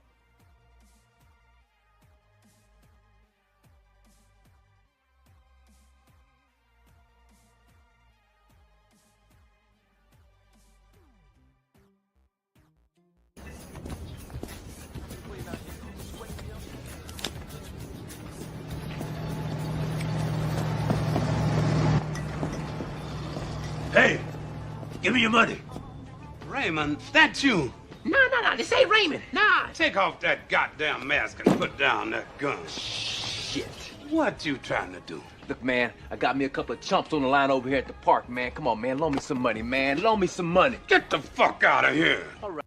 [SPEAKER 9] Give me your money.
[SPEAKER 10] Raymond, that's you.
[SPEAKER 9] No, this ain't Raymond. Nah.
[SPEAKER 10] Take off that goddamn mask and put down that gun.
[SPEAKER 9] Shit.
[SPEAKER 10] What you trying to do?
[SPEAKER 9] Look, man, I got me a couple of chumps on the line over here at the park, man. Come on, man, loan me some money, man. Loan me some money.
[SPEAKER 10] Get the fuck out of here.
[SPEAKER 9] All right.